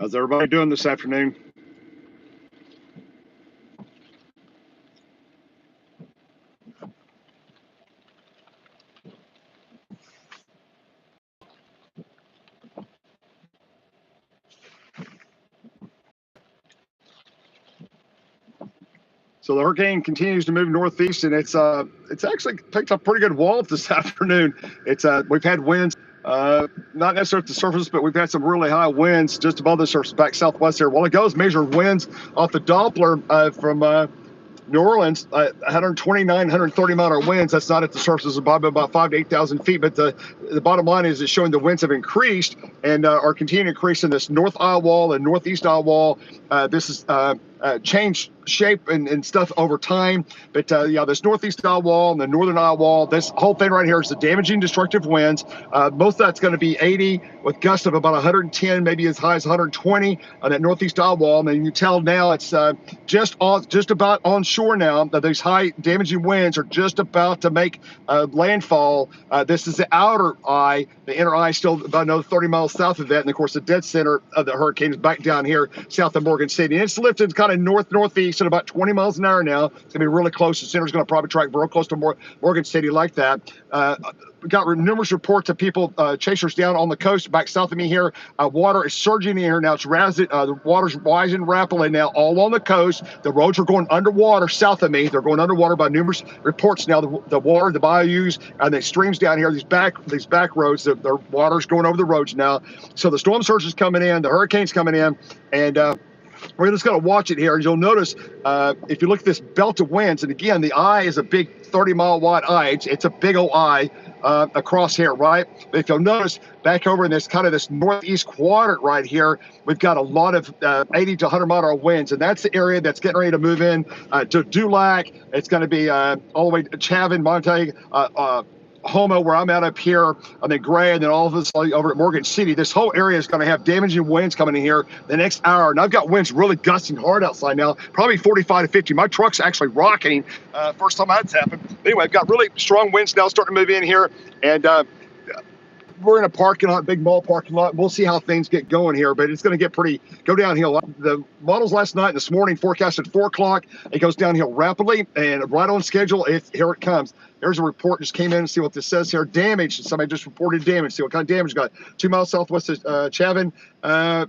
How's everybody doing this afternoon? So the hurricane continues to move northeast, and it's actually picked up pretty good wall this afternoon. We've had winds, not necessarily at the surface, but we've had some really high winds just above the surface, back southwest there. While it goes measured winds off the Doppler from New Orleans, 129, 130 mile an hour winds. That's not at the surface, it's about 5,000 to 8,000 feet. But the bottom line is it's showing the winds have increased and are continuing to increase in this north eye wall and northeast eye wall. This is changed shape and stuff over time. But this northeast eye wall and the northern eye wall, this whole thing right here is the damaging, destructive winds. Most of that's going to be 80 with gusts of about 110, maybe as high as 120 on that northeast eye wall. And then you tell now it's just about on shore now. These high damaging winds are just about to make landfall. This is the outer eye. The inner eye is still about another 30 miles south of that. And of course, the dead center of the hurricane is back down here south of Morgan City. And it's lifted kind of northeast at about 20 miles an hour now. It's going to be really close. The center's going to probably track real close to Morgan City like that. We got numerous reports of people, chasers down on the coast back south of me here. Water is surging in here now. It's the water's rising rapidly now all on the coast. The roads are going underwater south of me. They're going underwater by numerous reports now. The water, the bayous, and the streams down here, these back roads, the water's going over the roads now. So the storm surge is coming in, the hurricane's coming in, and we're just going to watch it here. You'll notice if you look at this belt of winds, and again, the eye is a big 30-mile wide eye. It's a big old eye across here, right? But if you'll notice back over in this kind of this northeast quadrant right here, we've got a lot of 80 to 100 mile an hour winds, and that's the area that's getting ready to move in to Dulac. It's going to be all the way to Chavin, Montague, Homo, where I'm at up here, and then Gray, and then all of us over at Morgan City. This whole area is going to have damaging winds coming in here the next hour. And I've got winds really gusting hard outside now, probably 45 to 50. My truck's actually rocketing. First time that's happened. Anyway, I've got really strong winds now starting to move in here. And we're in a parking lot, big mall parking lot. We'll see how things get going here, but it's going to go downhill. The models last night and this morning forecasted 4 o'clock. It goes downhill rapidly and right on schedule. Here it comes. There's a report just came in and see what this says here. Damage. Somebody just reported damage. See what kind of damage got. 2 miles southwest of Chavin,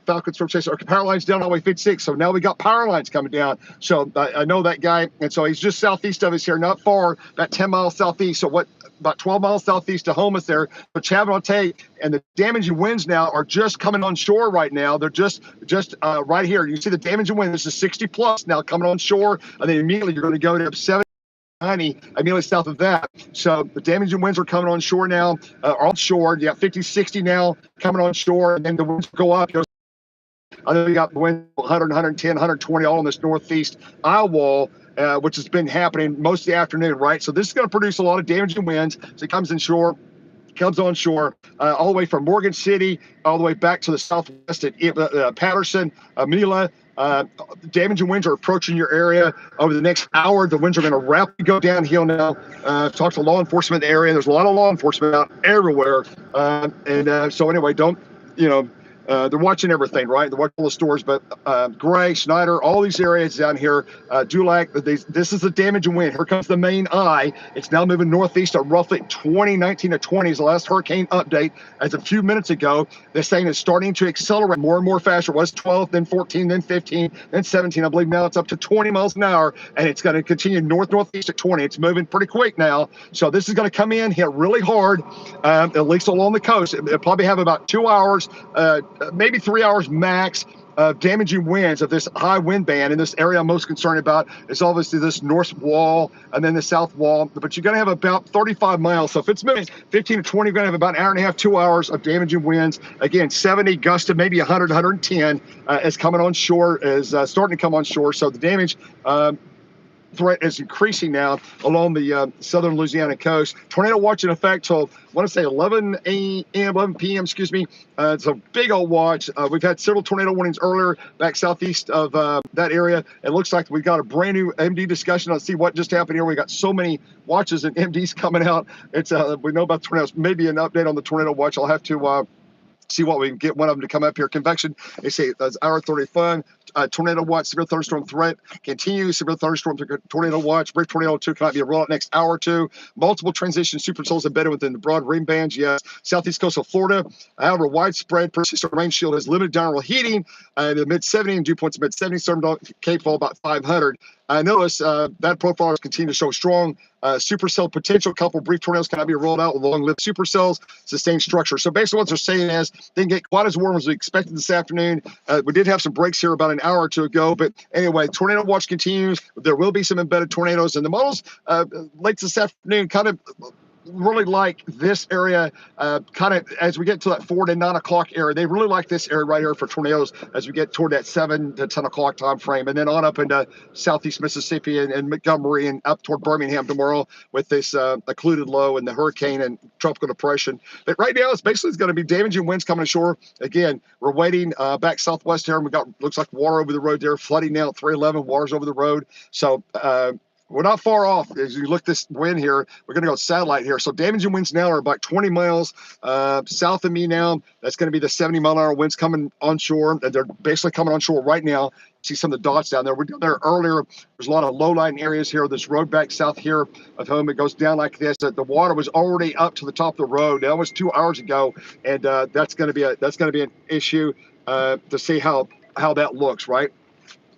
Falcon Storm Chaser. Our power line's down all the way 56. So now we got power lines coming down. So I know that guy. And so he's just southeast of us here, not far, about 10 miles southeast. So about 12 miles southeast of Homus there. But Chavin will take, and the damaging winds now are just coming on shore right now. They're just right here. You see the damaging wind. This is 60 plus now coming on shore. And then immediately you're going to go to 70. 90 immediately south of that. So the damaging winds are coming on shore now, on shore. You got 50, 60 now coming on shore, and then the winds go up. I know you got the wind 100, 110, 120 all on this northeast eye wall, which has been happening most of the afternoon, right? So this is going to produce a lot of damaging winds. So it comes on shore all the way from Morgan City, all the way back to the southwest at Patterson, Mila. Damaging winds are approaching your area over the next hour. The winds are going to rapidly go downhill now. Talk to law enforcement in the area. There's a lot of law enforcement out everywhere. So anyway, they're watching everything, right? They're watching all the stores, but Gray, Snyder, all these areas down here, Dulac, this is the damaging wind. Here comes the main eye. It's now moving northeast at roughly 19 to 20 is the last hurricane update as a few minutes ago. They're saying it's starting to accelerate more and more faster. It was 12, then 14, then 15, then 17. I believe now it's up to 20 miles an hour, and it's going to continue northeast at 20. It's moving pretty quick now. So this is going to come in, hit really hard, at least along the coast. It'll probably have about 2 hours, maybe 3 hours max of damaging winds of this high wind band. In this area I'm most concerned about is obviously this north wall and then the south wall, but you're going to have about 35 miles. So if it's moving 15 to 20, you're going to have about an hour and a half, 2 hours of damaging winds. Again, 70 gusts to maybe 100, 110 is coming on shore, is starting to come on shore. So the damage threat is increasing now along the southern Louisiana coast. Tornado watch in effect till, I want to say 11 p.m., excuse me. It's a big old watch. We've had several tornado warnings earlier back southeast of that area. It looks like we've got a brand new MD discussion. Let's see what just happened here. We got so many watches and MDs coming out. It's we know about tornadoes. Maybe an update on the tornado watch. I'll have to see what we can get one of them to come up here. Convection, they say that's hour 30 fun. Tornado watch, severe thunderstorm threat continues. Severe thunderstorm, tornado watch, brief tornado 2 cannot be rolled out next hour or two. Multiple transition supercells embedded within the broad rain bands. Yes, southeast coast of Florida. However, widespread persistent rain shield has limited downward heating. The mid 70 and dew points mid 70. Storm Cape Fall about 500. I notice that profile is continuing to show strong supercell potential. Couple brief tornadoes cannot be rolled out with long-lived supercells, sustained structure. So basically what they're saying is they didn't get quite as warm as we expected this afternoon. We did have some breaks here about an hour or two ago, but anyway, tornado watch continues. There will be some embedded tornadoes, and the models late this afternoon kind of really like this area, kind of as we get to that 4 to 9 o'clock area. They really like this area right here for tornadoes as we get toward that 7 to 10 o'clock time frame, and then on up into southeast Mississippi and Montgomery and up toward Birmingham tomorrow with this occluded low and the hurricane and tropical depression. But right now, it's going to be damaging winds coming ashore. Again, we're waiting back southwest here, and we got looks like water over the road there, flooding now at 311, water's over the road. So we're not far off. As you look this wind here, we're going to go satellite here. So damaging winds now are about 20 miles south of me now. That's going to be the 70-mile-an-hour winds coming onshore. They're basically coming onshore right now. See some of the dots down there. We're down there earlier. There's a lot of low-lying areas here. This road back south here of home, it goes down like this. The water was already up to the top of the road. That was 2 hours ago, and that's going to be an issue to see how that looks, right?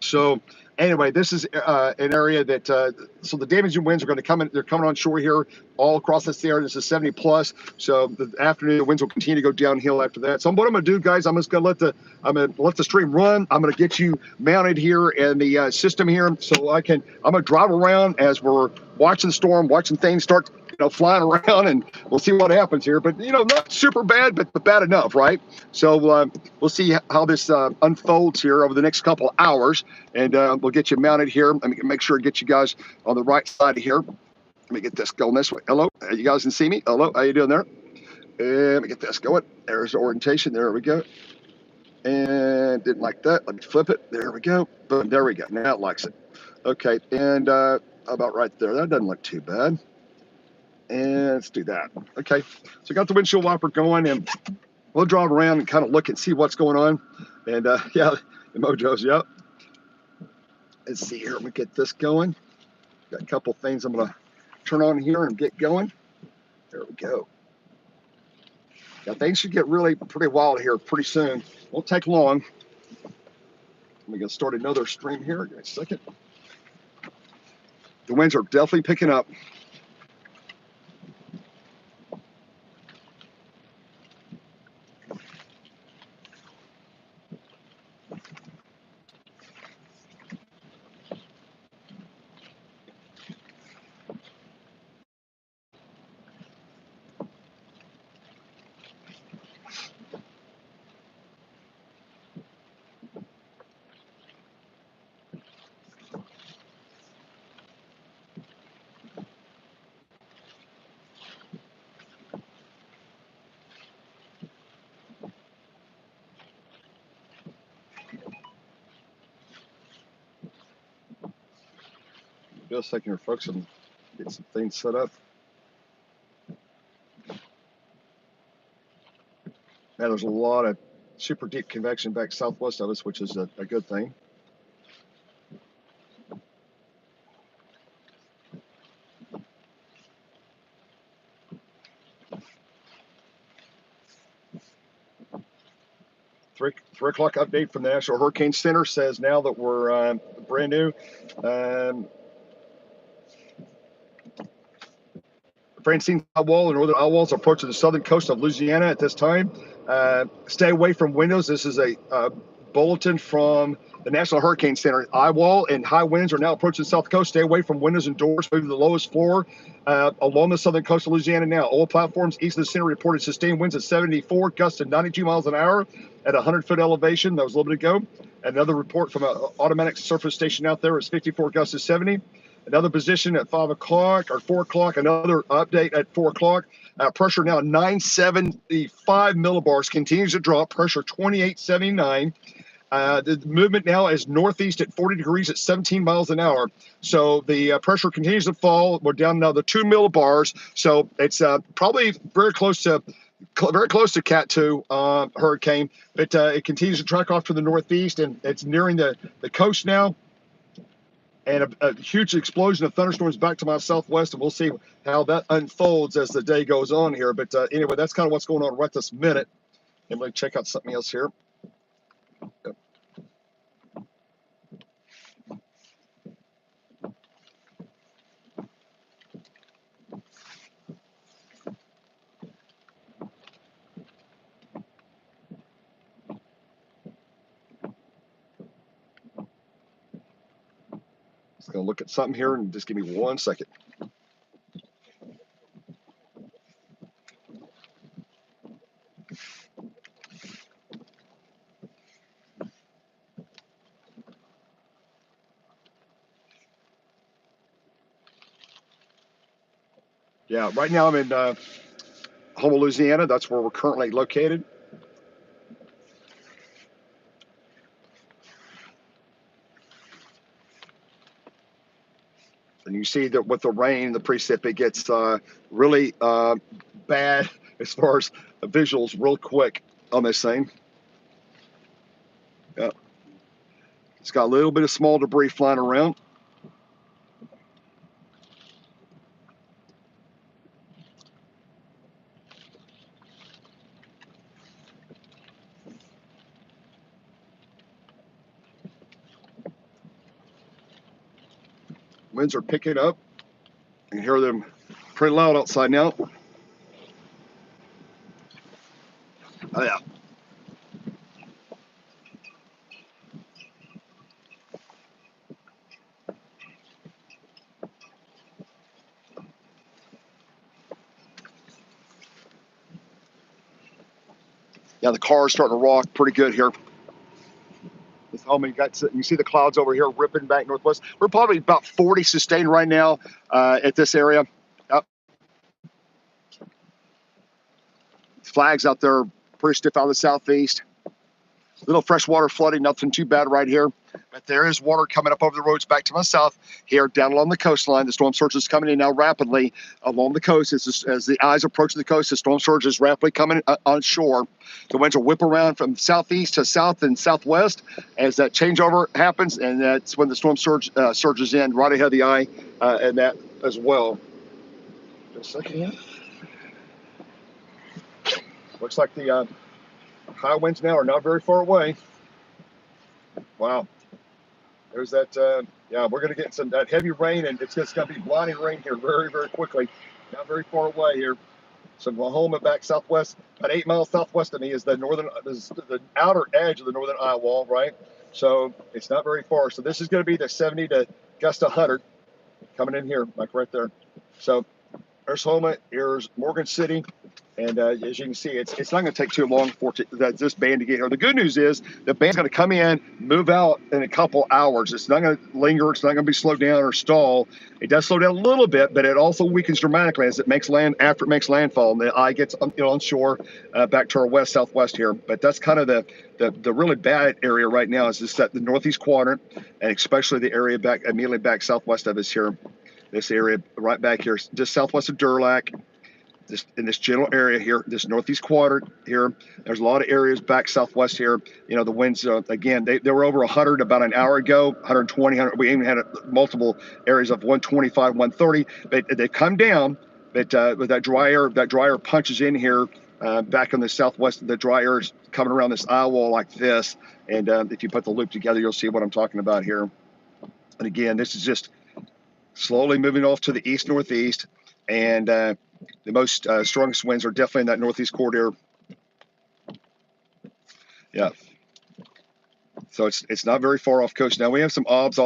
So anyway, this is an area that so the damaging winds are going to come in. They're coming on shore here all across this area. This is 70 plus. So the afternoon the winds will continue to go downhill after that. So what I'm going to do, guys, I'm going to let the stream run. I'm going to get you mounted here in the system here, so I'm going to drive around as we're watching the storm, watching things start flying around, and we'll see what happens here. But not super bad, but bad enough, right? So we'll see how this unfolds here over the next couple of hours, and we'll get you mounted here. Let me make sure I get you guys on the right side here. Let me get this going this way. Hello, you guys can see me. Hello, how you doing there? And let me get this going. There's the orientation. There we go. And didn't like that. Let me flip it. There we go. Boom. There we go. Now it likes it. Okay, and about right there. That doesn't look too bad. And let's do that. Okay, so got the windshield wiper going, and we'll drive around and kind of look and see what's going on. And yeah, the mojos, yep. Let's see here. Let me get this going. Got a couple things I'm going to turn on here and get going. There we go. Now things should get really pretty wild here pretty soon. Won't take long. Let me get start another stream here. Give me a second. The winds are definitely picking up. Just a second here, folks, and get some things set up. Now, there's a lot of super deep convection back southwest of us, which is a good thing. Three o'clock update from the National Hurricane Center says now that we're brand new. Francine eyewall and northern eyewalls approaching the southern coast of Louisiana at this time. Stay away from windows. This is a bulletin from the National Hurricane Center. Eyewall and high winds are now approaching the south coast. Stay away from windows and doors. Move to the lowest floor along the southern coast of Louisiana now. Oil platforms east of the center reported sustained winds at 74, gusts at 92 miles an hour at 100-foot elevation. That was a little bit ago. Another report from an automatic surface station out there is 54 gusts at 70. Another position at 5 o'clock or 4 o'clock. Another update at 4 o'clock. Pressure now 975 millibars, continues to drop. Pressure 2879. The movement now is northeast at 40 degrees at 17 miles an hour. So the pressure continues to fall. We're down now to 2 millibars. So it's probably very close to very close to Cat 2 hurricane, but it continues to track off to the northeast, and it's nearing the coast now. And a huge explosion of thunderstorms back to my southwest, and we'll see how that unfolds as the day goes on here. But anyway, that's kind of what's going on right this minute. And let me check out something else here. Yep. Just going to look at something here, and just give me 1 second. Yeah, right now I'm in Houma, Louisiana. That's where we're currently located. And you see that with the rain, the precip, it gets really bad as far as visuals real quick on this thing. Yeah. It's got a little bit of small debris flying around. Winds are picking up. You can hear them pretty loud outside now. Oh, yeah. Yeah, the car is starting to rock pretty good here. This helmet, you see the clouds over here ripping back northwest. We're probably about 40 sustained right now at this area. Yep. Flags out there pretty stiff out of the southeast. Little freshwater flooding, nothing too bad right here. But there is water coming up over the roads back to my south here, down along the coastline. The storm surge is coming in now rapidly along the coast. As the eyes approach the coast, the storm surge is rapidly coming on shore. The winds will whip around from southeast to south and southwest as that changeover happens, and that's when the storm surge surges in right ahead of the eye, and that as well. Just a second here. Looks like the high winds now are not very far away. Wow. There's that, yeah, we're going to get that heavy rain, and it's just going to be blinding rain here very, very quickly. Not very far away here. So Oklahoma back southwest, about 8 miles southwest of me is the outer edge of the northern eye wall, right? So it's not very far. So this is going to be the 70 to gust 100 coming in here, like right there. So there's Houma, here's Morgan City. And as you can see, it's not going to take too long for this band to get here. The good news is the band's going to come in, move out in a couple hours. It's not going to linger. It's not going to be slowed down or stall. It does slow down a little bit, but it also weakens dramatically as it makes after it makes landfall. And the eye gets on shore back to our west southwest here. But that's kind of the really bad area right now is just that the northeast quadrant, and especially the area immediately back southwest of us here. This area right back here, just southwest of Durlac. In this general area here, this northeast quadrant here, there's a lot of areas back southwest here. You know, the winds, again, they were over 100 about an hour ago, 120, 100. We even had multiple areas of 125, 130, but they've come down. But with that dry air punches in here back in the southwest. The dry air is coming around this eye wall like this. And if you put the loop together, you'll see what I'm talking about here. And again, this is just slowly moving off to the east-northeast. And the most strongest winds are definitely in that northeast corridor. Yeah. So it's not very far off coast. Now we have some obs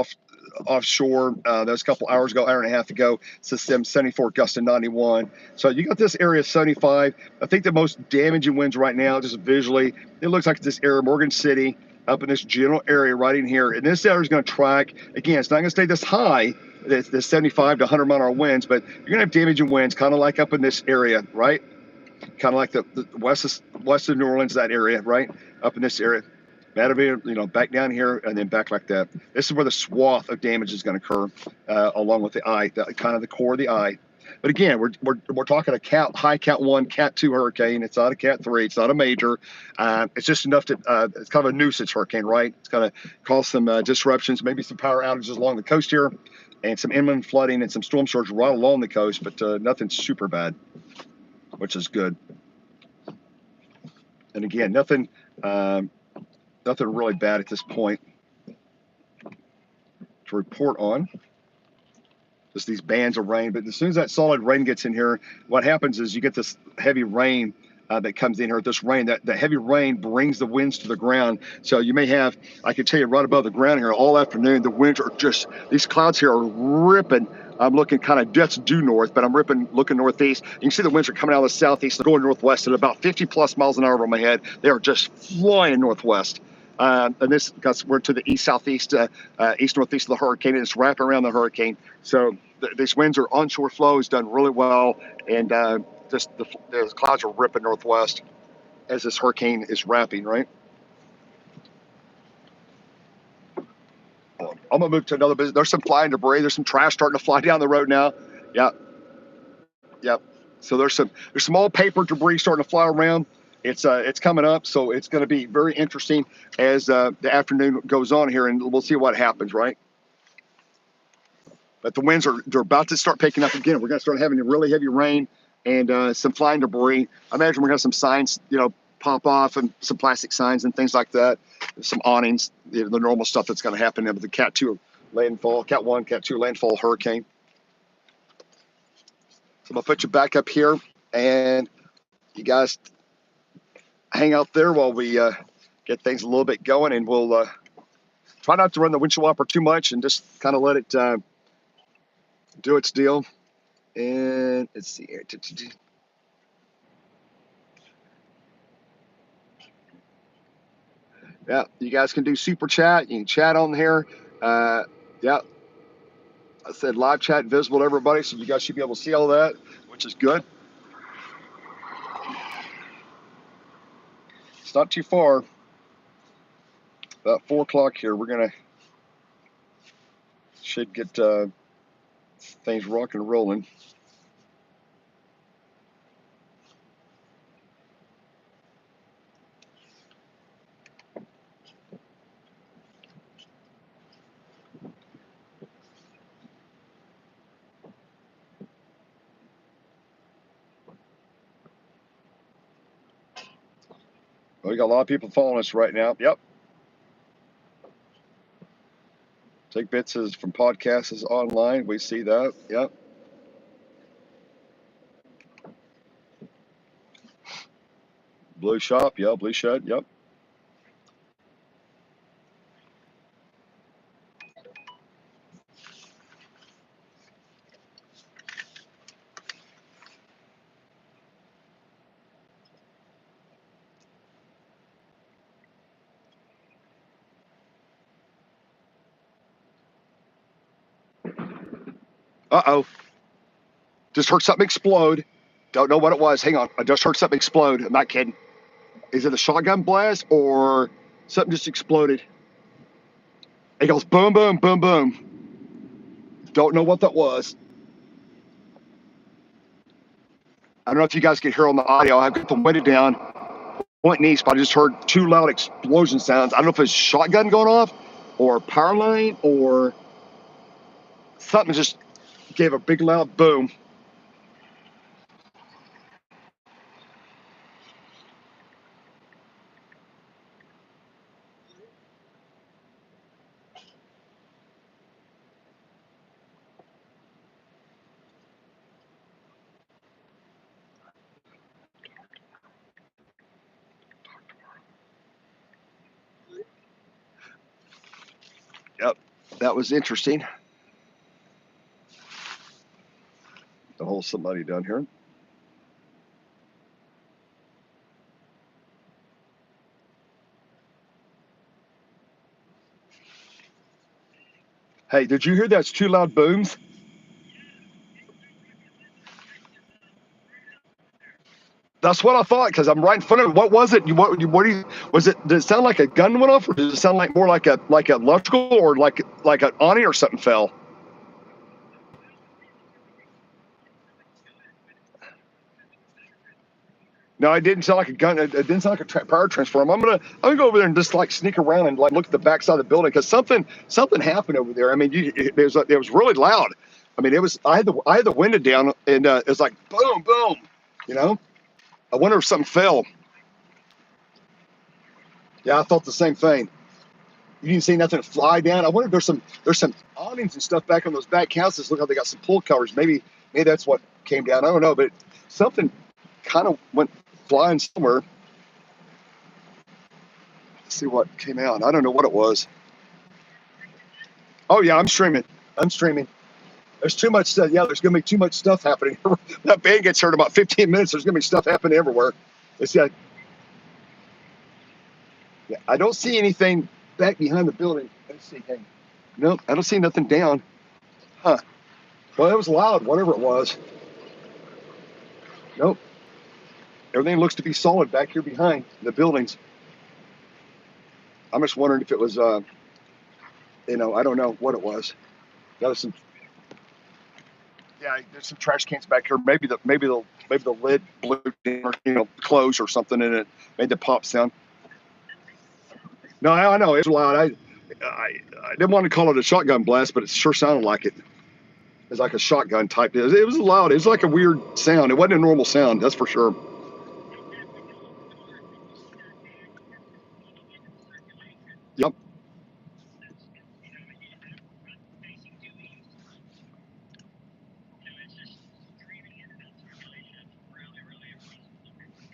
offshore. That was a couple hours ago, hour and a half ago. System 74 gust to 91. So you got this area 75. I think the most damaging winds right now, just visually, it looks like this area, Morgan City, up in this general area right in here. And this area is going to track. Again, it's not going to stay this high. The 75 to 100 mile an hour winds, but you're gonna have damaging winds, kind of like up in this area, right? Kind of like the west of New Orleans, that area, right? Up in this area, Matterville, back down here and then back like that. This is where the swath of damage is going to occur, along with the eye, kind of the core of the eye. But again, we're talking a high Cat 1, Cat 2 hurricane. It's not a Cat 3. It's not a major. It's just enough to. It's kind of a nuisance hurricane, right? It's going to cause some disruptions, maybe some power outages along the coast here, and some inland flooding and some storm surge right along the coast, but nothing super bad, which is good. And again, nothing really bad at this point to report on. Just these bands of rain. But as soon as that solid rain gets in here, what happens is you get this heavy rain that comes in here. This rain, that heavy rain brings the winds to the ground. So you may have, I can tell you right above the ground here all afternoon, the winds are just, these clouds here are ripping. I'm looking kind of just due north, but I'm looking northeast. You can see the winds are coming out of the southeast. They're going northwest at about 50 plus miles an hour over my head. They are just flying northwest. And this, because we're to the east-southeast, east-northeast of the hurricane, and it's wrapping around the hurricane. So these winds are onshore flow has done really well, and just the clouds are ripping northwest as this hurricane is wrapping, right? I'm gonna move to another business. There's some flying debris. There's some trash starting to fly down the road now. Yep. So there's some old paper debris starting to fly around. It's coming up, so it's going to be very interesting as the afternoon goes on here, and we'll see what happens, right? But the winds they're about to start picking up again. We're going to start having really heavy rain and some flying debris. I imagine we're going to have some signs, pop off, and some plastic signs and things like that. Some awnings, the normal stuff that's going to happen with the Cat 2 landfall, Cat 1, Cat 2 landfall hurricane. So I'm going to put you back up here, and you guys hang out there while we get things a little bit going, and we'll try not to run the windshield wiper too much and just kind of let it do its deal. And let's see here. Yeah, you guys can do super chat. You can chat on here. Yeah, I said live chat visible to everybody, so you guys should be able to see all that, which is good. It's not too far. About 4 o'clock here. We're should get things rocking and rolling. We got a lot of people following us right now. Yep. Take bits from podcasts online. We see that. Yep. Blue shop. Yeah. Blue shed. Yep. Uh-oh. Just heard something explode. Don't know what it was. Hang on. I just heard something explode. I'm not kidding. Is it a shotgun blast or something just exploded? It goes boom, boom, boom, boom. Don't know what that was. I don't know if you guys can hear on the audio. I've got the window down, pointing east, but I just heard 2 loud explosion sounds. I don't know if it's a shotgun going off or power line or something just gave a big loud boom. Yep, that was interesting. To hold somebody down here. Hey, did you hear that's 2 loud booms? That's what I thought, because I'm right in front of it. What was it? Was it? Did it sound like a gun went off, or did it sound like more like a electrical, or like an awning or something fell? No, it didn't sound like a gun. It didn't sound like a power transformer. I'm gonna go over there and just like sneak around and like look at the backside of the building because something happened over there. I mean, it was really loud. I mean, it was. I had the window down and it was like boom, boom. You know. I wonder if something fell. Yeah, I thought the same thing. You didn't see nothing fly down. I wonder if there's some awnings and stuff back on those back houses. Look how they got some pull covers. Maybe that's what came down. I don't know, but something kind of went flying somewhere. Let's see what came out. I don't know what it was. Oh yeah, I'm streaming. There's too much stuff. Yeah, there's gonna be too much stuff happening. That band gets heard in about 15 minutes. There's gonna be stuff happening everywhere. It's yeah, I don't see anything back behind the building. Let's see. Hey, nope, I don't see nothing down. Huh. Well, it was loud, whatever it was. Nope. Everything looks to be solid back here behind the buildings. I'm just wondering if it was, I don't know what it was. There's some trash cans back here. Maybe the lid blew down or closed or something, and it made the pop sound. No, I know it was loud. I didn't want to call it a shotgun blast, but it sure sounded like it. It's like a shotgun type. It was loud. It was like a weird sound. It wasn't a normal sound, that's for sure. Yep.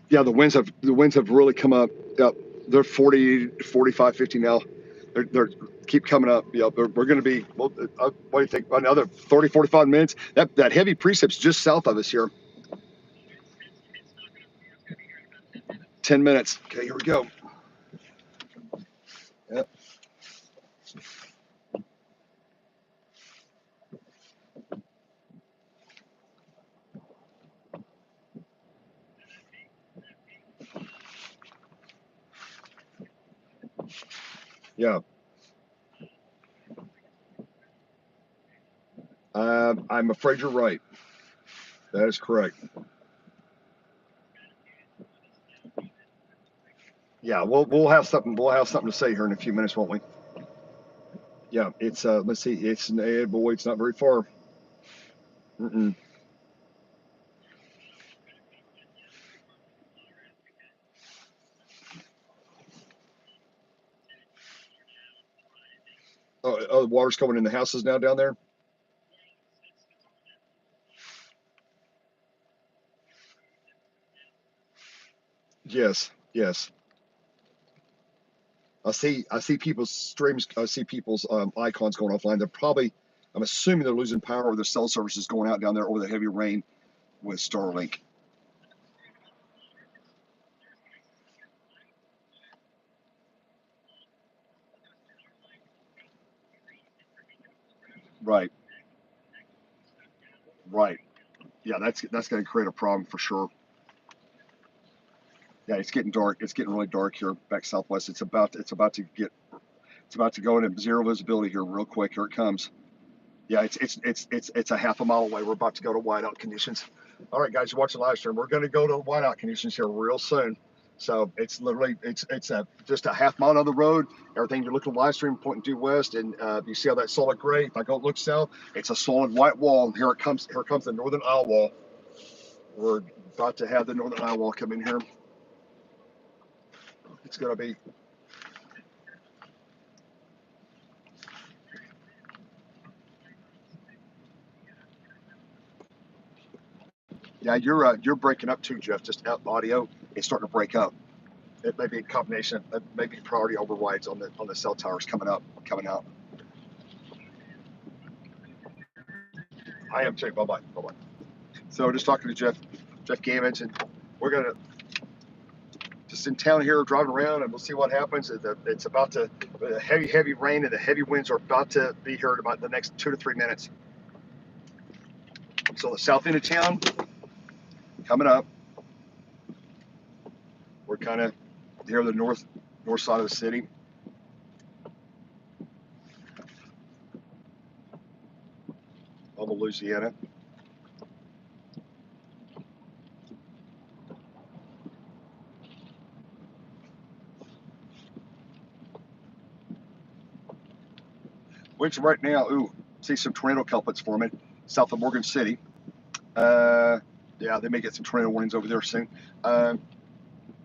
Yeah, the winds have really come up. Yep. They're 40, 45, 50 now. They're keep coming up. Yeah, we're going to be. Well, what do you think? Another 30, 45 minutes. That heavy precip's just south of us here. 10 minutes. Okay, here we go. Yep. Yeah. I'm afraid you're right. That is correct. Yeah, we'll have something. We'll have something to say here in a few minutes, won't we? Yeah. It's let's see. It's boy. It's not very far. Mm-mm. Oh, the water's coming in the houses now down there. Yes. Yes. I see people's streams. I see people's icons going offline. They're probably. I'm assuming they're losing power, or their cell service is going out down there over the heavy rain with Starlink. Right. Right. Yeah. That's going to create a problem for sure. Yeah. It's getting dark. It's getting really dark here back southwest. It's about to go into zero visibility here real quick. Here it comes. Yeah. It's a half a mile away. We're about to go to whiteout conditions. All right, guys, you're watching the live stream. We're going to go to whiteout conditions here real soon. So it's literally just a half mile down the road. Everything you're looking at the live stream pointing due west, and you see how that solid gray. If I go look south, it's a solid white wall. Here it comes. Here comes the northern eye wall. We're about to have the northern eye wall come in here. It's going to be. Yeah, you're breaking up too, Jeff. Just out audio, it's starting to break up. It may be a combination. It may be priority overrides on the cell towers coming out. I am too. Bye bye. Bye bye. So just talking to Jeff Gammons, and we're gonna just in town here driving around, and we'll see what happens. It's about to the heavy rain and the heavy winds are about to be here in about the next 2 to 3 minutes. So the south end of town coming up. We're kind of here on the north side of the city. Alma, Louisiana. Winds right now, ooh, see some tornado culprits forming south of Morgan City. Yeah, they may get some tornado warnings over there soon.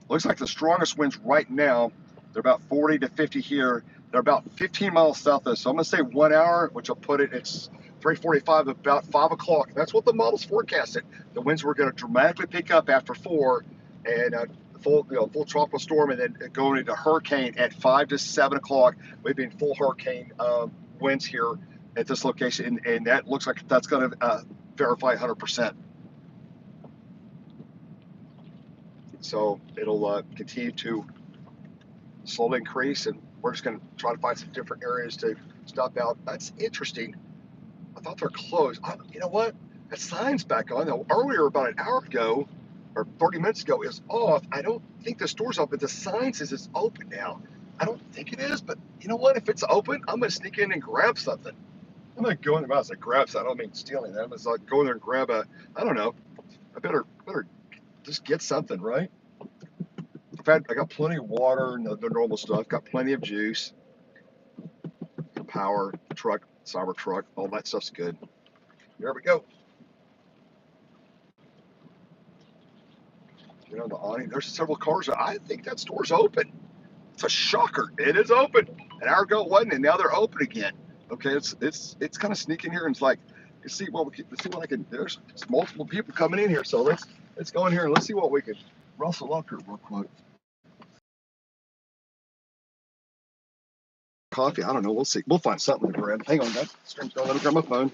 Looks like the strongest winds right now, they're about 40 to 50 here. They're about 15 miles south of us. So I'm going to say 1 hour, which will put it, it's 3:45, about 5 o'clock. That's what the models forecasted. The winds were going to dramatically pick up after 4 and full tropical storm, and then going into hurricane at 5 to 7 o'clock. We've been full hurricane winds here at this location, and that looks like that's going to verify 100%. So it'll continue to slowly increase, and we're just going to try to find some different areas to stop out. That's interesting. I thought they're closed. You know what? That sign's back on. Now, earlier, about an hour ago, or 30 minutes ago, is off. I don't think the store's open. The sign says it's open now. I don't think it is, but you know what? If it's open, I'm going to sneak in and grab something. I'm going to go in the house and grab something. I don't mean stealing that. I'm just like go in there and grab I don't know. I better just get something, right? I got plenty of water and the normal stuff. Got plenty of juice, power, truck, cyber truck, all that stuff's good. There we go. You know, the awning. There's several cars. I think that store's open. It's a shocker. It is open. An hour ago it wasn't, and now they're open again. Okay, it's kind of sneaking here, and it's like, let's see what I can. There's multiple people coming in here, so let's go in here and let's see what we can rustle up here real quick. Coffee. I don't know. We'll see. We'll find something to grab. Hang on, guys. Stream's going. Let me grab my phone.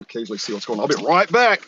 Occasionally see what's going on. I'll be right back.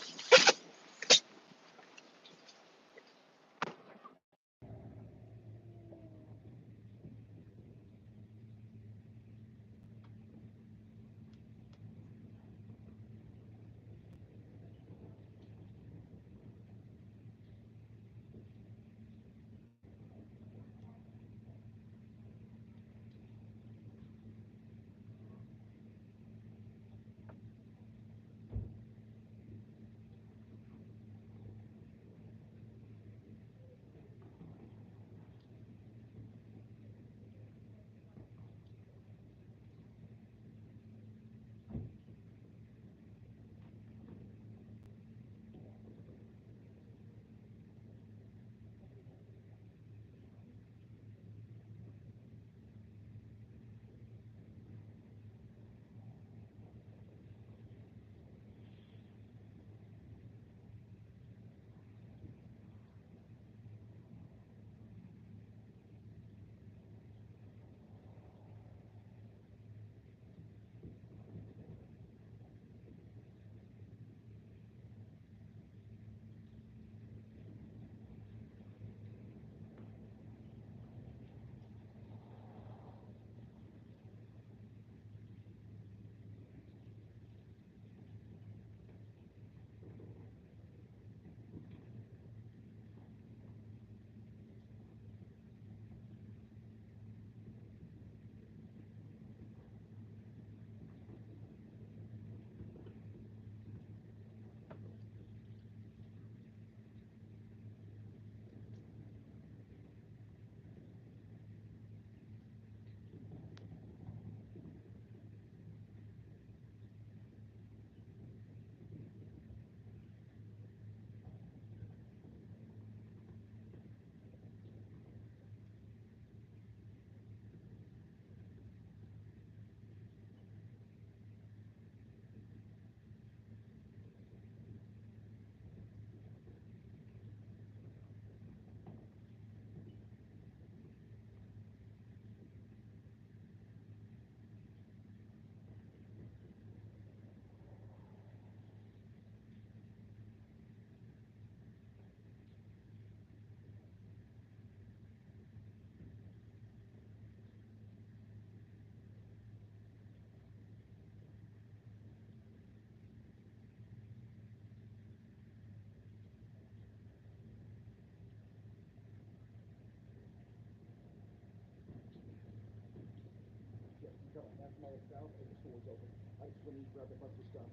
South and the store's open. I just went and grabbed a bunch of stuff.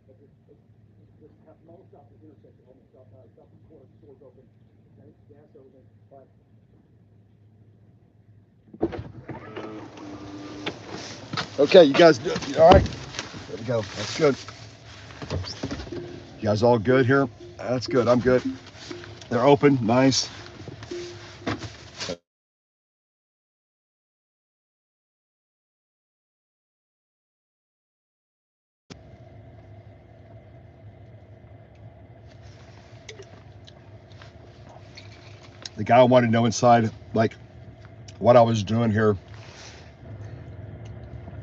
But this half mile south of the intersection, almost south of the corner, the store's open. Okay, gas, everything. But Okay, you guys, all right? There we go. That's good. You guys all good here? That's good. I'm good. They're open. Nice. The guy wanted to know inside, like, what I was doing here.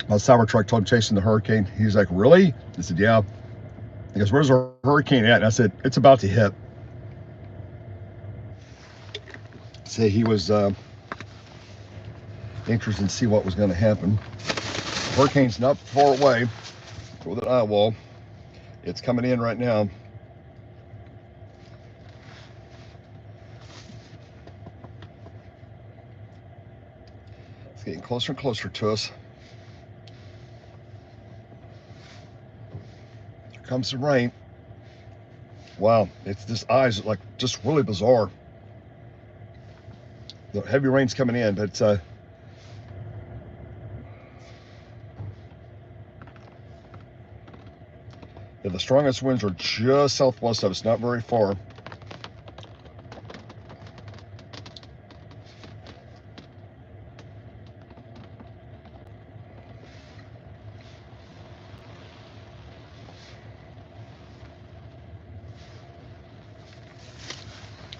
My Cybertruck told him chasing the hurricane. He's like, really? I said, yeah. He goes, where's our hurricane at? And I said, it's about to hit. Say he was interested in see what was going to happen. Hurricane's not far away. Post-eyewall. It's coming in right now. It's getting closer and closer to us. Here comes the rain. Wow, it's this eyes like just really bizarre. The heavy rain's coming in, but it's yeah, the strongest winds are just southwest of us, not very far.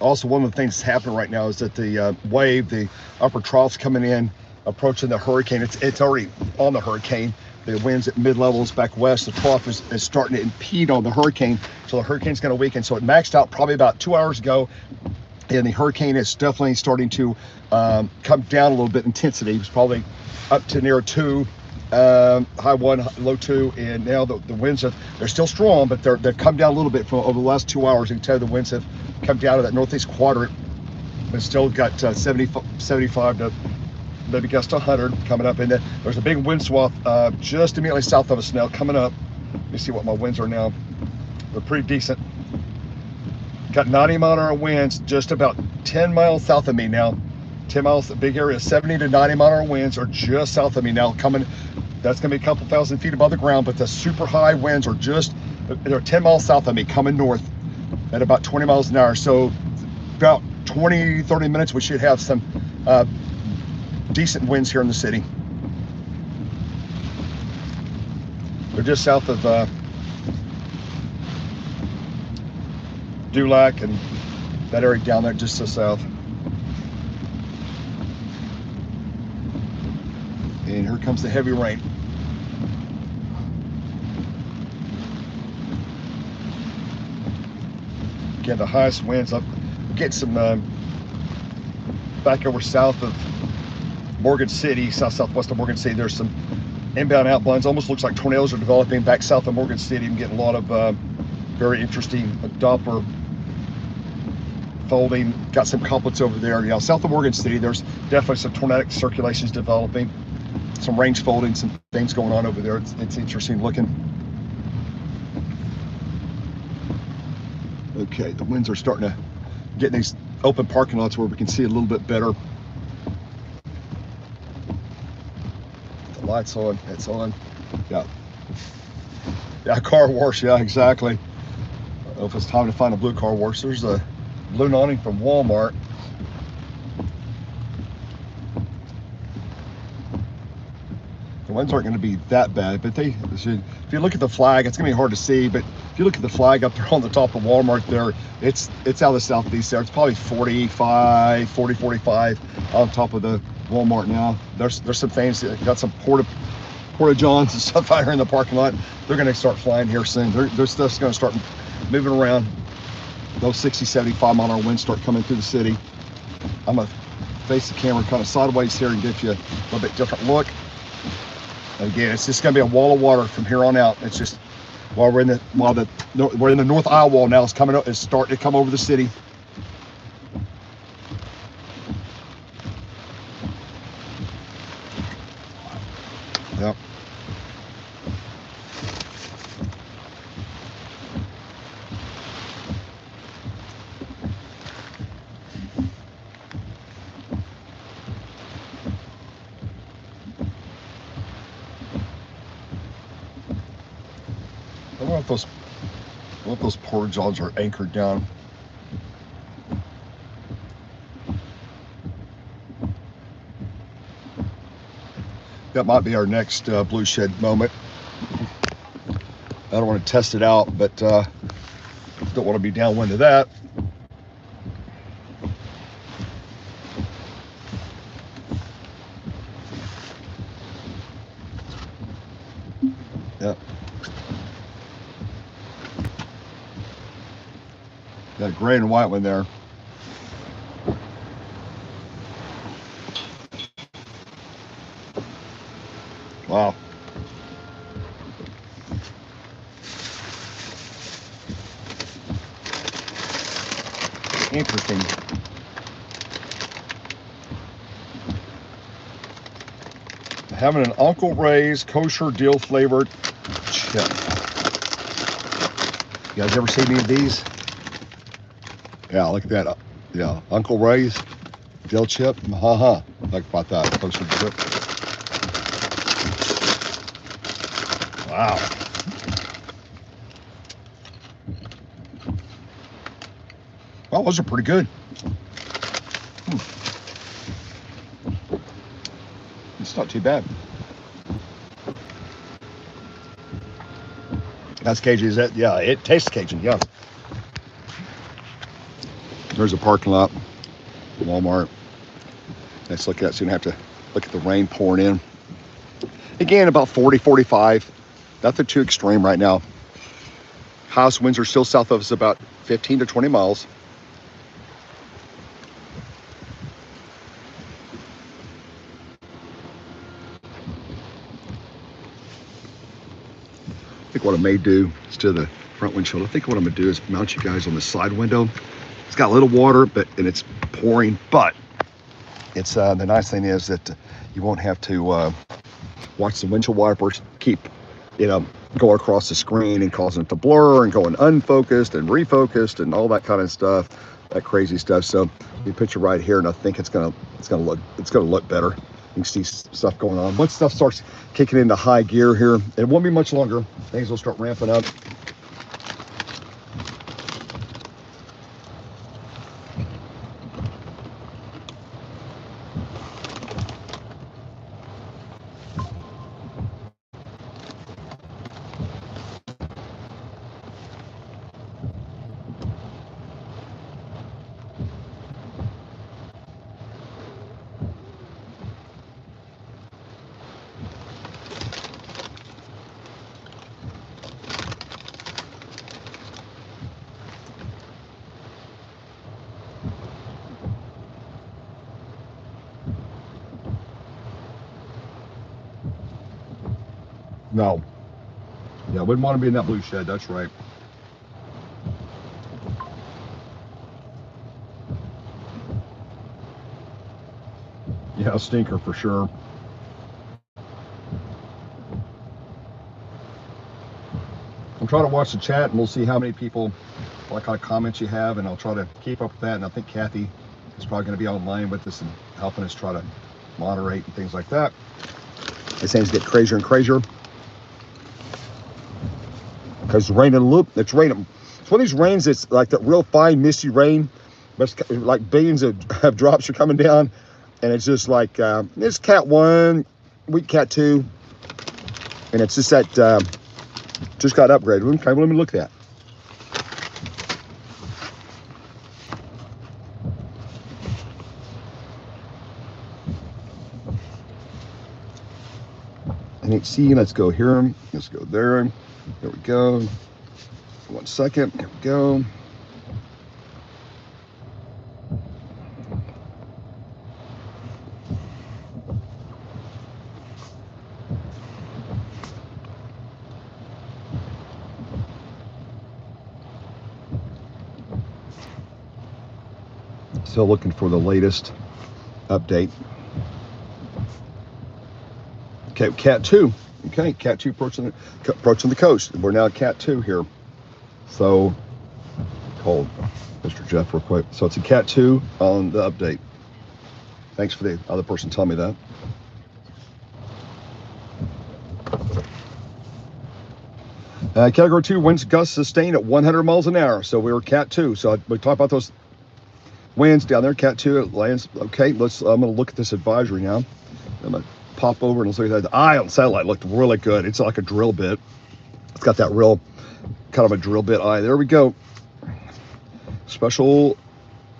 Also, one of the things that's happening right now is that the wave, the upper trough's coming in, approaching the hurricane. It's already on the hurricane. The winds at mid-levels back west, the trough is starting to impede on the hurricane. So the hurricane's going to weaken. So it maxed out probably about 2 hours ago. And the hurricane is definitely starting to come down a little bit in intensity. It was probably up to near 2, high 1, low 2, and now the winds they're still strong, but they've come down a little bit from over the last 2 hours. You can tell the winds have come down to that northeast quadrant, but still got 75 to maybe gust 100 coming up. And then there's a big wind swath just immediately south of us now coming up. Let me see what my winds are now. They're pretty decent. Got 90-mile-an-hour winds just about 10 miles south of me now. 10 miles, the big area, 70 to 90-mile-an-hour winds are just south of me now coming. That's going to be a couple thousand feet above the ground, but the super high winds are just, they're 10 miles south of me coming north at about 20 miles an hour. So about 20, 30 minutes, we should have some decent winds here in the city. They're just south of Dulac and that area down there just to the south. And here comes the heavy rain. Again, the highest winds up. Get some back over south of Morgan City, southwest of Morgan City. There's some inbound outblowings. Almost looks like tornadoes are developing back south of Morgan City. I'm getting a lot of very interesting Doppler folding. Got some couplets over there. Yeah, south of Morgan City, there's definitely some tornadic circulations developing. Some range folding, some things going on over there. It's interesting looking. Okay, the winds are starting to get in these open parking lots where we can see a little bit better. The light's on, it's on. Yeah. Yeah, car wash, yeah, exactly. I don't know if it's time to find a blue car wash. There's a blue awning from Walmart. The winds aren't going to be that bad, but they should. If you look at the flag, it's going to be hard to see, but if you look at the flag up there on the top of Walmart there, it's out of the southeast there. It's probably 45 on top of the Walmart now. There's some things that got some porta johns and stuff out here in the parking lot. They're going to start flying here soon. Their stuff's going to start moving around. Those 60, 75 mile an hour winds start coming through the city. I'm going to face the camera kind of sideways here and get you a little bit different look. Again, it's just going to be a wall of water from here on out. It's just while we're in the north eye wall now. It's coming up. It's starting to come over the city. Yep. I don't know if those porta johns are anchored down. That might be our next blue shed moment. I don't want to test it out, but don't want to be downwind of that. Yep. Got a gray and white one there. Wow. Interesting. Having an Uncle Ray's kosher dill flavored chip. You guys ever seen any of these? Yeah, look at that. Yeah, Uncle Ray's dill chip. Like about that kosher chip. Wow. Well, those are pretty good. It's not too bad. That's Cajun, is that? Yeah, it tastes Cajun, yeah. There's a parking lot, Walmart. Let's look at it, so you don't have to look at the rain pouring in. Again, about 40, 45. Nothing too extreme right now. Highest winds are still south of us about 15 to 20 miles. I think what I may do instead of the front windshield, I think what I'm gonna do is mount you guys on the side window. It's got a little water, and it's pouring, but it's the nice thing is that you won't have to watch the windshield wipers keep, going across the screen and causing it to blur and going unfocused and refocused and all that kind of stuff, that crazy stuff. So you picture right here, and I think it's gonna look better. You can see stuff going on. Once stuff starts kicking into high gear here, it won't be much longer. Things will start ramping up. No. Yeah, I wouldn't want to be in that blue shed, that's right. Yeah, a stinker for sure. I'm trying to watch the chat, and we'll see how many people, what kind of comments you have, and I'll try to keep up with that. And I think Kathy is probably going to be online with us and helping us try to moderate and things like that. It seems to get crazier and crazier. Because it's raining a little, it's raining. It's one of these rains that's like that real fine, misty rain. But it's like billions of drops are coming down. And it's just like, it's Cat 1, weak Cat 2. And it's just that, just got upgraded. Okay, well, let me look at that. NHC, let's go here. Let's go there. There we go. 1 second. There we go. Still looking for the latest update. Okay, Cat 2. Okay, Cat 2 approaching the coast. We're now at Cat 2 here. So, called Mr. Jeff real quick. So it's a Cat 2 on the update. Thanks for the other person telling me that. Category 2 winds gusts sustained at 100 miles an hour. So we were Cat 2. So we talked about those winds down there. Cat 2 it lands. Okay, I'm going to look at this advisory now. I'm going to pop over and let's look at that. The eye on the satellite looked really good. It's like a drill bit. It's got that real kind of a drill bit eye. There we go. Special,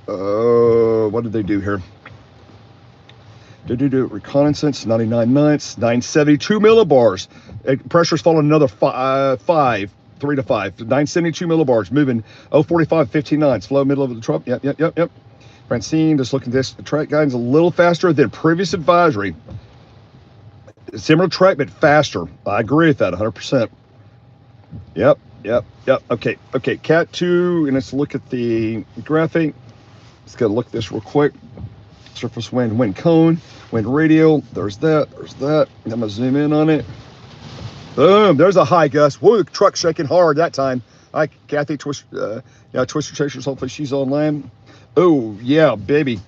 what did they do here? Reconnaissance, 99 knots, 972 millibars. Pressure's fallen another 3 to 5. 972 millibars, moving 045, 15 knots. Flow middle of the Trump. Yep. Francine, just looking at this. The track guidance a little faster than previous advisory. Similar track, but faster. I agree with that 100%. Yep. Okay, Cat 2, and let's look at the graphic. Let's go look at this real quick. Surface wind cone, wind radial. There's that. I'm gonna zoom in on it. Boom, there's a high gust. Whoa, the truck's shaking hard that time. Hi, Kathy, Twister Chasers, hopefully she's online. Oh, yeah, baby.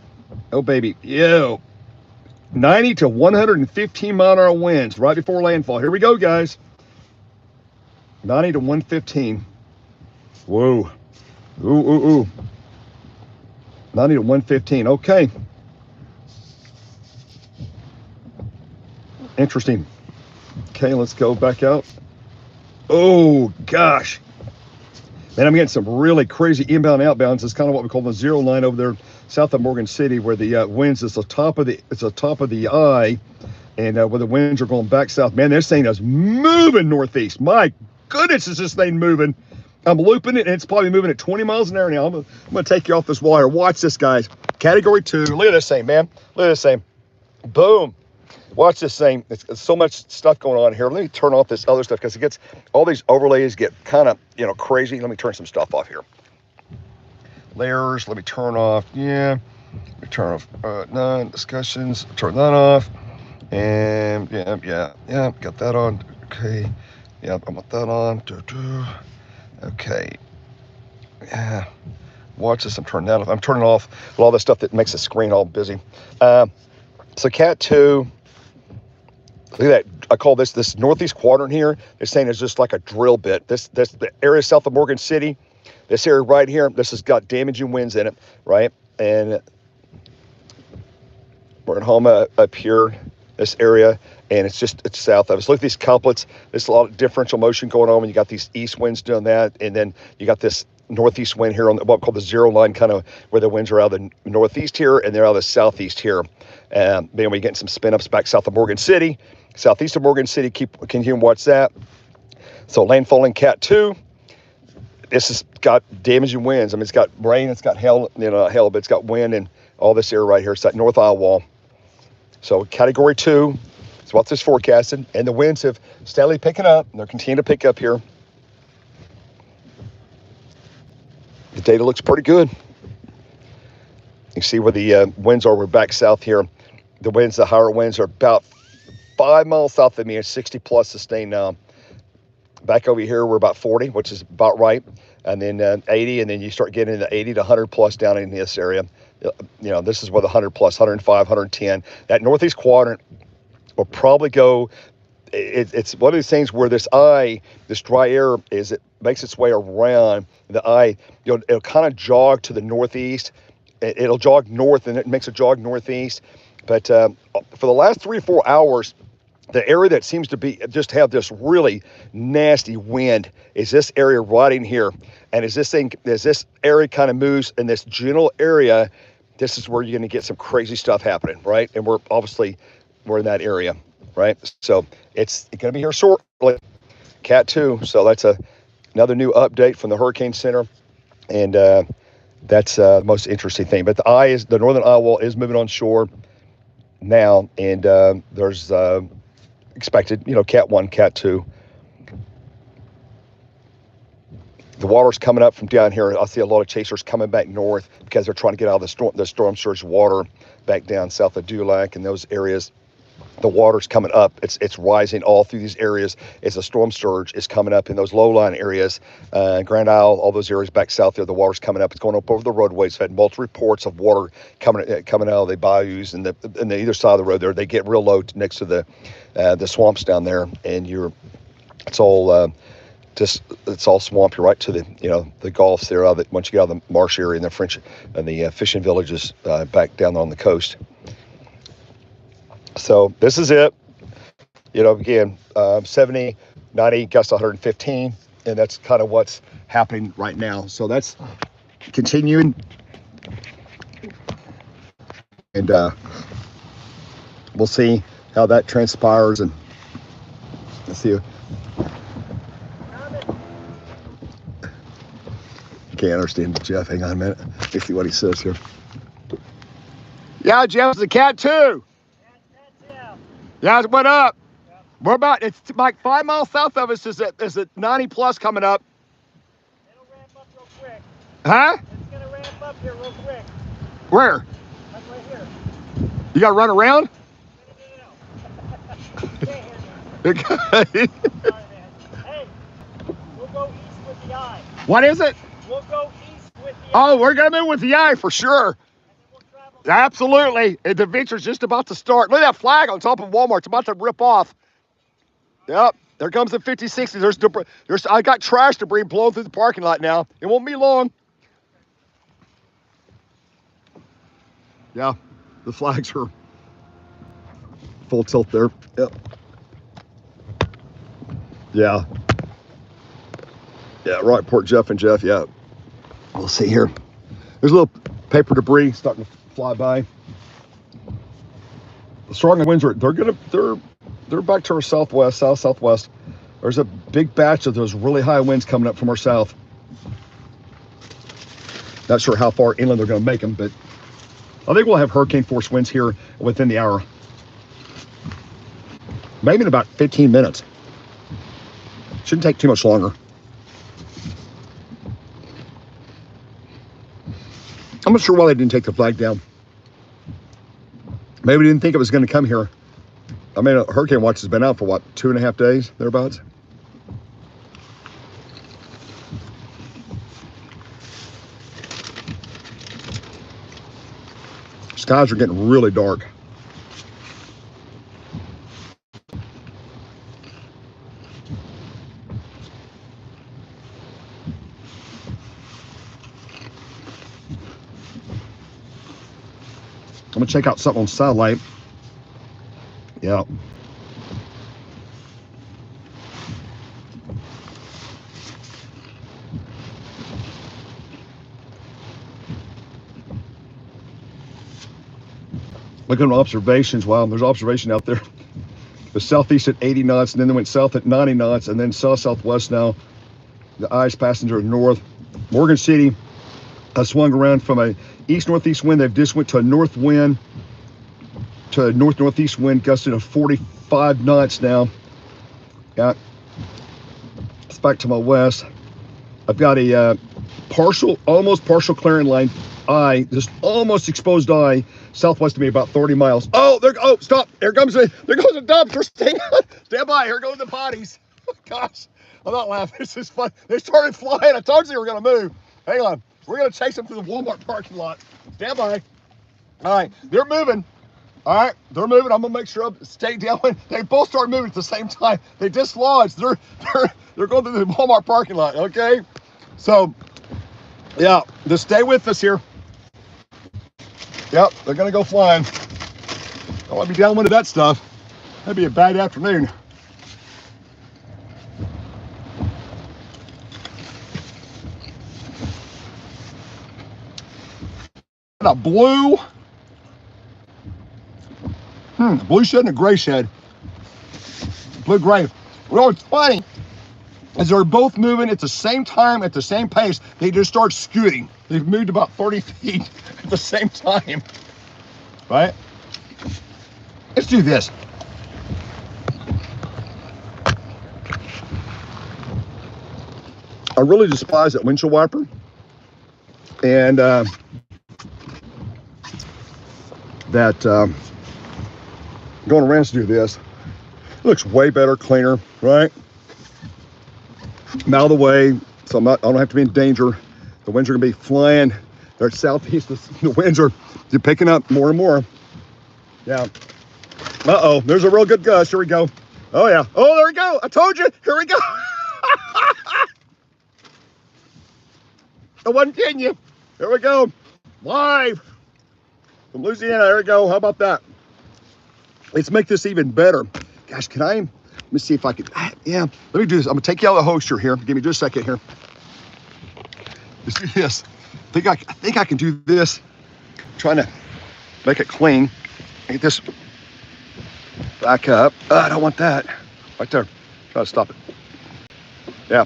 Oh, baby. Yeah. 90 to 115 mile an hour winds right before landfall. Here we go, guys. 90 to 115. Whoa. Ooh. 90 to 115. Okay. Interesting. Okay, let's go back out. Oh, gosh. Man, I'm getting some really crazy inbound outbounds. It's kind of what we call the zero line over there south of Morgan City, where the winds is the top of the eye, and where the winds are going back south. Man, this thing is moving northeast. My goodness, is this thing moving? I'm looping it, and it's probably moving at 20 miles an hour now. I'm gonna take you off this wire. Watch this, guys. Category 2. Look at this thing, man. Look at this thing. Boom. Watch this thing. It's so much stuff going on here. Let me turn off this other stuff because it gets, all these overlays get kind of, crazy. Let me turn some stuff off here. Layers, let me turn off. Yeah. Let me turn off none discussions. Turn that off. And yeah. Got that on. Okay. Yeah, I want that on. Okay. Yeah. Watch this. I'm turning that off. I'm turning off all the stuff that makes the screen all busy. So Cat 2. Look at that. I call this northeast quadrant here. They're saying it's just like a drill bit. This the area south of Morgan City. This area right here, this has got damaging winds in it, right? And we're in Homa up here, this area, and it's south of us. Look at these couplets. There's a lot of differential motion going on when you got these east winds doing that, and then you got this northeast wind here on what we call the zero line, kind of where the winds are out of the northeast here, and they're out of the southeast here. Then we're getting some spin ups back south of Morgan City, southeast of Morgan City. Can you watch that? So landfalling Cat 2. This has got damaging winds. I mean, it's got rain, it's got hail, but it's got wind and all this area right here. It's that north eye wall. So Category 2 is what this forecasted, and the winds have steadily picking up, and they're continuing to pick up here. The data looks pretty good. You see where the winds are. We're back south here. The higher winds are about 5 miles south of me. It's 60 plus sustained now. Back over here, we're about 40, which is about right. And then 80, and then you start getting into 80 to 100 plus down in this area. This is where the 100 plus, 105, 110. That northeast quadrant will probably go. It's one of these things where this dry air it makes its way around the eye. It'll kind of jog to the northeast. It'll jog north, and it makes a jog northeast. But for the last 3 or 4 hours, the area that seems to be just have this really nasty wind is this area right in here. And as this area kind of moves in this general area, this is where you're going to get some crazy stuff happening, right? And we're in that area, right? So it's going to be here shortly. Cat 2. So that's another new update from the Hurricane Center. And that's the most interesting thing. But the northern eye wall is moving on shore now. And there's expected, Cat 1, Cat 2. The water's coming up from down here. I see a lot of chasers coming back north because they're trying to get out of the storm surge water back down south of Dulac and those areas. The water's coming up. It's rising all through these areas as the storm surge is coming up in those low-lying areas. Grand Isle, all those areas back south there, the water's coming up. It's going up over the roadways. I've had multiple reports of water coming out of the bayous and the either side of the road there. They get real low next to the swamps down there, and it's all just it's all swampy right to the the Gulfs there. That once you get out of the marsh area and the French and the fishing villages back down on the coast. So this is it. Again, 70, 90, gust 115, and that's kind of what's happening right now. So that's continuing, and we'll see how that transpires. And let's see. Can't understand Jeff. Hang on a minute. Let's see what he says here. Yeah, Jeff's a cat too. Yeah, it went up. Yep. We're about, it's like 5 miles south of us is it 90 plus coming up. It'll ramp up real quick. Huh? It's gonna ramp up here real quick. Where? Like right here. You gotta run around? No. You can't hear me. Sorry, man. Hey, we'll go east with the eye. What is it? We'll go east with the eye. Oh, we're gonna move with the eye for sure. We'll Absolutely. And the adventure's just about to start. Look at that flag on top of Walmart. It's about to rip off. Yep. There comes the 50-60. There's I got trash debris blowing through the parking lot now. It won't be long. Yeah. The flags are full tilt there. Yep. Yeah. Yeah, right. Port Jeff and Jeff. Yeah. We'll see here. There's a little paper debris starting to fly by. The strong winds they're back to our southwest. There's a big batch of those really high winds coming up from our south. Not sure how far inland they're going to make them, but I think we'll have hurricane force winds here within the hour. Maybe in about 15 minutes. Shouldn't take too much longer. I'm not sure why they didn't take the flag down. Maybe they didn't think it was going to come here. I mean, hurricane watch has been out for what, 2.5 days, thereabouts? Skies are getting really dark. I'm gonna check out something on satellite. Yeah. Looking at observations. Wow, there's observation out there. The southeast at 80 knots, and then they went south at 90 knots, and then southwest now. The eyes passing to the north. Morgan City swung around from a east-northeast wind. They've just went to a north wind, to a north-northeast wind, gusting of 45 knots now. Yeah. It's back to my west. I've got a almost partial clearing line eye, just almost exposed eye, southwest of me, about 30 miles. Oh, stop. There goes a dumpster. Stand by. Here go the potties. Gosh, I'm not laughing. This is fun. They started flying. I told you they were going to move. Hang on. We're going to chase them through the Walmart parking lot. Stand by. All right. They're moving. All right. They're moving. I'm going to make sure I stay down. They both start moving at the same time. They dislodged. They're going through the Walmart parking lot. Okay. So, yeah, just stay with us here. Yep, they're gonna go flying. I want to be downwind of that stuff. That'd be a bad afternoon. And a blue shed and a gray shed. Blue gray. Well, it's funny, as they're both moving at the same time, at the same pace, they just start scooting. They've moved about 30 feet at the same time, right? Let's do this. I really despise that windshield wiper. And going around to do this. It looks way better, cleaner, right? I'm out of the way, so I don't have to be in danger. The winds are gonna be flying. They're southeast. The winds are picking up more and more. Yeah. Uh-oh, there's a real good gust. Here we go. Oh yeah. Oh, there we go. I told you. Here we go. I wasn't kidding you. There we go. Live from Louisiana. There we go. How about that? Let's make this even better. Gosh, can I? Let me see if I can. Yeah, let me do this. I'm gonna take you out of the hoster here. Give me just a second here. Let's do this. I think I can do this. I'm trying to make it clean. Get this back up. I don't want that. Right there. Try to stop it. Yeah.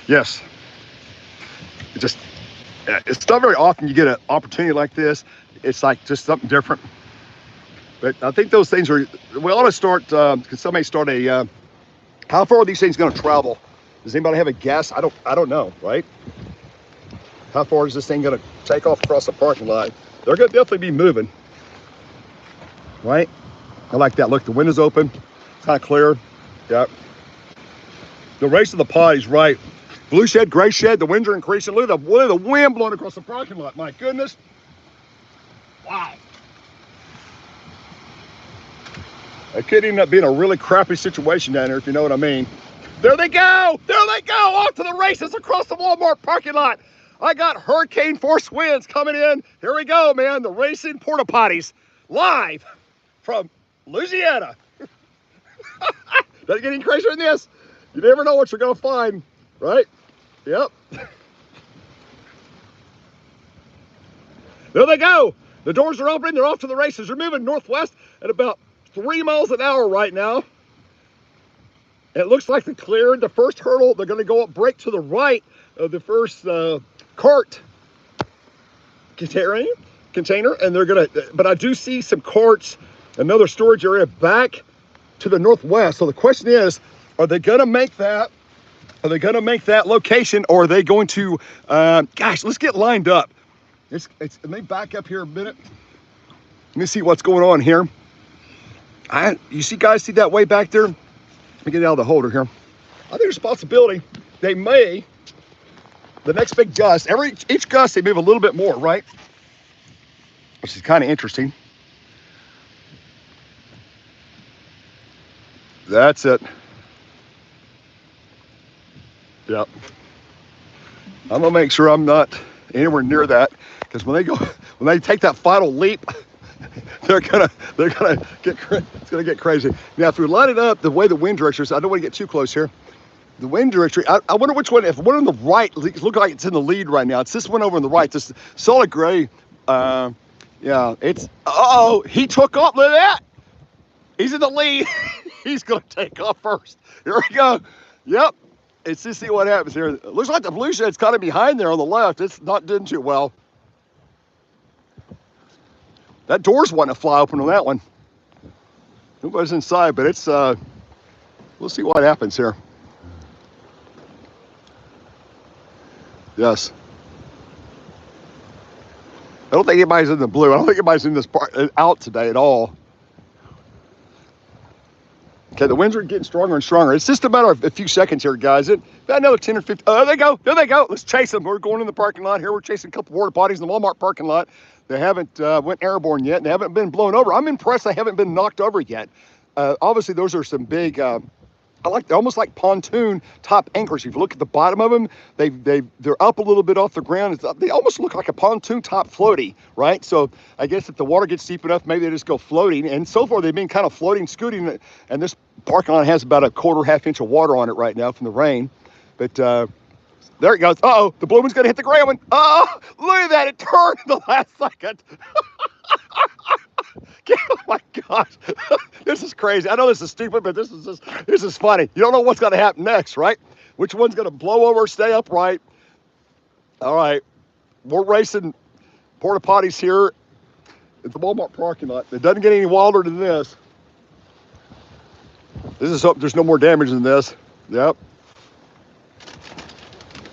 Yes. It just. It's not very often you get an opportunity like this. It's like just something different. But I think those things are. We ought to start. Can somebody start a? How far are these things going to travel? Does anybody have a guess? I don't know. Right? How far is this thing going to take off across the parking lot? They're going to definitely be moving. Right? I like that. Look, the window's open. It's kind of clear. Yep. The race of the potties, right? Blue shed, gray shed, the winds are increasing. Look at the wind blowing across the parking lot. My goodness. Wow. It could end up being a really crappy situation down here, if you know what I mean. There they go. There they go. Off to the races across the Walmart parking lot. I got hurricane force winds coming in. Here we go, man. The racing porta potties live from Louisiana. Doesn't get any crazier than this. You never know what you're going to find, right? Yep. There they go. The doors are open. They're off to the races. They're moving northwest at about 3 miles an hour right now. It looks like they cleared the first hurdle. They're going to go up, brake to the right of the first cart container, and they're going to, but I do see some carts, another storage area back to the northwest. So the question is, are they going to make that? Are they going to make that location, or are they going to, gosh, let's get lined up. Let me back up here a minute. Let me see what's going on here. You guys see that way back there? Let me get out of the holder here. I think there's a possibility they may, the next big gust, each gust they move a little bit more, right? Which is kind of interesting. That's it. Yep. I'm gonna make sure I'm not anywhere near that, because when they take that final leap, they're gonna get it's gonna get crazy. Now, if we line it up the way the wind direction is, I don't want to get too close here. The wind direction, I wonder which one. If one on the right looks like it's in the lead right now, it's this one over on the right, this solid gray. Yeah, it's. Uh-oh, he took off. Look at that. He's in the lead. He's gonna take off first. Here we go. Yep. Let's just see what happens here. It looks like the blue shed's kind of behind there on the left. It's not doing too well. That door's wanting to fly open on that one. Nobody's inside, but it's, we'll see what happens here. Yes. I don't think anybody's in the blue. I don't think anybody's in this part out today at all. Okay, the winds are getting stronger and stronger. It's just a matter of a few seconds here, guys. About another 10 or 15. Oh, there they go. There they go. Let's chase them. We're going in the parking lot here. We're chasing a couple porta potties in the Walmart parking lot. They haven't went airborne yet. They haven't been blown over. I'm impressed they haven't been knocked over yet. Obviously, those are some big, they're almost like pontoon top anchors. If you look at the bottom of them, they're up a little bit off the ground. They almost look like a pontoon top floaty, right? So I guess if the water gets deep enough, maybe they just go floating. And so far, they've been kind of floating, scooting. And this parking lot has about a half inch of water on it right now from the rain. But there it goes. Uh-oh, the blue one's going to hit the gray one. Oh, look at that. It turned in the last second. Oh my gosh, this is crazy. I know this is stupid, but this is funny. You don't know what's going to happen next, right? Which one's going to blow over, stay upright? All right, we're racing porta potties here at the Walmart parking lot. It doesn't get any wilder than this. This is something. There's no more damage than this. Yep.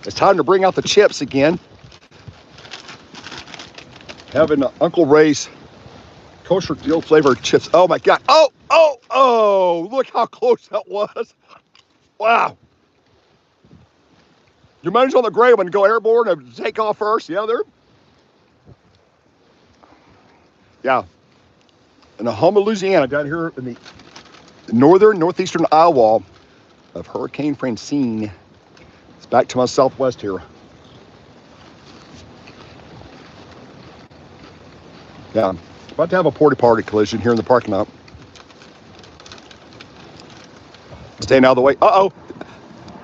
It's time to bring out the chips again. Having Uncle Ray's kosher dill flavored chips. Oh my God. Oh, look how close that was. Wow. You managed on the gray one to go airborne and take off first. Yeah, in Ahoma, Louisiana, down here in the northeastern eyewall of Hurricane Francine. It's back to my southwest here. Yeah, about to have a porta-potty collision here in the parking lot. Staying out of the way. Uh-oh.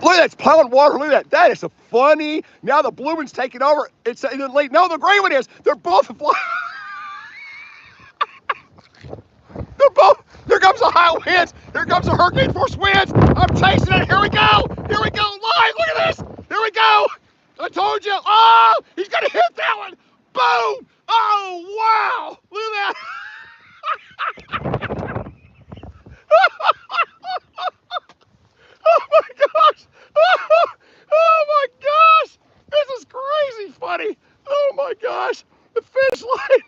Look at that, it's plowing water. Look at that. That is a funny. Now the blue one's taking over. It's in the lead. No, the gray one is. They're both flying. They're both. Here comes the high winds. Here comes the hurricane force winds. I'm chasing it. Here we go. Here we go. Live. Look at this. Here we go. I told you. Oh, he's going to hit that one. Boom. Oh, wow. Look at that. Oh my gosh! Oh my gosh! This is crazy funny! Oh my gosh! The finish line!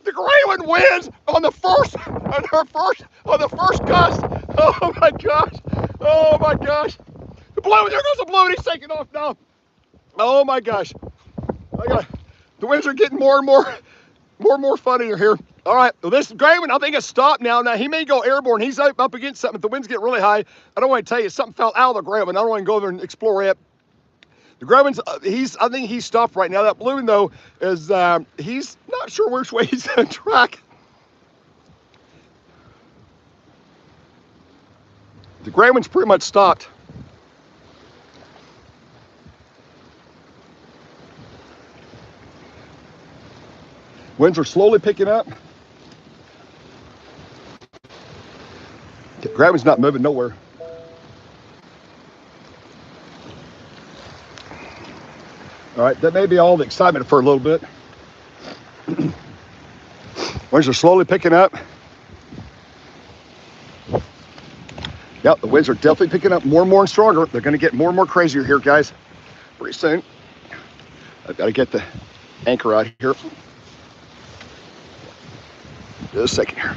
The gray one wins on the first gust! Oh my gosh! Oh my gosh! The blue one, there goes the blue one, he's taking off now! Oh my gosh! The winds are getting more and more funnier here. All right, well, this gray one, I think it's stopped now. Now, he may go airborne. He's up against something. If the winds get really high, I don't want to tell you, something fell out of the gray one. I don't want to go over and explore it. The gray one's, I think he's stopped right now. That blue one, though, is, he's not sure which way he's going to track. The gray one's pretty much stopped. Winds are slowly picking up. The gray one's not moving nowhere. All right, that may be all the excitement for a little bit. Winds are slowly picking up. Yep, the winds are definitely picking up more and more and stronger. They're going to get more and more crazier here, guys, pretty soon. I've got to get the anchor out here. Just a second here.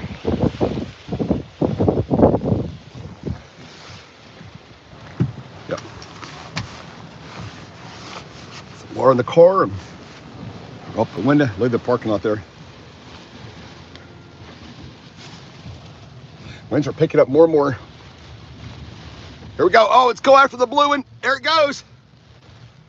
Yep. Some water in the car and up the window. Leave the parking lot there. Winds are picking up more and more. Here we go. Oh, let's go after the blue one. There it goes.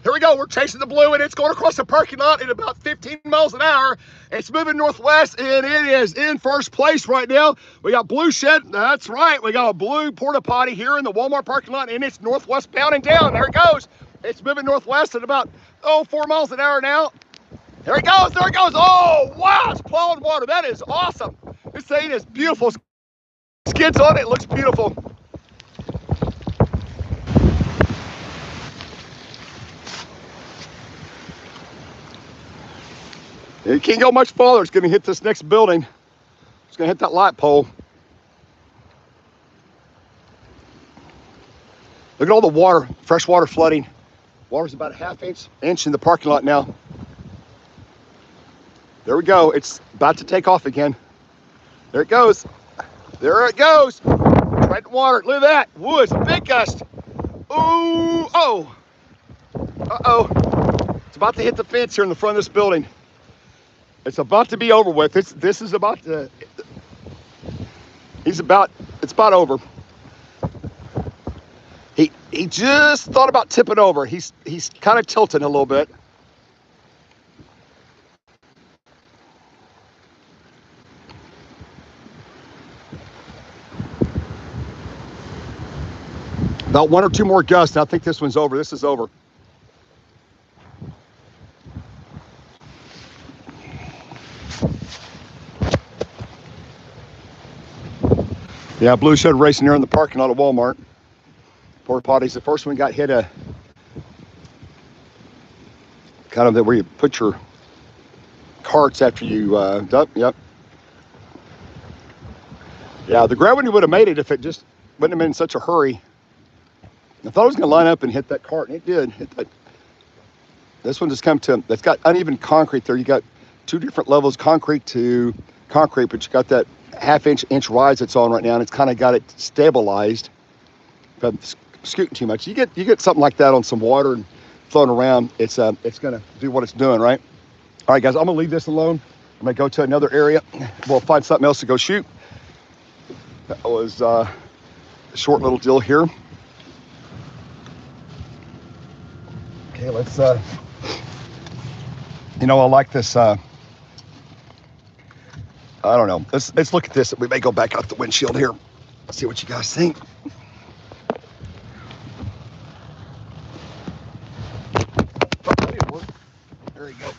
Here we go. We're chasing the blue one. It's going across the parking lot at about 15 miles an hour. It's moving northwest, and it is in first place right now. We got blue shed. That's right. We got a blue porta-potty here in the Walmart parking lot, and it's northwest bounding down. There it goes. It's moving northwest at about, 4 miles an hour now. There it goes. There it goes. Oh, wow. It's plowing water. That is awesome. This thing is beautiful. Skids on it. It looks beautiful. It can't go much farther. It's going to hit this next building. It's going to hit that light pole. Look at all the water, fresh water flooding. Water's about a half inch in the parking lot now. There we go. It's about to take off again. There it goes. There it goes. Right in water. Look at that. Woods, a big gust. Ooh, oh. Uh-oh. It's about to hit the fence here in the front of this building. It's about to be over with. This is about to, it's about over. He just thought about tipping over. He's kind of tilting a little bit. About 1 or 2 more gusts. I think this one's over. This is over. Yeah, blue shed racing here in the parking lot of Walmart. Porta potties. The first one got hit kind of where you put your carts after you dump. Yep. Yeah, the gray one would have made it if it just wouldn't have been in such a hurry. I thought it was going to line up and hit that cart, and it did. This one just come to, it's got uneven concrete there. You got 2 different levels, concrete to concrete, but you got that half-inch rise it's on right now, and it's kind of got it stabilized. But it's scooting too much. You get something like that on some water and floating around, it's gonna do what it's doing, right? All right, guys, I'm gonna leave this alone. I'm gonna go to another area. We'll find something else to go shoot. That was a short little deal here. Okay, let's. I like this I don't know. Let's look at this. We may go back out the windshield here. See what you guys think. There you go.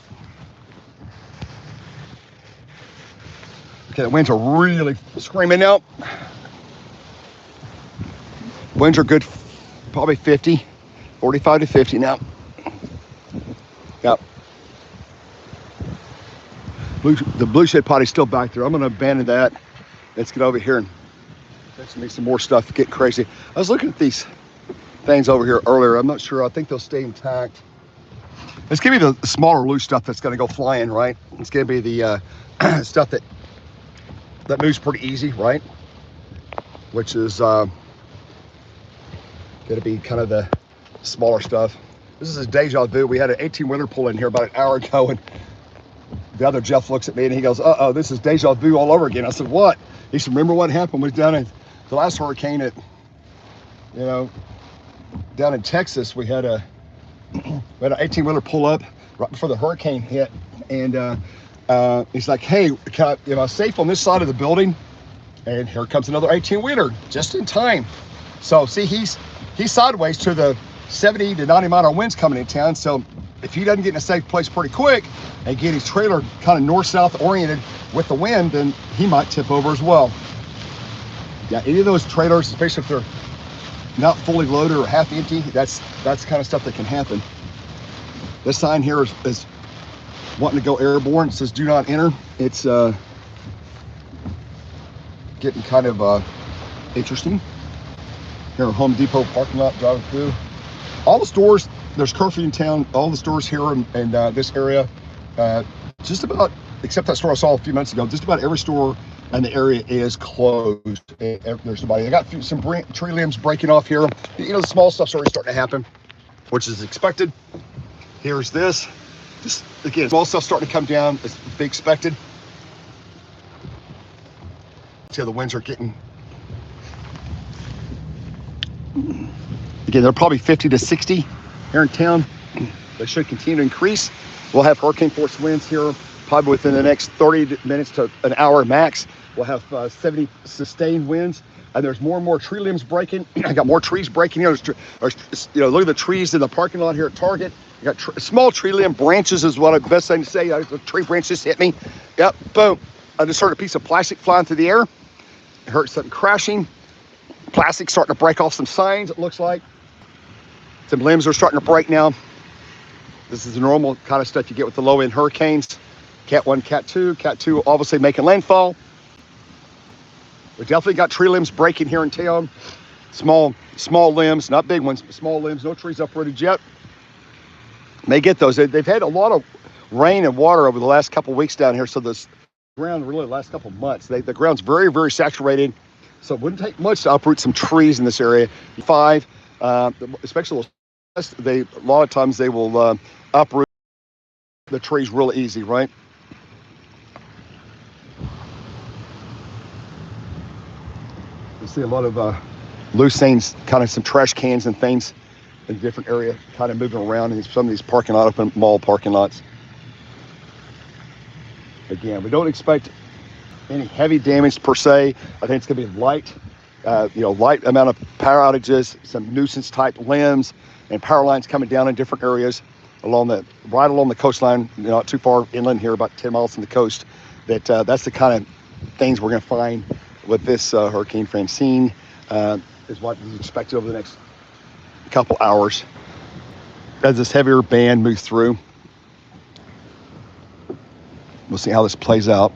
Okay, the winds are really screaming out. Winds are good, probably 50, 45 to 50 now. Yep. The blue shed potty's still back there. I'm going to abandon that. Let's get over here and fix me some more stuff. Get crazy. I was looking at these things over here earlier. I'm not sure. I think they'll stay intact. It's going to be the smaller loose stuff that's going to go flying, right? It's going to be the stuff that moves pretty easy, right? Which is going to be kind of the smaller stuff. This is a deja vu. We had an 18-wheeler pull in here about an hour ago, and the other Jeff looks at me and he goes, uh-oh, this is deja vu all over again. I said, what? He said, remember what happened? We was down in the last hurricane at, you know, down in Texas. We had an 18-wheeler pull up right before the hurricane hit, and he's like, hey, am I safe on this side of the building? And here comes another 18-wheeler just in time. So see, he's sideways to the 70 to 90 mile an hour winds coming in town. So if he doesn't get in a safe place pretty quick and get his trailer kind of north-south oriented with the wind, then he might tip over as well. Yeah, any of those trailers, especially if they're not fully loaded or half empty, that's the kind of stuff that can happen. This sign here is wanting to go airborne. It says do not enter. It's getting kind of interesting. Here at Home Depot parking lot, driving through. All the stores, there's curfew in town. All the stores here in this area, just about, except that store I saw a few minutes ago, just about every store in the area is closed. There's nobody. I got some tree limbs breaking off here. You know, the small stuff's already starting to happen, which is expected. Here's this. Just again, small stuff starting to come down. It's to be expected. See how the winds are getting. Again, they're probably 50 to 60 here in town. They should continue to increase. We'll have hurricane force winds here probably within the next 30 minutes to an hour max. We'll have 70 sustained winds, and there's more and more tree limbs breaking. I got more trees breaking here. You know, look at the trees in the parking lot here at Target. You got small tree limb branches is what the best thing to say. The tree branch just hit me. Yep, boom. I just heard a piece of plastic flying through the air. I heard something crashing. Plastic starting to break off some signs, it looks like. Some limbs are starting to break now. This is the normal kind of stuff you get with the low-end hurricanes. Cat 1, Cat 2. Cat 2 obviously making landfall. We definitely got tree limbs breaking here in town. Small limbs, not big ones, but small limbs. No trees uprooted yet. May get those. They've had a lot of rain and water over the last couple of weeks down here, so this ground really the last couple of months, the ground's very, very saturated. So it wouldn't take much to uproot some trees in this area. Especially a lot of times they will uproot the trees real easy, right? You see a lot of loose things, kind of some trash cans and things in different areas, kind of moving around in some of these parking lot, open mall parking lots. Again, we don't expect any heavy damage per se. I think it's going to be light, light amount of power outages, some nuisance type limbs and power lines coming down in different areas right along the coastline, not too far inland here, about 10 miles from the coast. That's the kind of things we're going to find with this Hurricane Francine, is what is expected over the next couple hours as this heavier band moves through. We'll see how this plays out.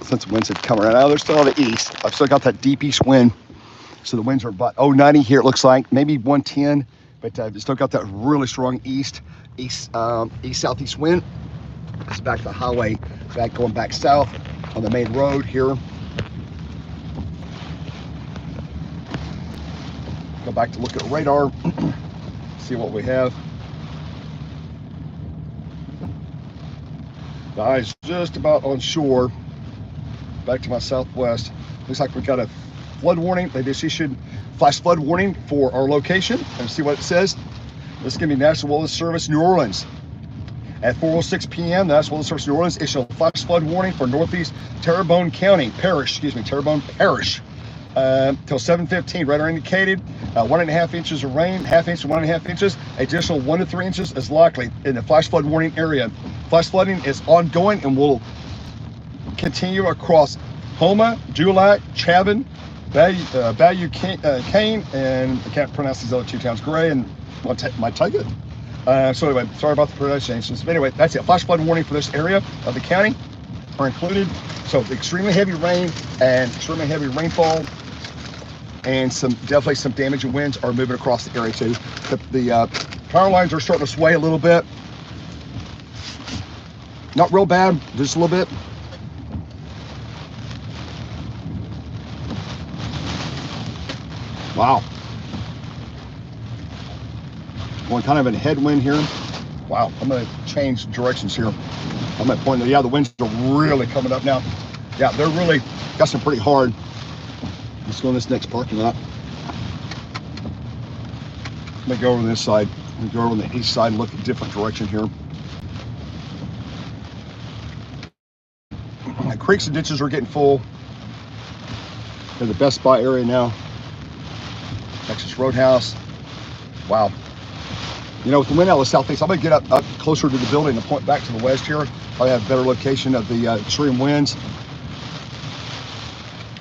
Since the winds have come around, now they're still out of the east. I've still got that deep east wind, so the winds are about 90 here. It looks like maybe 110, but I've still got that really strong east southeast wind. It's back to the highway, going back south on the main road here. back to look at radar, see what we have. The eye's just about on shore. Back to my southwest. Looks like we got a flood warning. They just issued flash flood warning for our location. And see what it says. This is going to be National Weather Service, New Orleans. At 4:06 p.m., the National Weather Service, New Orleans issued a flash flood warning for Northeast Terrebonne Parish, till 7:15. Radar indicated 1.5 inches of rain, half inch to 1.5 inches. Additional 1 to 3 inches is likely in the flash flood warning area. Flash flooding is ongoing and will continue across Homa, Juliet, Chabon, Bayou Cane, and I can't pronounce these other two towns, Gray and Montega. So anyway, sorry about the pronunciations. But anyway, that's it. Flash flood warning for this area of the county are included. So extremely heavy rain and extremely heavy rainfall, and definitely some damaging winds are moving across the area too. The power lines are starting to sway a little bit. Not real bad, just a little bit. Wow. Going kind of in a headwind here. Wow, I'm gonna change directions here. I'm at point that, yeah, the winds are really coming up now. Yeah, they're really gusting pretty hard. Let's go in this next parking lot. Let me go over this side. Let me go over on the east side and look at a different direction here. The creeks and ditches are getting full. They're the Best Buy area now. Texas Roadhouse. Wow. You know, with the wind out of the southeast, I'm going to get up closer to the building and point back to the west here. Probably have a better location of the extreme winds.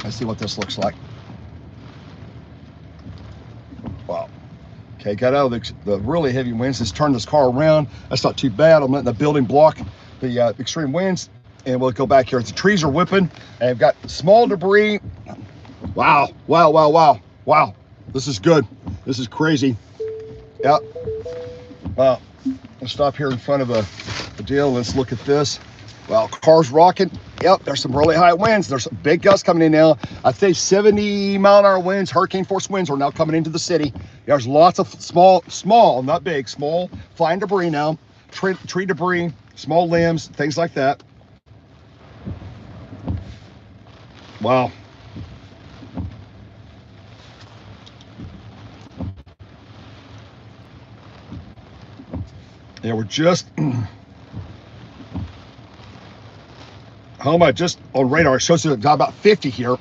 Let's see what this looks like. Wow. Okay, got out of the really heavy winds. Let's turn this car around. That's not too bad. I'm letting the building block the extreme winds, and we'll go back here. The trees are whipping, and I've got small debris. Wow, wow, wow, wow, wow. This is good. This is crazy. Yep. Wow. Let's stop here in front of a deal. Let's look at this. Well, car's rocking. Yep, there's some really high winds. There's some big gusts coming in now. I'd say 70-mile-an-hour winds, hurricane force winds are now coming into the city. There's lots of small, not big, small flying debris now. Tree debris, small limbs, things like that. Wow. Yeah, we're just Homa, just on radar, it shows it about 50 here,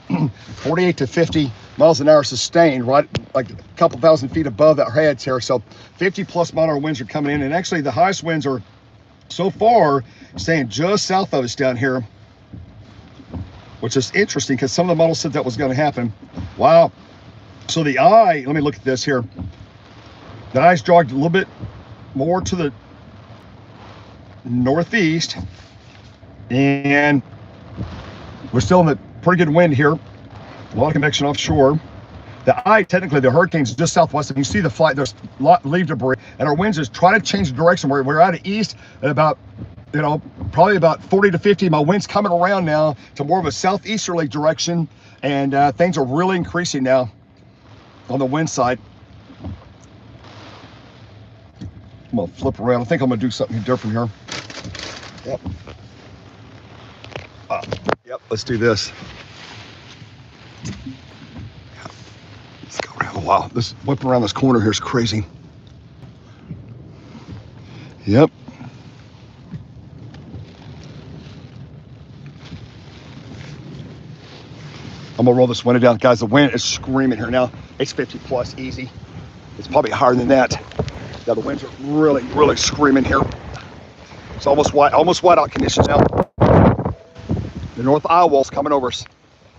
48 to 50 miles an hour sustained, right like a couple thousand feet above that heads here. So 50+ mile an hour winds are coming in, and actually the highest winds are so far staying just south of us down here, which is interesting because some of the models said that was going to happen. Wow. So the eye, let me look at this here. The eye's jogged a little bit more to the northeast, and we're still in the pretty good wind here. A lot of convection offshore. The eye, technically the hurricane's just southwest, and you see the flight, there's a lot leaf debris, and our winds is trying to change the direction. We're out of east at about, you know, probably about 40 to 50. My wind's coming around now to more of a southeasterly direction, and things are really increasing now on the wind side. I'm gonna flip around. I think I'm gonna do something different here. Yep. Yep, let's do this. Let's go around. Wow, this whip around this corner here is crazy. Yep. I'm gonna roll this window down. Guys, the wind is screaming here now. It's 50+ easy. It's probably higher than that. Yeah, the winds are really, really screaming here. It's almost whiteout conditions now. The North Eyewall's coming over us.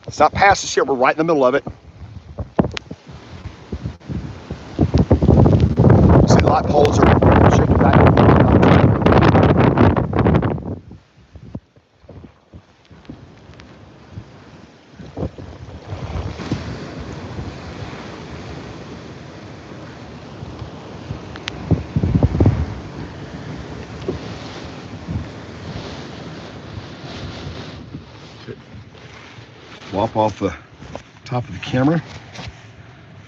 It's not past us yet. We're right in the middle of it. See, the light poles are shaking back. Swap off the top of the camera.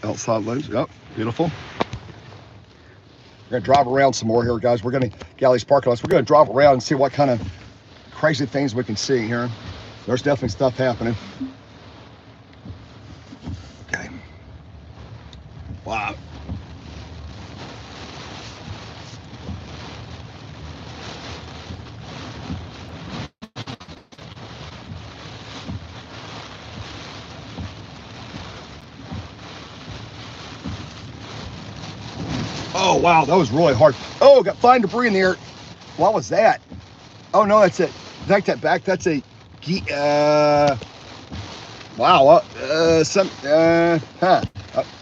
Outside lens, yep. Beautiful. We're gonna drive around some more here, guys. We're gonna get all these parking lots. We're gonna drive around and see what kind of crazy things we can see here. There's definitely stuff happening. Okay. Wow. Oh, wow, that was really hard. Oh, got fine debris in there. What was that? Oh, no, that's it. Take that back. That's a, wow, that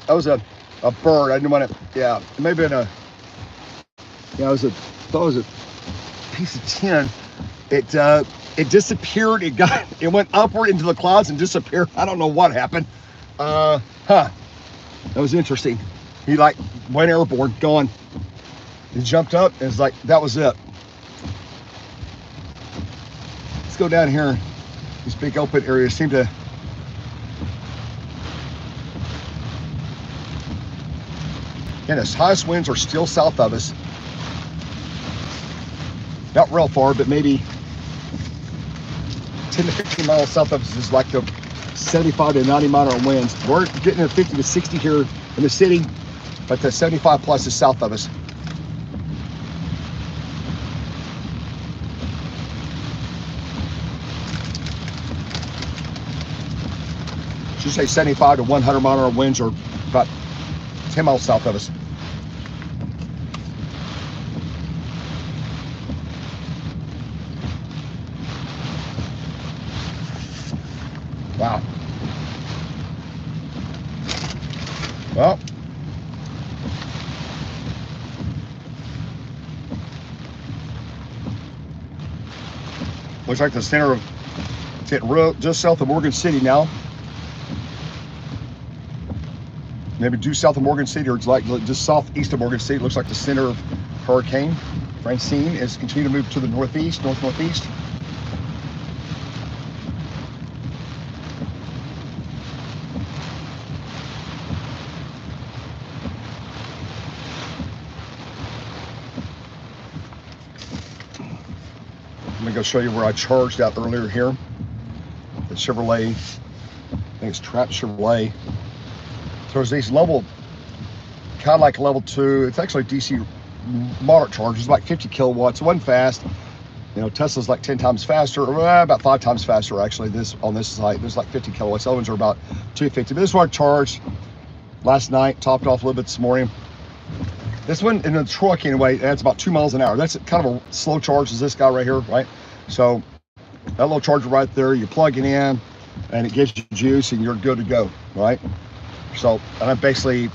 was a bird. I didn't want to, yeah, it may have been a, yeah, that was a piece of tin. It disappeared. It went upward into the clouds and disappeared. I don't know what happened. That was interesting. He like went airborne, gone. He jumped up and it's like, that was it. Let's go down here. These big open areas seem to, and its highest winds are still south of us. Not real far, but maybe 10 to 15 miles south of us is like the 75 to 90 mile winds. We're getting to 50 to 60 here in the city, but the 75 plus is south of us. Should say 75 to 100 mile an hour winds are about 10 miles south of us. Wow. Well, looks like the center of, it's getting real, just south of Morgan City now. Maybe due south of Morgan City, or it's like just southeast of Morgan City. It looks like the center of Hurricane Francine is continuing to move to the northeast, north-northeast. I'm gonna go show you where I charged out earlier here. The Chevrolet, I think it's Trap Chevrolet. So there's these level, kind of like level 2. It's actually DC moderate charge. It's like 50 kilowatts. It wasn't fast. You know, Tesla's like 10 times faster, about 5 times faster actually. This on this site, there's like 50 kilowatts. The other ones are about 250. But this one I charged last night, topped off a little bit this morning. This one in the truck anyway, adds about 2 miles an hour. That's kind of a slow charge as this guy right here, right? So that little charger right there, you plug it in and it gives you juice and you're good to go, right? So, and I'm basically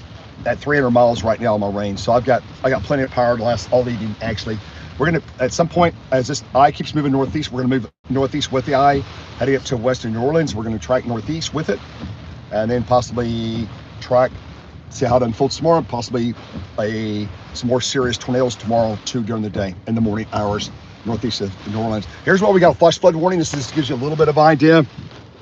at 300 miles right now on my range. So I got plenty of power to last all evening. Actually, we're gonna, at some point, as this eye keeps moving northeast, we're gonna move northeast with the eye, heading up to western New Orleans. We're gonna track northeast with it, and then possibly track, see how it unfolds tomorrow. Possibly some more serious tornadoes tomorrow too during the day, in the morning hours, northeast of New Orleans. Here's what we got: a flash flood warning. This just gives you a little bit of idea.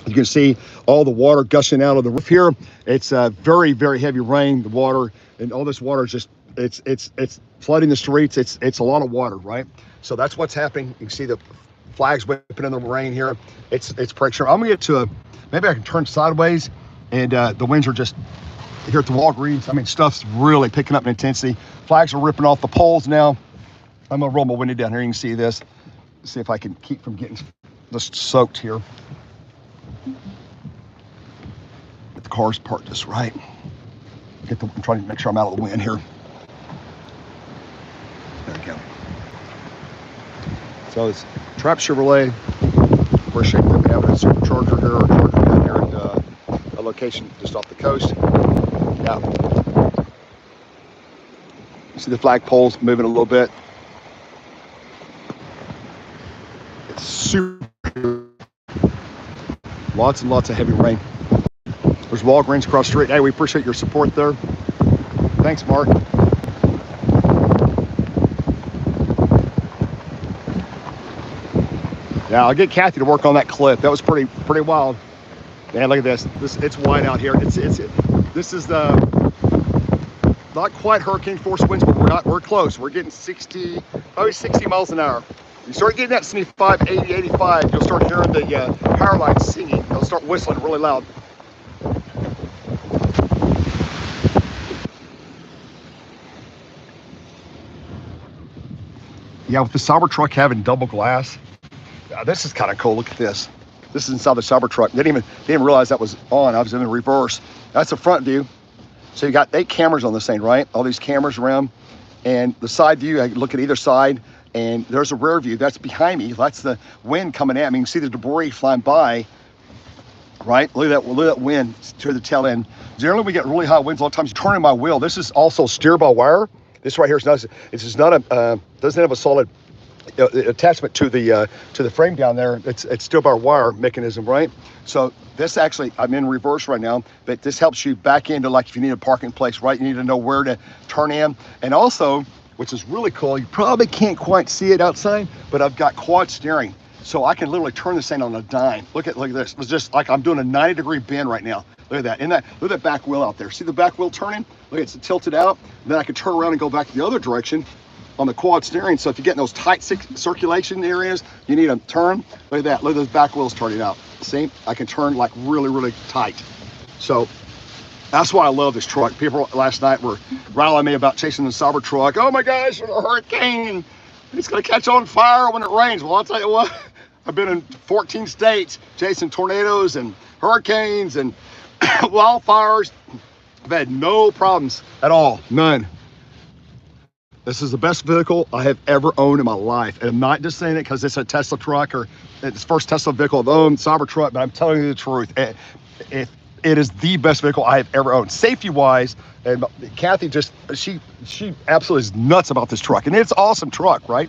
You can see all the water gushing out of the roof here. It's very, very heavy rain. The water and all this water is just, it's flooding the streets. It's a lot of water, right? So that's what's happening. You can see the flags whipping in the rain here. It's pressure. I'm gonna get to maybe I can turn sideways, and the winds are just here at the Walgreens. I mean, stuff's really picking up in intensity. Flags are ripping off the poles now. I'm gonna roll my window down here. You can see this. See if I can keep from getting just soaked here. Get the cars parked just right. I'm trying to make sure I'm out of the wind here. There we go. So it's Trap Chevrolet. Appreciate that we have a supercharger here, or a charger down here at a location just off the coast. Yeah. See the flagpoles moving a little bit. It's super. Lots and lots of heavy rain. There's Walgreens across the street. Hey, we appreciate your support there. Thanks, Mark. Yeah, I'll get Kathy to work on that clip. That was pretty wild. Man, look at this. It's wide out here. This is the not quite hurricane force winds, but we're close. We're getting 60, probably 60 miles an hour. You start getting that 75, 80, 85, you'll start hearing the power lines singing. They'll start whistling really loud. Yeah, with the Cybertruck having double glass, this is kind of cool. Look at this. This is inside the Cybertruck. Didn't even realize that was on. I was in the reverse. That's the front view. So you got 8 cameras on this thing, right? All these cameras around. And the side view, I look at either side, and there's a rear view. That's behind me. That's the wind coming at me. You can see the debris flying by, right? Look at that wind to the tail end. Generally, we get really high winds. A lot of times, turning my wheel. This is also steer by wire. This right here is not. It's not a. Doesn't have a solid attachment to the frame down there. It's still by wire mechanism, right? So this actually, I'm in reverse right now, but this helps you back into, like, if you need a parking place, right? You need to know where to turn in. And also, which is really cool, you probably can't quite see it outside, but I've got quad steering. So I can literally turn this thing on a dime. Look at this. It's just like I'm doing a 90-degree bend right now. Look at that. Look at that back wheel out there. See the back wheel turning? Look, it's tilted out. And then I can turn around and go back the other direction on the quad steering. So if you get in those tight circulation areas, you need to turn. Look at that. Look at those back wheels turning out. See? I can turn like really, really tight. So that's why I love this truck. People last night were rattling me about chasing the Cybertruck. Oh my gosh, there's a hurricane. It's going to catch on fire when it rains. Well, I'll tell you what. I've been in 14 states chasing tornadoes and hurricanes and wildfires. I've had no problems at all. None. This is the best vehicle I have ever owned in my life. And I'm not just saying it because it's a Tesla truck or it's the first Tesla vehicle I've owned, Cybertruck, but I'm telling you the truth. It is the best vehicle I have ever owned. Safety-wise, and Kathy just, she absolutely is nuts about this truck. And it's an awesome truck, right?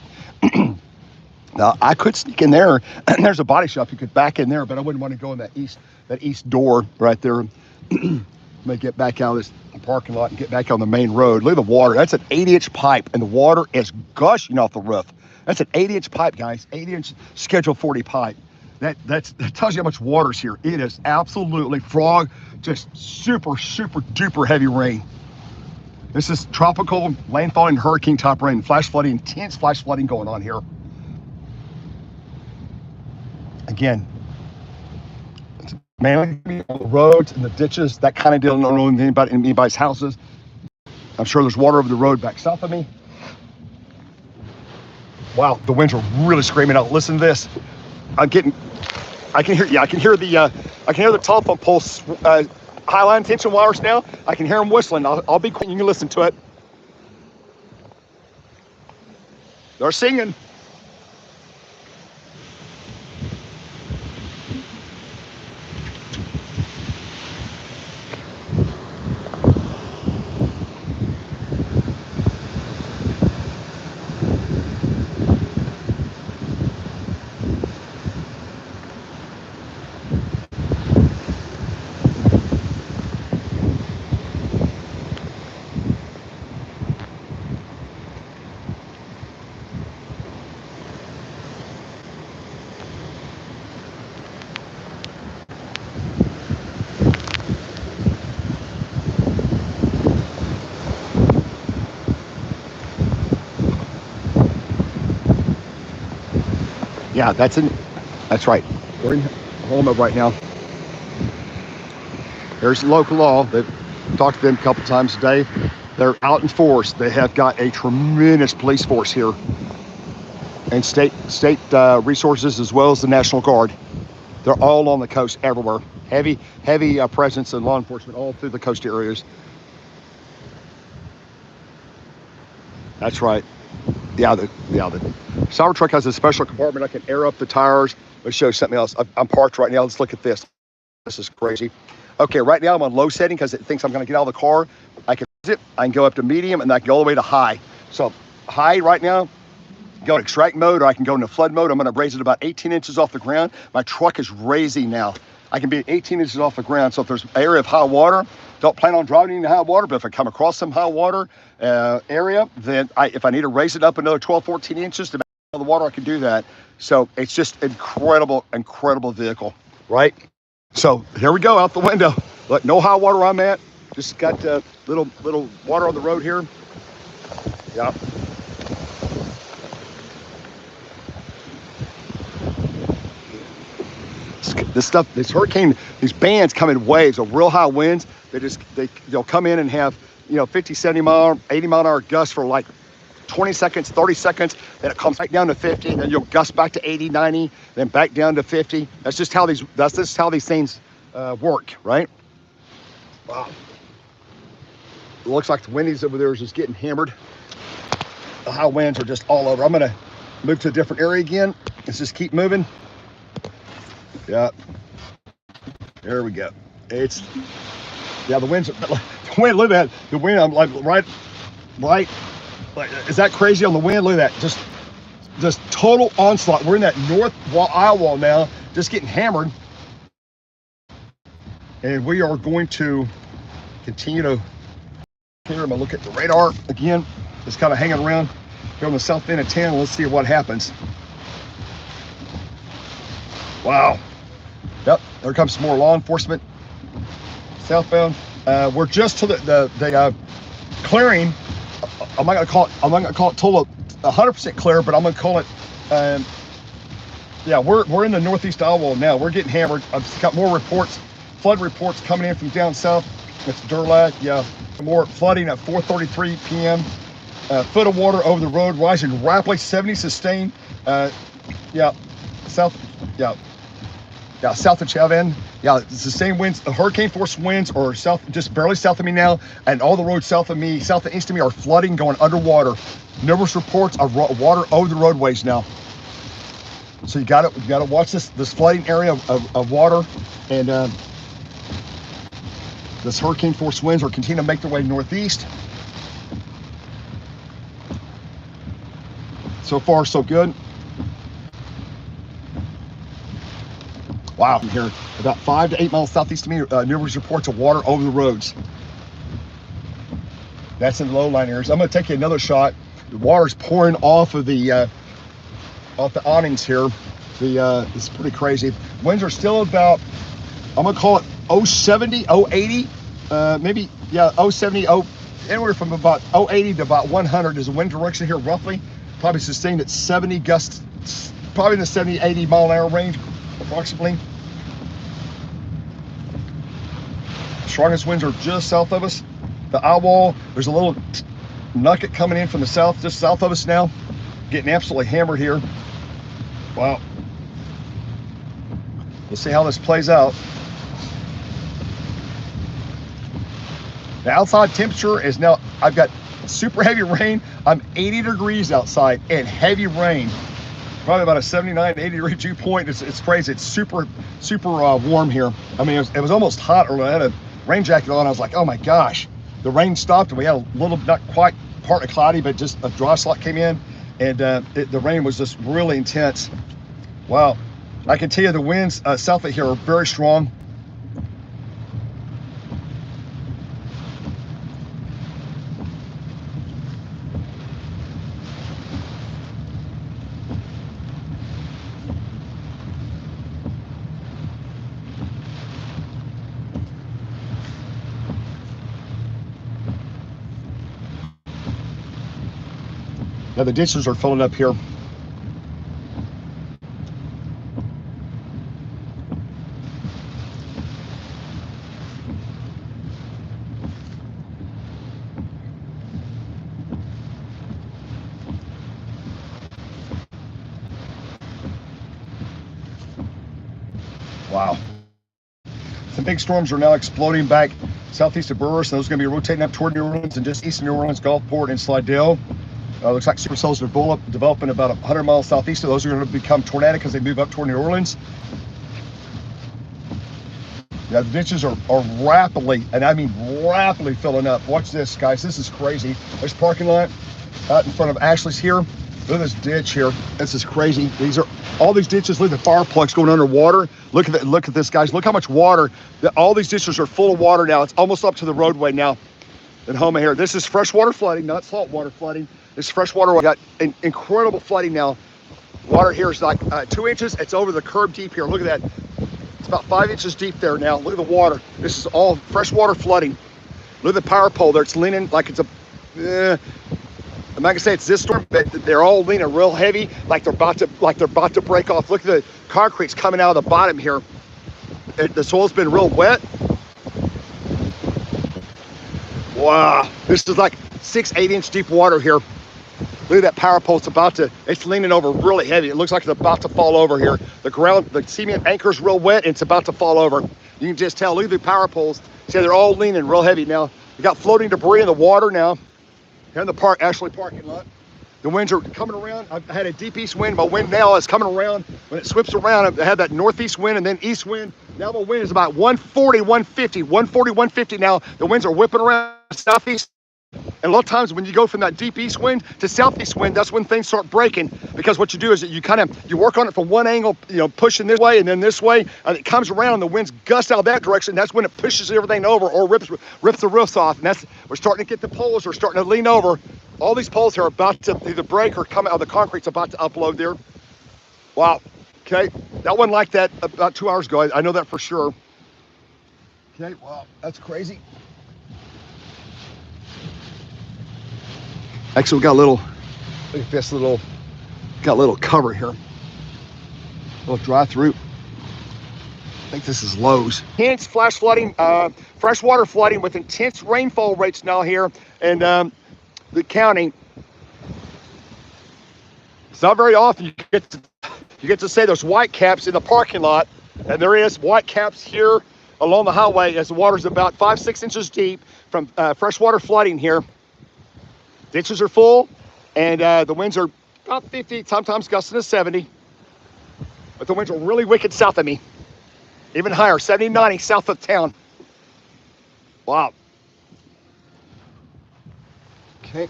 Now, I could sneak in there, and there's a body shop. You could back in there, but I wouldn't want to go in that east door right there. May get back out of this parking lot and get back on the main road. Look at the water. That's an 8-inch pipe, and the water is gushing off the roof. That's an 8-inch pipe, guys. 8-inch Schedule 40 pipe. That tells you how much water's here. It is absolutely frog, just super, super duper heavy rain. This is tropical landfall and hurricane type rain. Flash flooding, intense flash flooding going on here. Again, mainly on the roads and the ditches, that kind of deal. I don't know anything about anybody's houses. I'm sure there's water over the road back south of me. Wow, the winds are really screaming out. Listen to this. I can hear the telephone poles, high line tension wires now. I can hear them whistling. I'll be quiet. You can listen to it. They're singing. Yeah, that's right. We're in Houma right now. There's local law. They've talked to them a couple times a day. They're out in force. They have got a tremendous police force here, and state resources as well as the National Guard. They're all on the coast everywhere. Heavy presence and law enforcement all through the coast areas. That's right. Yeah, the Cybertruck has a special compartment. I can air up the tires. Let's show you something else. I'm parked right now. Let's look at this. This is crazy. Okay, right now I'm on low setting because it thinks I'm going to get out of the car. I can go up to medium, and I can go all the way to high. So high right now, go to extract mode, or I can go into flood mode. I'm going to raise it about 18 inches off the ground. My truck is raising now. I can be 18 inches off the ground. So if there's an area of high water, don't plan on driving into high water, but if I come across some high water area, then if I need to raise it up another 12, 14 inches to the water, I can do that. So it's just incredible vehicle, right? So here we go out the window. Look, no high water I'm at. Just got little water on the road here. Yeah. This hurricane, these bands come in waves of real high winds. They'll come in and have 50, 70 mile, 80 mile an hour gusts for like 20 seconds, 30 seconds, then it comes back down to 50, and then you'll gust back to 80, 90, then back down to 50. That's just how these things work, right? Wow. It looks like the windies over there is just getting hammered. The high winds are just all over. I'm gonna move to a different area again. Let's just keep moving. Yeah. There we go. The winds. The wind. Look at that. The wind. I'm like right. Like, is that crazy on the wind? Look at that. Just total onslaught. We're in that north-eyewall now, just getting hammered. And we are going to continue to. Here, I'm gonna look at the radar again. It's kind of hanging around here on the south end of town. Let's see what happens. Wow. Yep, there comes some more law enforcement southbound. We're just to the clearing. I'm not gonna call it total 100% clear, but I'm gonna call it. Yeah, we're in the northeast eyewall now. We're getting hammered. I've got more reports, flood reports coming in from down south. It's Durlag. Yeah, more flooding at 4:33 p.m. Foot of water over the road, rising rapidly. 70 sustained. Yeah, south. Yeah, south of Chavin. Yeah, it's the same winds, hurricane force winds, or south, just barely south of me now, and all the roads south and east of me are flooding, going underwater. Numerous reports of water over the roadways now. So you got to watch this flooding area of water, and this hurricane force winds are continuing to make their way northeast. So far, so good. Wow, from here, about 5 to 8 miles southeast of me, numerous reports of water over the roads. That's in the low-lying areas. I'm going to take you another shot. The water's pouring off of the awnings here. It's pretty crazy. Winds are still about, I'm going to call it 070, 080, maybe, yeah, 070, anywhere from about 080 to about 100 is the wind direction here, roughly. Probably sustained at 70 gusts, probably in the 70, 80 mile an hour range. Approximately. Strongest winds are just south of us. The eyewall, there's a little nugget coming in from the south, just south of us now. Getting absolutely hammered here. Wow. We'll see how this plays out. The outside temperature is now, I've got super heavy rain. I'm 80 degrees outside and heavy rain. Probably about a 79, 80 degree dew point. It's crazy. It's super warm here. I mean, it was almost hot earlier. I had a rain jacket on. I was like, oh my gosh. The rain stopped and we had a little, not quite partly cloudy, but just a dry slot came in, and the rain was just really intense. Wow. I can tell you the winds south of here are very strong. Now the ditches are filling up here. Wow. Some big storms are now exploding back southeast of Burris, and those are going to be rotating up toward New Orleans and just east of New Orleans, Gulfport, and Slidell. Looks like supercells are developing about 100 miles southeast of those. Are going to become tornadic as they move up toward New Orleans. Yeah, the ditches are rapidly, and I mean rapidly filling up. Watch this, guys. This is crazy. There's parking lot out in front of Ashley's here. Look at this ditch here. This is crazy. These are all these ditches. Look at the fire plugs going underwater. Look at that. Look at this, guys. Look how much water. All these ditches are full of water now. It's almost up to the roadway now. In Houma here. This is freshwater flooding, not saltwater flooding. This is freshwater. We got incredible flooding now. Water here is like 2 inches. It's over the curb deep here. Look at that. It's about 5 inches deep there now. Look at the water. This is all freshwater flooding. Look at the power pole there. It's leaning like it's a, I'm not gonna say it's this storm, but they're all leaning real heavy, like they're about to break off. Look at the concrete's coming out of the bottom here. The soil's been real wet. Wow, this is like 6-8 inch deep water here. Look at that power pole. It's leaning over really heavy. It looks like it's about to fall over here. The ground, the cement anchor's real wet and it's about to fall over. You can just tell. Look at the power poles. See, they're all leaning real heavy now. We got floating debris in the water now. Here in the parking lot. The winds are coming around. I've had a deep east wind. My wind now is coming around. When it sweeps around, I had that northeast wind and then east wind. Now the wind is about 140, 150, 140, 150 now. The winds are whipping around southeast. And a lot of times when you go from that deep east wind to southeast wind, that's when things start breaking. Because what you do is that you work on it from one angle, pushing this way and then this way, and it comes around and the winds gust out that direction. That's when it pushes everything over or rips the roofs off. And we're starting to get the poles, we're starting to lean over. All these poles here are about to either break or come out. The concrete's about to upload there. Wow. Okay, that wasn't like that about 2 hours ago. I know that for sure. Okay, wow, that's crazy. Actually, we got a little, look at this got a little cover here. A little dry through. I think this is Lowe's. Intense flash flooding, freshwater flooding with intense rainfall rates now here in the county. It's not very often you get to say there's white caps in the parking lot, and there is white caps here along the highway as the water's about 5-6 inches deep from freshwater flooding here. Ditches are full, and the winds are about 50, sometimes gusting to 70. But the winds are really wicked south of me. Even higher, 70, 90 south of town. Wow. Okay,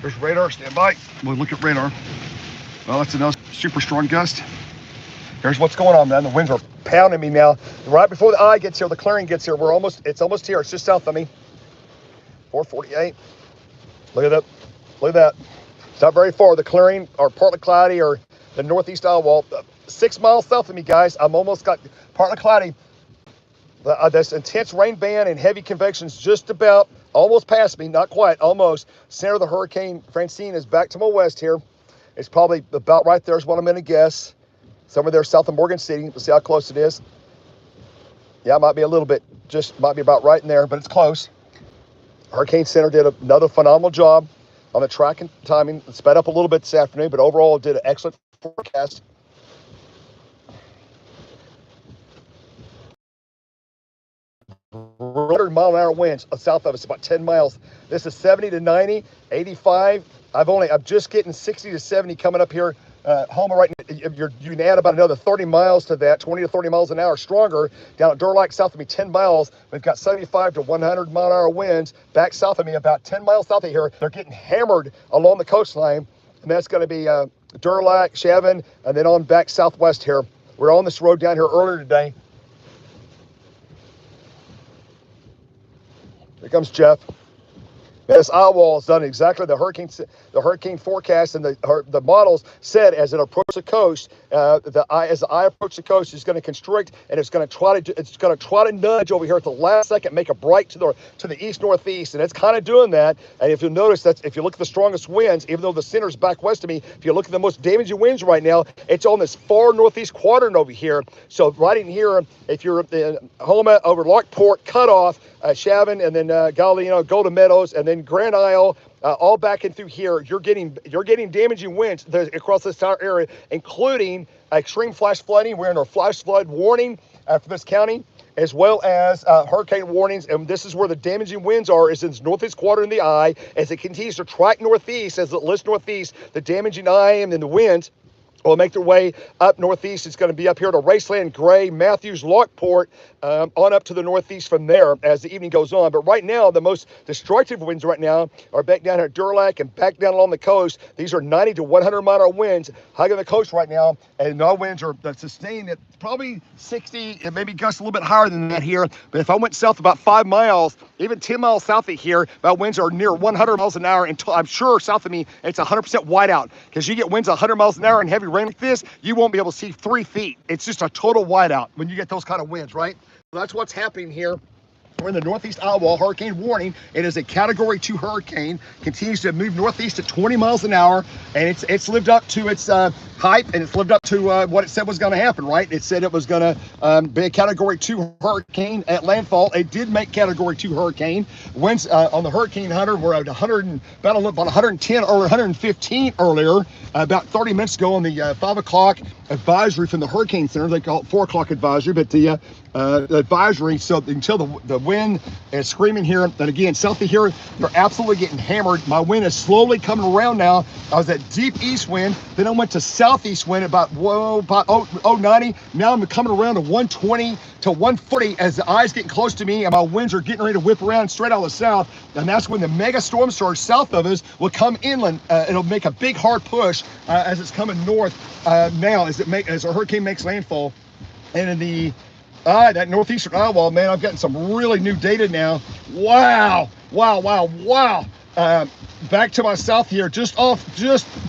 there's radar, stand by. We'll look at radar. Well, that's another super strong gust. Here's what's going on, man. The winds are pounding me now. Right before the eye gets here, the clearing gets here. It's almost here. It's just south of me. 448. Look at that. Look at that. It's not very far. The clearing or partly cloudy or the northeast eyewall. 6 miles south of me, guys. I'm almost got partly cloudy. This intense rain band and heavy convections just about almost past me. Not quite, almost. Center of the hurricane Francine is back to my west here. It's probably about right there is what I'm going to guess. Somewhere there south of Morgan City. Let's see how close it is. Yeah, it might be a little bit, might be about right in there, but it's close. Hurricane Center did another phenomenal job on the track and timing. It sped up a little bit this afternoon, but overall it did an excellent forecast. Mile-an-hour winds south of us, about 10 miles. This is 70 to 90, 85. I'm just getting 60 to 70 coming up here. Homer, right, you can add about another 30 miles to that, 20 to 30 miles an hour stronger. Down at Durlac, south of me, 10 miles. We've got 75 to 100 mile an hour winds. Back south of me, about 10 miles south of here. They're getting hammered along the coastline. And that's going to be Durlac, Chevin, and then on back southwest here. We're on this road down here earlier today. Here comes Jeff. This eyewall is done exactly the hurricane forecast and the models said as it approaches the coast. As the eye approaches the coast, it's going to constrict and it's going to try to nudge over here at the last second, make a break to the east northeast, and it's kind of doing that. And if you'll notice that if you look at the strongest winds, even though the center's back west of me, if you look at the most damaging winds right now, it's on this far northeast quadrant over here. So right in here, if you're in Houma over Lockport, Cutoff, Chavin, and then Galliano, Golden Meadows, and then Grand Isle, all back in through here, you're getting damaging winds across this entire area, including extreme flash flooding. We're in our flash flood warning for this county, as well as hurricane warnings. And this is where the damaging winds are, is in this northeast quadrant of the eye. As it continues to track northeast, as it lifts northeast, the damaging eye and then the winds will make their way up northeast. It's going to be up here to Raceland, Gray, Matthews, Lockport, on up to the northeast from there as the evening goes on. But right now, the most destructive winds right now are back down here at Durlac and back down along the coast. These are 90 to 100 mile an hour winds hugging the coast right now, and our winds are sustained at probably 60, and maybe gusts a little bit higher than that here. But if I went south about 5 miles, even 10 miles south of here, my winds are near 100 miles an hour. And I'm sure south of me, it's 100% whiteout, because you get winds 100 miles an hour and heavy rain like this, you won't be able to see 3 feet. It's just a total whiteout when you get those kind of winds, right? So that's what's happening here We're in the northeast eyewall, hurricane warning. It is a category 2 hurricane, continues to move northeast at 20 miles an hour, and it's lived up to its hype, and it's lived up to what it said was going to happen, right? It said it was going to be a category 2 hurricane at landfall. It did make category 2 hurricane. Winds on the Hurricane Hunter were at about 110 or 115 earlier, about 30 minutes ago on the 5 o'clock advisory from the Hurricane Center. They call it 4 o'clock advisory, but the advisory, so until the wind is screaming here, and again, south of here, they're absolutely getting hammered. My wind is slowly coming around now. I was at deep east wind, then I went to southeast wind about 90. Now I'm coming around to 120 to 140 as the eye's getting close to me, and my winds are getting ready to whip around straight out of the south, and that's when the mega storm surge south of us will come inland. It'll make a big hard push as it's coming north now as a hurricane makes landfall. And in the that northeastern eyewall, man, I've gotten some really new data now. Wow. Back to my south here, just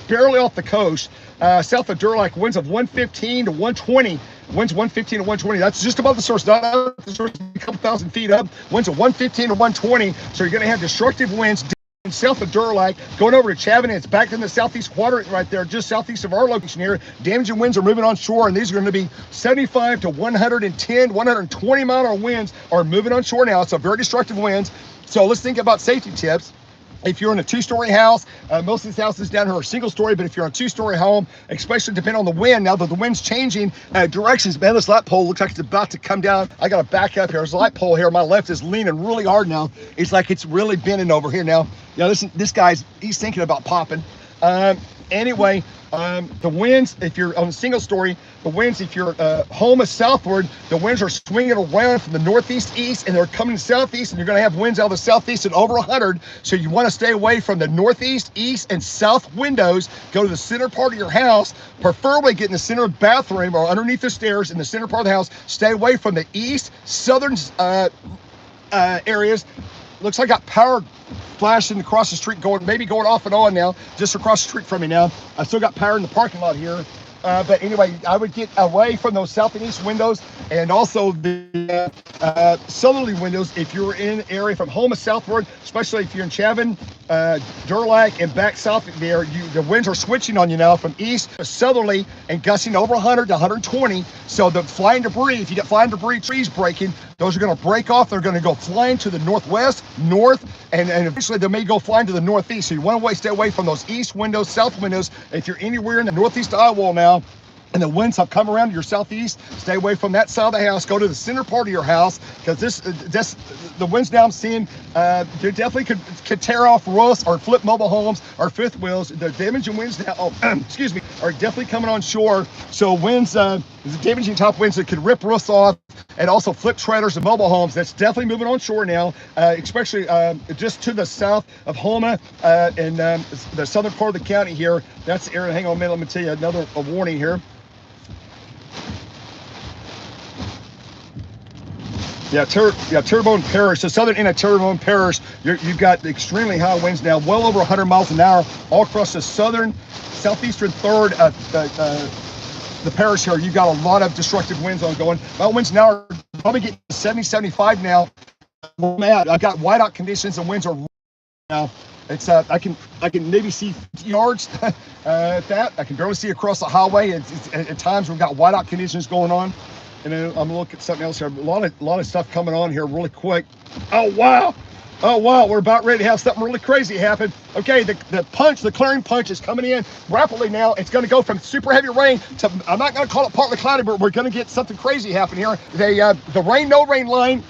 barely off the coast, south of Durlac, winds of 115 to 120. Winds 115 to 120. That's just above the source, not the source, a couple thousand feet up. Winds of 115 to 120. So you're going to have destructive winds south of Durlac, going over to Chavin. It's back in the southeast quadrant right there, just southeast of our location here. Damaging winds are moving on shore, and these are going to be 75 to 110, 120 mile an hour winds are moving on shore now. So very destructive winds. So let's think about safety tips. If you're in a 2-story house, most of these houses down here are single story, but if you're in a 2-story home, especially depending on the wind, now that the wind's changing directions, man, this light pole looks like it's about to come down. I got to back up here. There's a light pole here. My left is leaning really hard now. It's like it's really bending over here now. Yeah, listen, this guy's, he's thinking about popping. Anyway, the winds, if you're on a single story, the winds, if you're home is southward, the winds are swinging around from the northeast east, and they're coming southeast, and you're going to have winds out of the southeast at over 100. So you want to stay away from the northeast, east, and south windows. Go to the center part of your house, preferably get in the center of the bathroom or underneath the stairs in the center part of the house. Stay away from the east, southern areas. Looks like I got power flashing across the street, maybe going off and on now, just across the street from me now. I still got power in the parking lot here. But anyway, I would get away from those south and east windows, and also the southerly windows if you're in an area from home to southward, especially if you're in Chavin, Durlac, and back south there. The winds are switching on you now from east to southerly and gusting over 100 to 120. So the flying debris, if you get flying debris, trees breaking, those are going to break off. They're going to go flying to the northwest, north, and eventually they may go flying to the northeast. So you want to stay away from those east windows, south windows. If you're anywhere in the northeast eyewall now, and the winds have come around to your southeast, stay away from that side of the house. Go to the center part of your house, because the winds now I'm seeing, they definitely could tear off roofs or flip mobile homes or fifth wheels. The damaging winds now, excuse me, are definitely coming on shore. So winds, damaging top winds that could rip roofs off and also flip trailers and mobile homes. That's definitely moving on shore now, especially just to the south of Houma and the southern part of the county here. That's the area. Hang on a minute, let me tell you another warning here. Yeah, Terrebonne Parish, the southern end of Terrebonne Parish, you've got extremely high winds now, well over 100 miles an hour, all across the southeastern third of the parish here. You've got a lot of destructive winds ongoing. My winds now are probably getting 70, 75 now. I've got whiteout conditions, and winds are now. It's I can maybe see yards at that. I can barely see across the highway. At times we've got whiteout conditions going on. And then I'm gonna look at something else here. A lot of stuff coming on here really quick. Oh wow, we're about ready to have something really crazy happen. Okay, the clearing punch is coming in rapidly now. It's gonna go from super heavy rain to, I'm not gonna call it partly cloudy, but we're gonna get something crazy happen here. The rain no rain line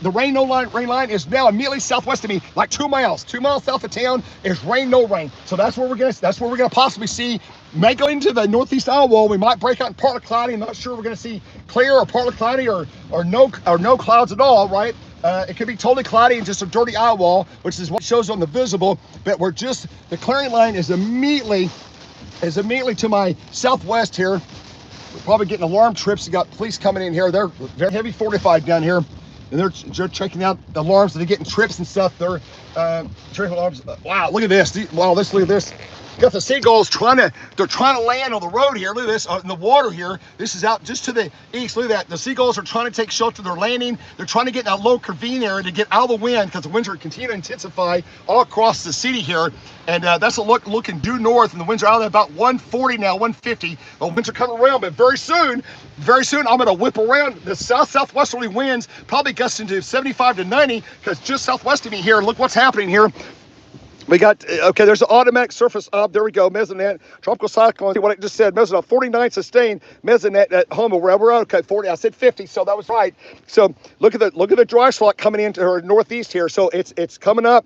is now immediately southwest of me, like 2 miles south of town is rain no rain. So that's where we're gonna possibly see. May go into the northeast eyewall. We might break out in partly cloudy. I'm not sure we're going to see clear or partly cloudy or no clouds at all, right? It could be totally cloudy and just a dirty eyewall, which is what shows on the visible. But the clearing line is immediately to my southwest here. We're probably getting alarm trips. You got police coming in here. They're very heavy 45 down here, and they're checking out the alarms. They're getting trips and stuff. They're tripping alarms. Wow, look at this. Wow, look at this. got the seagulls they're trying to land on the road here. Look at this, in the water here. This is out just to the east. Look at that. The seagulls are trying to take shelter. They're landing. They're trying to get in that low ravine area to get out of the wind because the winds are continuing to intensify all across the city here. And that's looking due north, and the winds are out at about 140 now, 150. The winds are coming around, but very soon, I'm going to whip around. The southwesterly winds probably gusting to 75 to 90 because just southwest of me here, look what's happening here. We got, okay, there's an automatic surface up. There we go, mesonet, tropical cyclone. See what I just said, mesonet, 49 sustained, mesonet at home. We're okay, 40, I said 50, so that was right. So look at the dry slot coming into her northeast here. So it's coming up.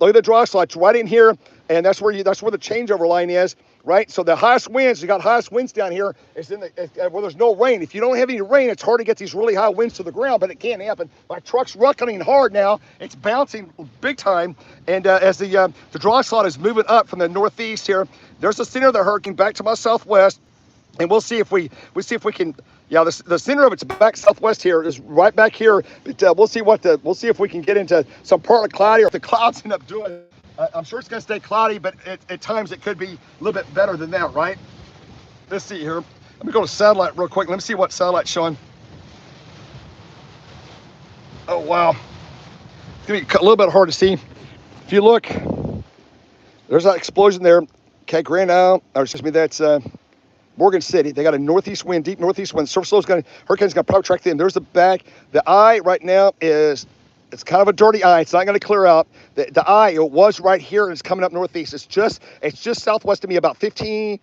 Look at the dry slot, it's right in here, and that's where the changeover line is, right? So the highest winds, you got highest winds down here, is where there's no rain. If you don't have any rain, it's hard to get these really high winds to the ground, but it can happen. My truck's rucking hard now. It's bouncing big time, and as the dry slot is moving up from the northeast here, there's the center of the hurricane back to my southwest, and we'll see if we can. Yeah, the center of it's back southwest here is right back here. But we'll see if we can get into some partly cloudy, or if the clouds end up doing it. I'm sure it's going to stay cloudy, but at times it could be a little bit better than that, right? Let's see here. Let me go to satellite real quick. Let me see what satellite's showing. Oh wow, it's going to be a little bit hard to see. If you look, there's that explosion there. Okay, Grand Isle, or excuse me, that's Morgan City. They got a northeast wind, deep northeast wind. Surface low hurricane's gonna probably track them. There's the back. The eye right now it's kind of a dirty eye. It's not gonna clear out. The eye, it was right here, and it's coming up northeast. It's just southwest of me, about 15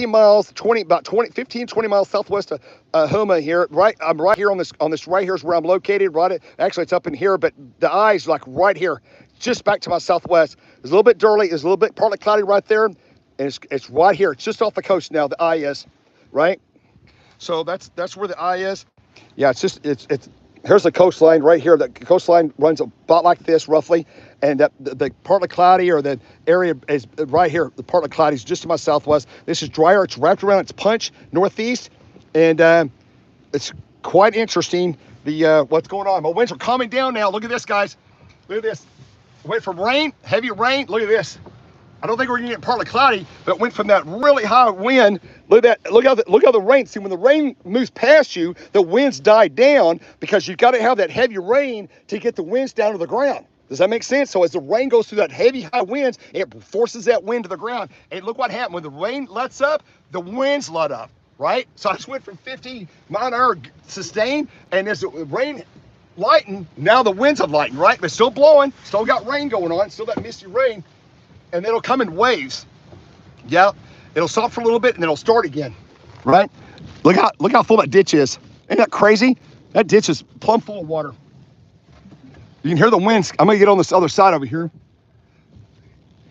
miles, 20 miles southwest of Houma here. Right, I'm right here on this right here is where I'm located. Actually, it's up in here, but the eye is like right here, just back to my southwest. It's a little bit dirty. It's a little bit partly cloudy right there. And it's right here. It's just off the coast now. The eye is, right? So that's where the eye is. Yeah, it's here's the coastline right here. The coastline runs about like this roughly, and the partly cloudy, or the area is right here. The partly cloudy is just to my southwest. This is drier. It's wrapped around its punch northeast, and it's quite interesting. What's going on? My winds are calming down now. Look at this, guys. Look at this. Went from rain, heavy rain. Look at this. I don't think we're gonna get partly cloudy, but it went from that really high wind. Look how the rain. See, when the rain moves past you, the winds die down, because you've got to have that heavy rain to get the winds down to the ground. Does that make sense? So as the rain goes through that heavy high winds, it forces that wind to the ground. And look what happened when the rain lets up, the winds let up, right? So I just went from 50 mile an hour sustained, and as the rain lightened, now the winds have lightened, right? But it's still blowing, still got rain going on, still that misty rain. And it'll come in waves. Yeah, it'll stop for a little bit and then it'll start again, right? Look how full that ditch is. Ain't that crazy? That ditch is plumb full of water. You can hear the winds. I'm gonna get on this other side over here.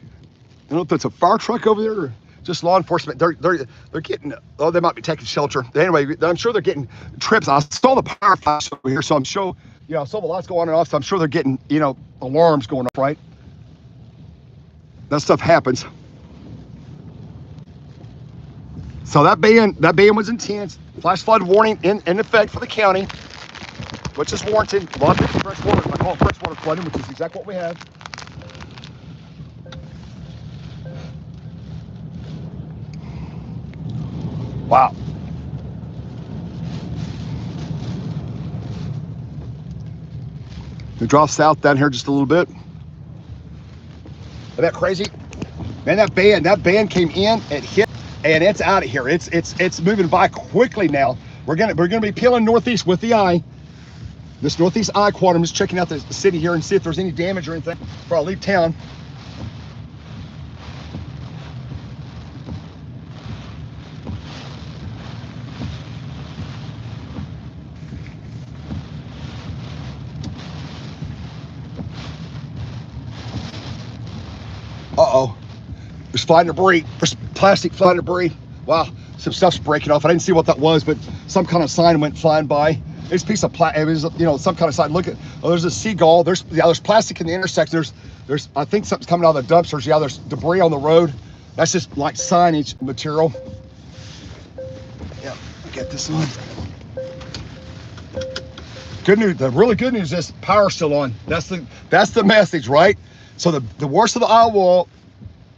I don't know if it's a fire truck over there or just law enforcement. They're getting, oh, they might be taking shelter. Anyway, I'm sure they're getting trips. I saw the power flash over here, so I'm sure, I saw the lights go on and off, so I'm sure they're getting, alarms going off, right? That stuff happens. So that ban was intense. Flash flood warning in effect for the county, which is warranted. A lot of people freshwater. I call it freshwater flooding, which is exactly what we have. Wow. We drop south down here just a little bit. Isn't that crazy? Man, that band came in, it hit, and it's out of here. It's moving by quickly now. We're gonna be peeling northeast with the eye. This northeast eye quadrant. I'm just checking out the city here and see if there's any damage or anything before I leave town. Uh-oh, there's flying debris. There's plastic flying debris. Wow, some stuff's breaking off. I didn't see what that was, but some kind of sign went flying by. This piece of plastic, it was, some kind of sign. Look at, there's a seagull. There's plastic in the intersection. There's, I think something's coming out of the dumpsters. Yeah, there's debris on the road. That's just like signage material. Yeah, get this on. Good news, the really good news is power's still on. That's the message, right? So the worst of the eye wall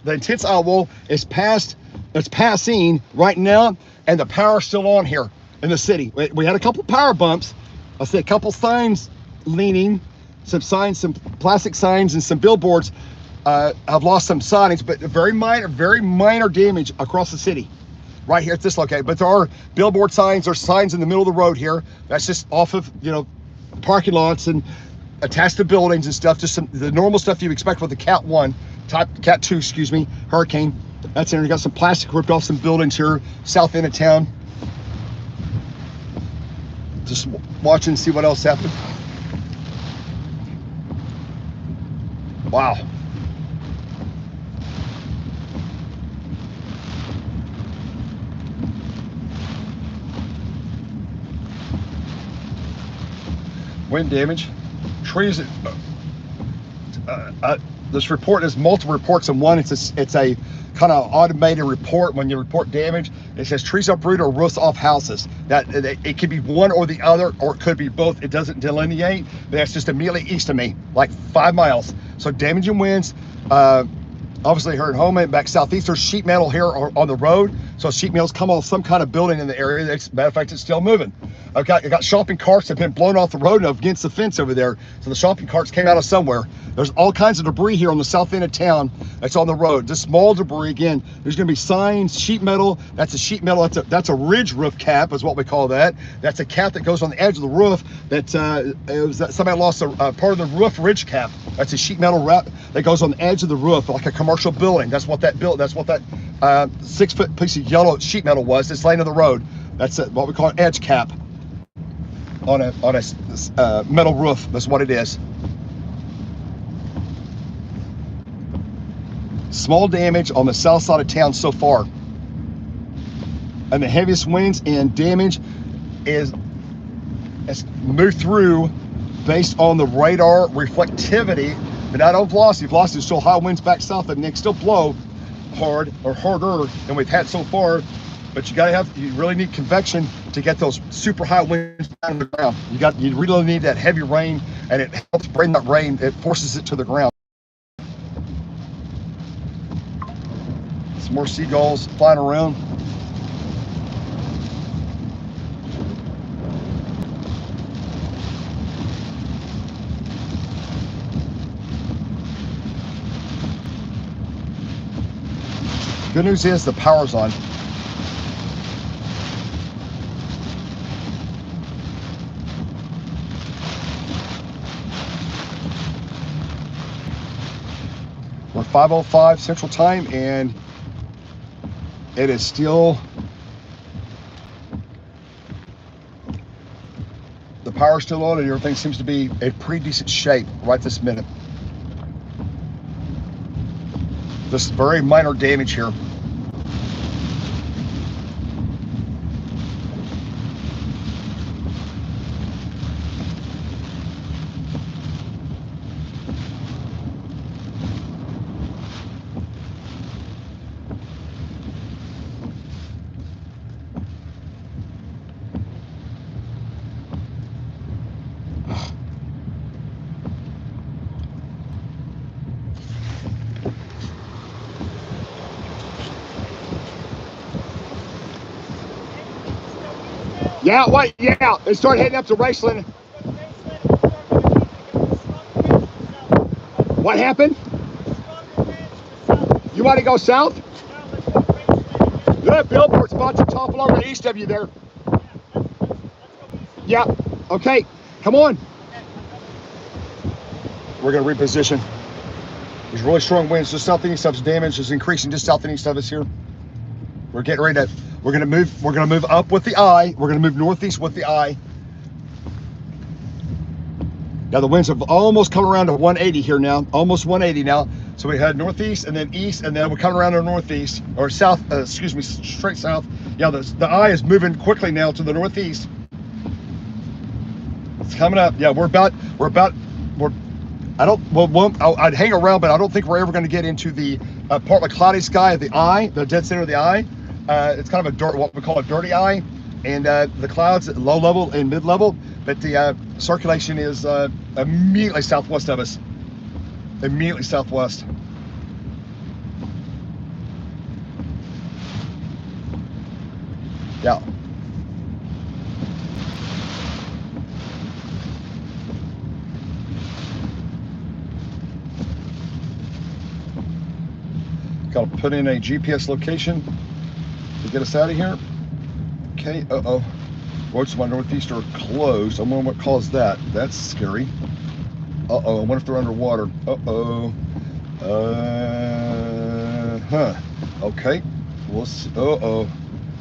the intense eyewall is past. It's passing right now, and the power's still on here in the city. We had a couple power bumps. I see a couple signs leaning, some signs, some plastic signs, and some billboards. I've lost some signage, but very minor damage across the city. Right here at this location, but there are billboard signs or signs in the middle of the road here. That's just off of, you know, parking lots and attached to buildings and stuff. Just the normal stuff you expect with the Cat 2, excuse me, hurricane. That's in there. You got some plastic ripped off some buildings here, south end of town. Just watching and see what else happened. Wow. Wind damage, trees. This report is multiple reports in one. It's a kind of automated report. When you report damage, it says trees uprooted or roofs off houses. That it could be one or the other, or it could be both. It doesn't delineate. That's just immediately east of me, like 5 miles. So damaging winds. Obviously here at home and back southeast, there's sheet metal here on the road. So sheet metal's come off some kind of building in the area. As a matter of fact, it's still moving. I got shopping carts that have been blown off the road and against the fence over there. So the shopping carts came out of somewhere. There's all kinds of debris here on the south end of town that's on the road. Just small debris. Again, there's going to be signs, sheet metal. That's a sheet metal. That's a ridge roof cap is what we call that. That's a cap that goes on the edge of the roof. Somebody lost a part of the roof ridge cap. That's a sheet metal wrap that goes on the edge of the roof like a commercial building. That's what that 6-foot piece of yellow sheet metal was. It's laying on the road. That's what we call an edge cap on a metal roof. That's what it is. Small damage on the south side of town so far, and the heaviest winds and damage is moved through based on the radar reflectivity, but not on velocity. Velocity is still high winds back south, and they still blow hard or harder than we've had so far. But you really need convection to get those super high winds down on the ground. You really need that heavy rain, and it helps bring that rain. It forces it to the ground. Some more seagulls flying around. Good news is the power's on. We're 5:05 Central Time, and it is still, the power's still on, and everything seems to be in pretty decent shape right this minute. Just very minor damage here. Yeah, what? Yeah, it started heading up to Raceland. What happened? You want to go south? Good, billboard's about to topple over east of you there. Yeah, okay, come on. We're going to reposition. There's really strong winds just south and east of us. Damage is increasing just south and east of us here. We're getting ready to, we're gonna move up with the eye. We're gonna move northeast with the eye. Now the winds have almost come around to 180 here now, almost 180 now. So we head northeast and then east, and then we're coming around to northeast, or south, excuse me, straight south. Yeah, the eye is moving quickly now to the northeast. It's coming up. Yeah, I'd hang around, but I don't think we're ever gonna get into the partly cloudy sky of the eye, the dead center of the eye. It's kind of what we call a dirty eye, and the clouds at low level and mid level, but the circulation is immediately southwest of us. Immediately southwest. Yeah. Got to put in a GPS location to get us out of here. Okay, roads to my northeast are closed. I wonder what caused that. That's scary. I wonder if they're underwater. Okay, we'll see.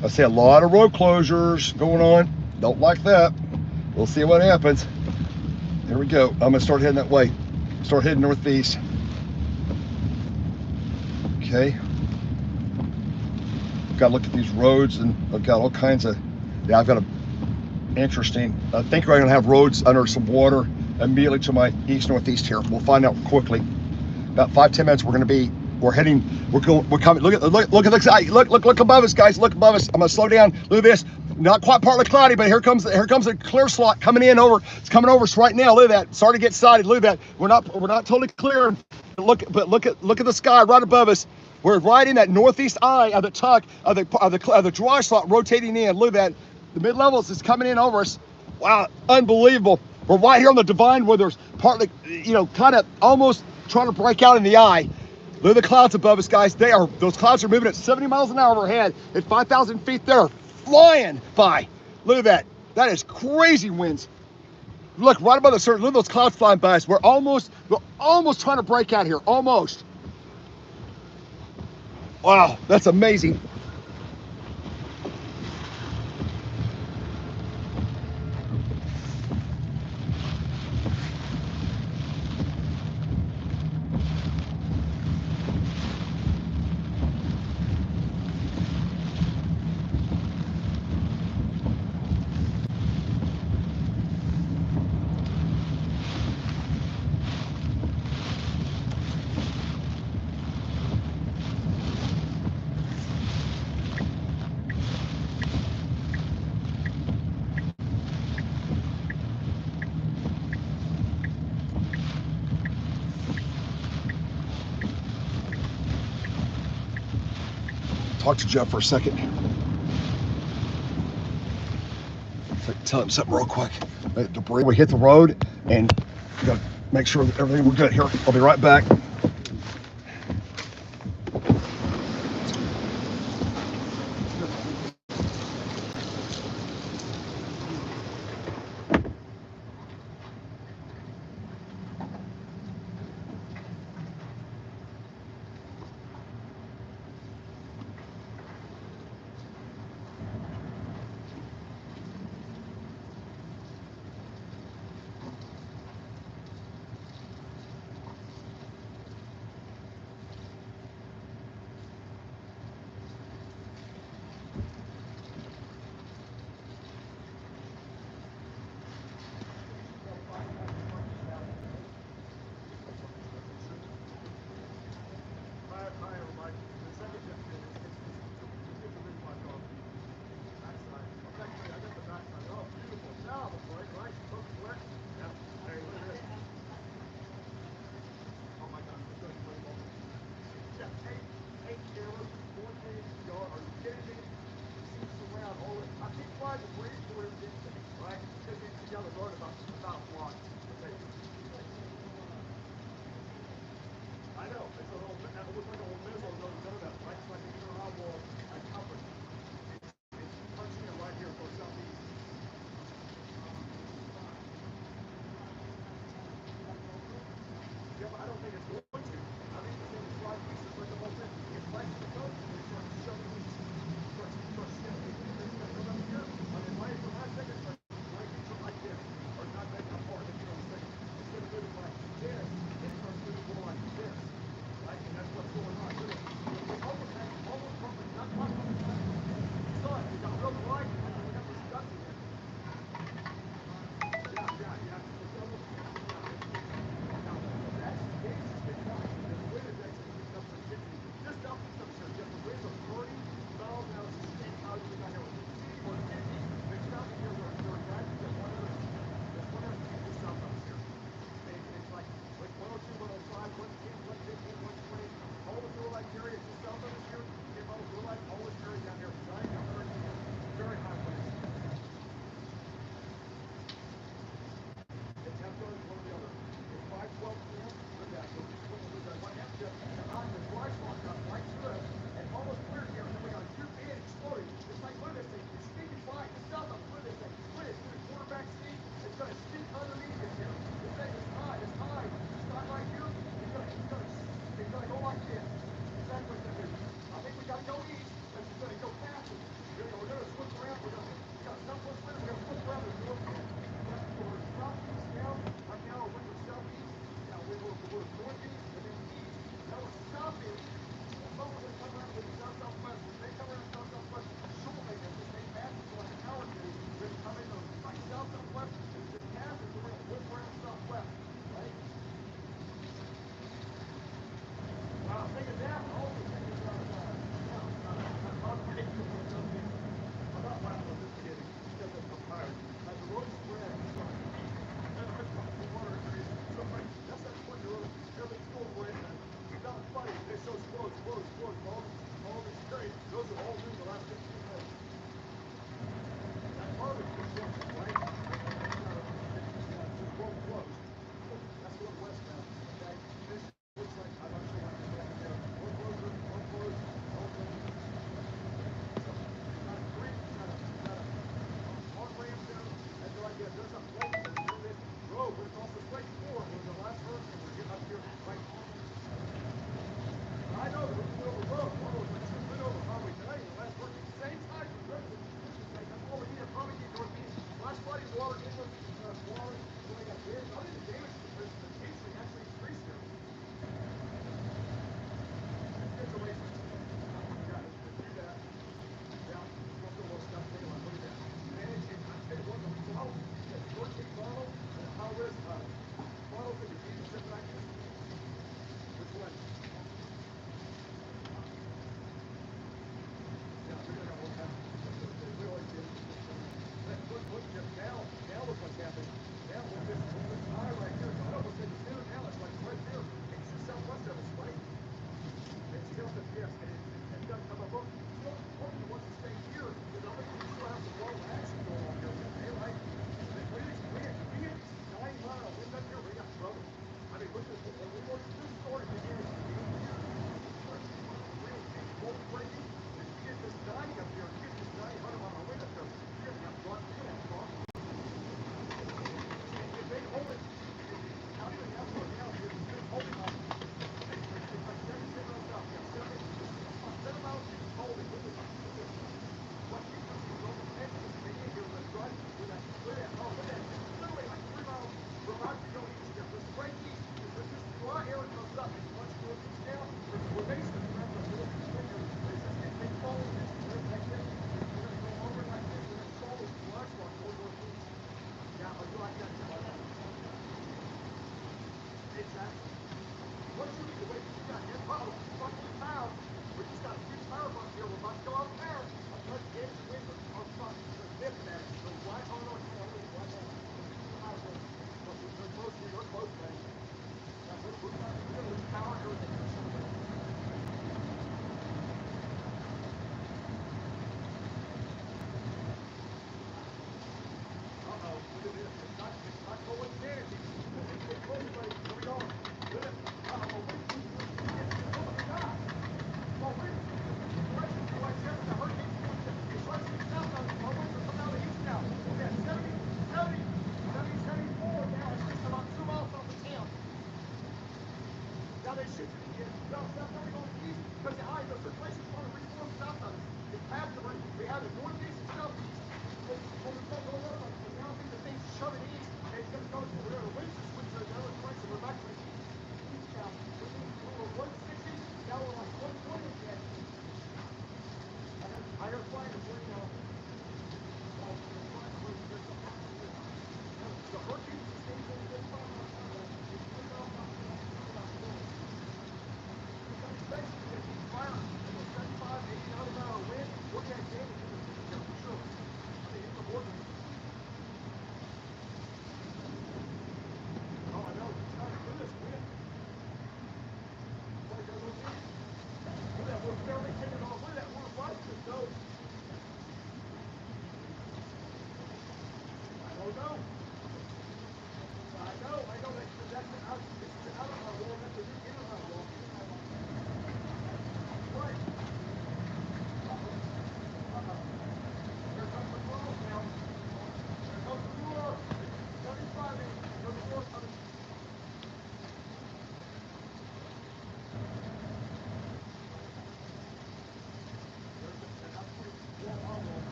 I see a lot of road closures going on. Don't like that. We'll see what happens. Here we go. I'm gonna start heading that way. Start heading northeast. Okay. Got to look at these roads, and I've got all kinds of, yeah, I've got a, interesting. I think we're gonna have roads under some water immediately to my east northeast here. We'll find out quickly. About 5-10 minutes. We're coming. Look at this guy. Look above us, guys. Look above us. I'm gonna slow down. Look at this. Not quite partly cloudy, but here comes a clear slot coming in over. It's coming over us right now. Look at that. Sorry to get excited. Look at that. We're not totally clear. Look at the sky right above us. We're right in that northeast eye of the tuck of the dry slot rotating in. Look at that. The mid levels is coming in over us. Wow, unbelievable. We're right here on the divine where there's partly, kind of almost trying to break out in the eye. Look at the clouds above us, guys. Those clouds are moving at 70 miles an hour overhead at 5,000 feet. They're flying by. Look at that. That is crazy winds. Look right above the surface. Look at those clouds flying by us. We're almost trying to break out here. Almost. Wow, that's amazing. Talk to Jeff for a second. Tell him something real quick. Debris, we hit the road, and we gotta make sure that everything we're good here. I'll be right back.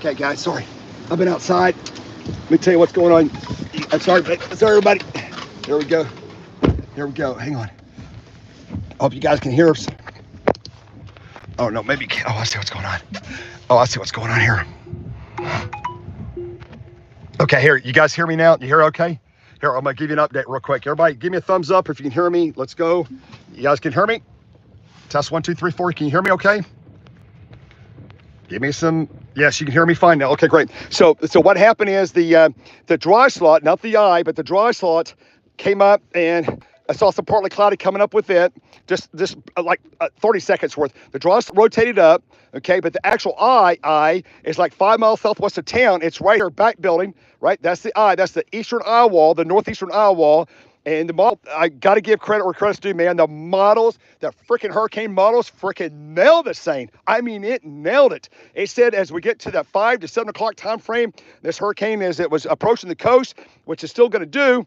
Okay, guys, sorry. I've been outside. Let me tell you what's going on. I'm sorry, everybody. There we go. Here we go. Hang on. I hope you guys can hear us. Oh, no, maybe you can't. Oh, I see what's going on. Oh, I see what's going on here. Okay, here. You guys hear me now? You hear okay? Here, I'm going to give you an update real quick. Everybody, give me a thumbs up if you can hear me. Let's go. You guys can hear me? Test 1, 2, 3, 4. Can you hear me okay? Give me some. Yes, you can hear me fine now. Okay, great. So what happened is the dry slot, not the eye, but the dry slot came up, and I saw some partly cloudy coming up with it. Just like 30 seconds worth. The dry slot rotated up, okay, but the actual eye is like 5 miles southwest of town. It's right here, back building, right? That's the eye. That's the eastern eye wall, the northeastern eye wall. And the model, I got to give credit where credit's due, man. The models, the freaking hurricane models, freaking nailed this thing. I mean, it nailed it. It said as we get to that 5 to 7 o'clock time frame, this hurricane, as it was approaching the coast, which it's still going to do,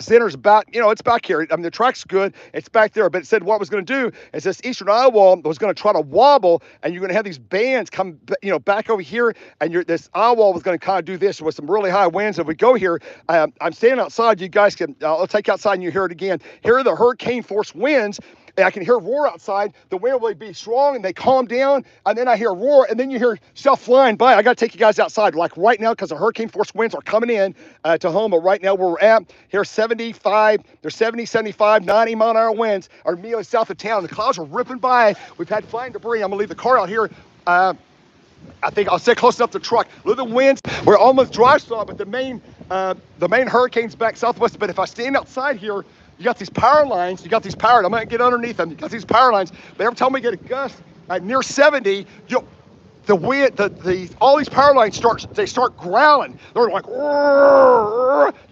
center's about, it's back here. I mean, the track's good. It's back there. But it said what it was going to do is this eastern eye wall was going to try to wobble, and you're going to have these bands come, back over here, and this eye wall was going to kind of do this with some really high winds. If we go here, I'm standing outside. You guys can, I'll take you outside and you hear it again. Here are the hurricane force winds. And I can hear a roar outside. The wind will be strong, and they calm down. And then I hear a roar, and then you hear stuff flying by. I got to take you guys outside, like right now, because the hurricane force winds are coming in to home. But right now, where we're at, here 75, there's 70, 75, 90 mile an hour winds are immediately south of town. The clouds are ripping by. We've had flying debris. I'm gonna leave the car out here. I think I'll stay close enough to the truck. Look at the winds. We're almost dry slot, but the main hurricane's back southwest. But if I stand outside here, you got these power lines. I'm gonna get underneath them. You got these power lines. But every time we get a gust at near 70, the wind, all these power lines start growling. They're like,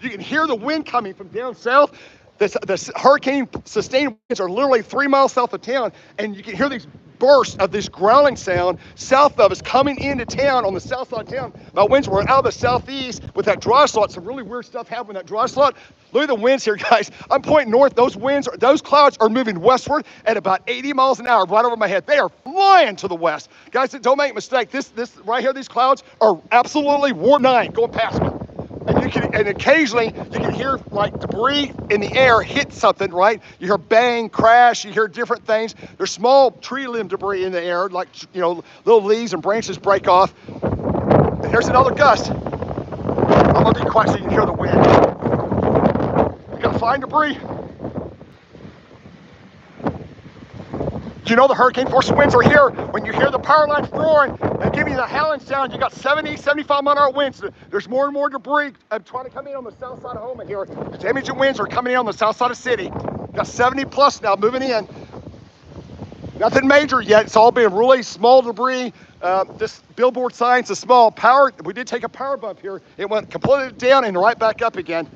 you can hear the wind coming from down south. This hurricane sustained winds are literally 3 miles south of town, and you can hear these bursts of this growling sound south of us coming into town on the south side of town. My winds were out of the southeast with that dry slot. Some really weird stuff happened with that dry slot. Look at the winds here, guys. I'm pointing north. Those clouds are moving westward at about 80 miles an hour right over my head. They are flying to the west. Guys, don't make a mistake. This right here, these clouds are absolutely War 9 going past me. And occasionally you can hear like debris in the air hit something, right? You hear bang, crash, you hear different things. There's small tree limb debris in the air, like, little leaves and branches break off. And here's another gust. I'm gonna be quiet so you can hear the wind. You gotta find debris. You know the hurricane force winds are here. When you hear the power lines roaring and giving you the howling sound, you got 70, 75 mile an hour winds. There's more and more debris trying to come in on the south side of Houma here. The damaging winds are coming in on the south side of city. Got 70 plus now moving in. Nothing major yet. It's all been really small debris. This billboard signs a small power. We did take a power bump here. It went completely down and right back up again.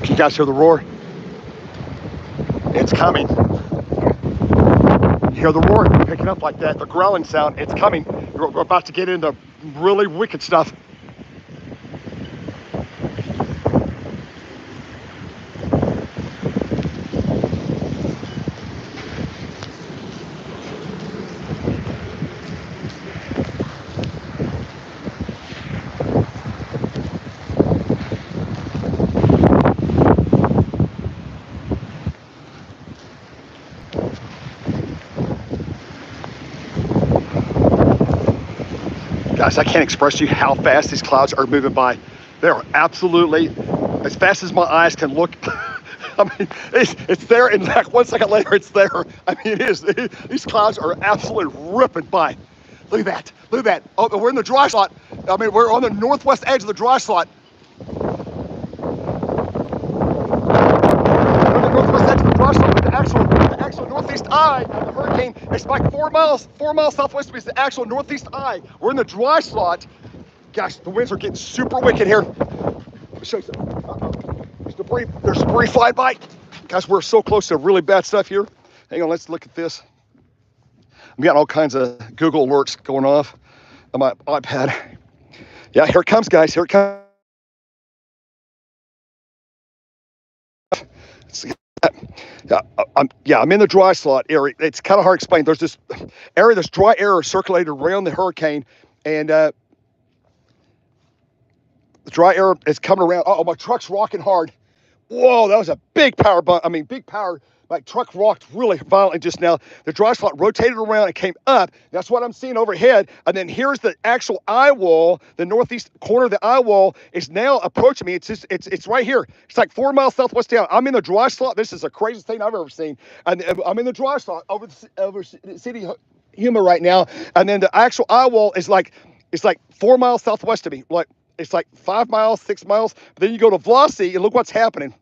You guys hear the roar? It's coming. You hear the roar picking up like that, the growling sound, it's coming. We're about to get into really wicked stuff. Guys, I can't express to you how fast these clouds are moving by. They are absolutely, as fast as my eyes can look. I mean, it's there, and like 1 second later, it's there. I mean, these clouds are absolutely ripping by. Look at that, look at that. Oh, we're in the dry slot. I mean, we're on the northwest edge of the dry slot. We're on the northwest edge of the dry slot with the actual northeast eye of the hurricane. It's like 4 miles southwest of me is the actual northeast eye. We're in the dry slot. Gosh, the winds are getting super wicked here. Let me show you something. There's debris flying by. Guys, we're so close to really bad stuff here. Hang on, let's look at this. I'm getting all kinds of Google alerts going off on my iPad. Yeah, here it comes, guys. Here it comes. I'm in the dry slot area. It's kind of hard to explain. There's this area, this dry air circulated around the hurricane, and the dry air is coming around. Oh, my truck's rocking hard. Whoa, that was a big power bump. I mean, big power. My truck rocked really violently just now. The dry slot rotated around and came up. That's what I'm seeing overhead. And then here's the actual eye wall. The northeast corner of the eye wall is now approaching me. It's right here. It's like 4 miles southwest down. I'm in the dry slot. This is the craziest thing I've ever seen. And I'm in the dry slot over city humor right now. And then the actual eye wall is like 4 miles southwest of me. Like it's like 5 miles, 6 miles. But then you go to Velocity and look what's happening.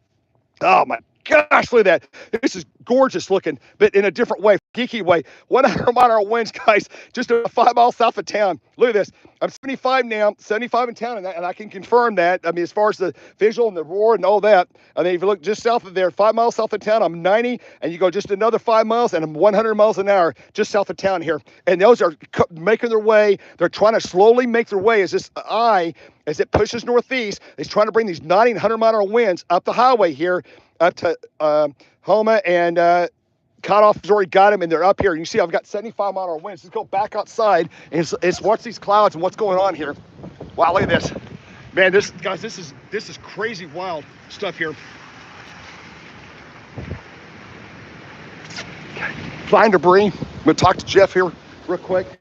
Oh my gosh, look at that. This is gorgeous looking, but in a different way, geeky way. 100 mile an hour winds, guys, just 5 miles south of town. Look at this. I'm 75 now, 75 in town, and I can confirm that. I mean, as far as the visual and the roar and all that. And then if you look just south of there, 5 miles south of town, I'm 90, and you go just another 5 miles, and I'm 100 miles an hour just south of town here. And those are making their way. They're trying to slowly make their way as this eye, as it pushes northeast, is trying to bring these 90, 100 mile an hour winds up the highway here, up to Homa and Cutoff has already got them, and they're up here. You see, I've got 75 mile an hour winds. Let's go back outside and it's watch these clouds and what's going on here. Wow, look at this, man. This is crazy, wild stuff here. Flying debris. I'm gonna talk to Jeff here real quick.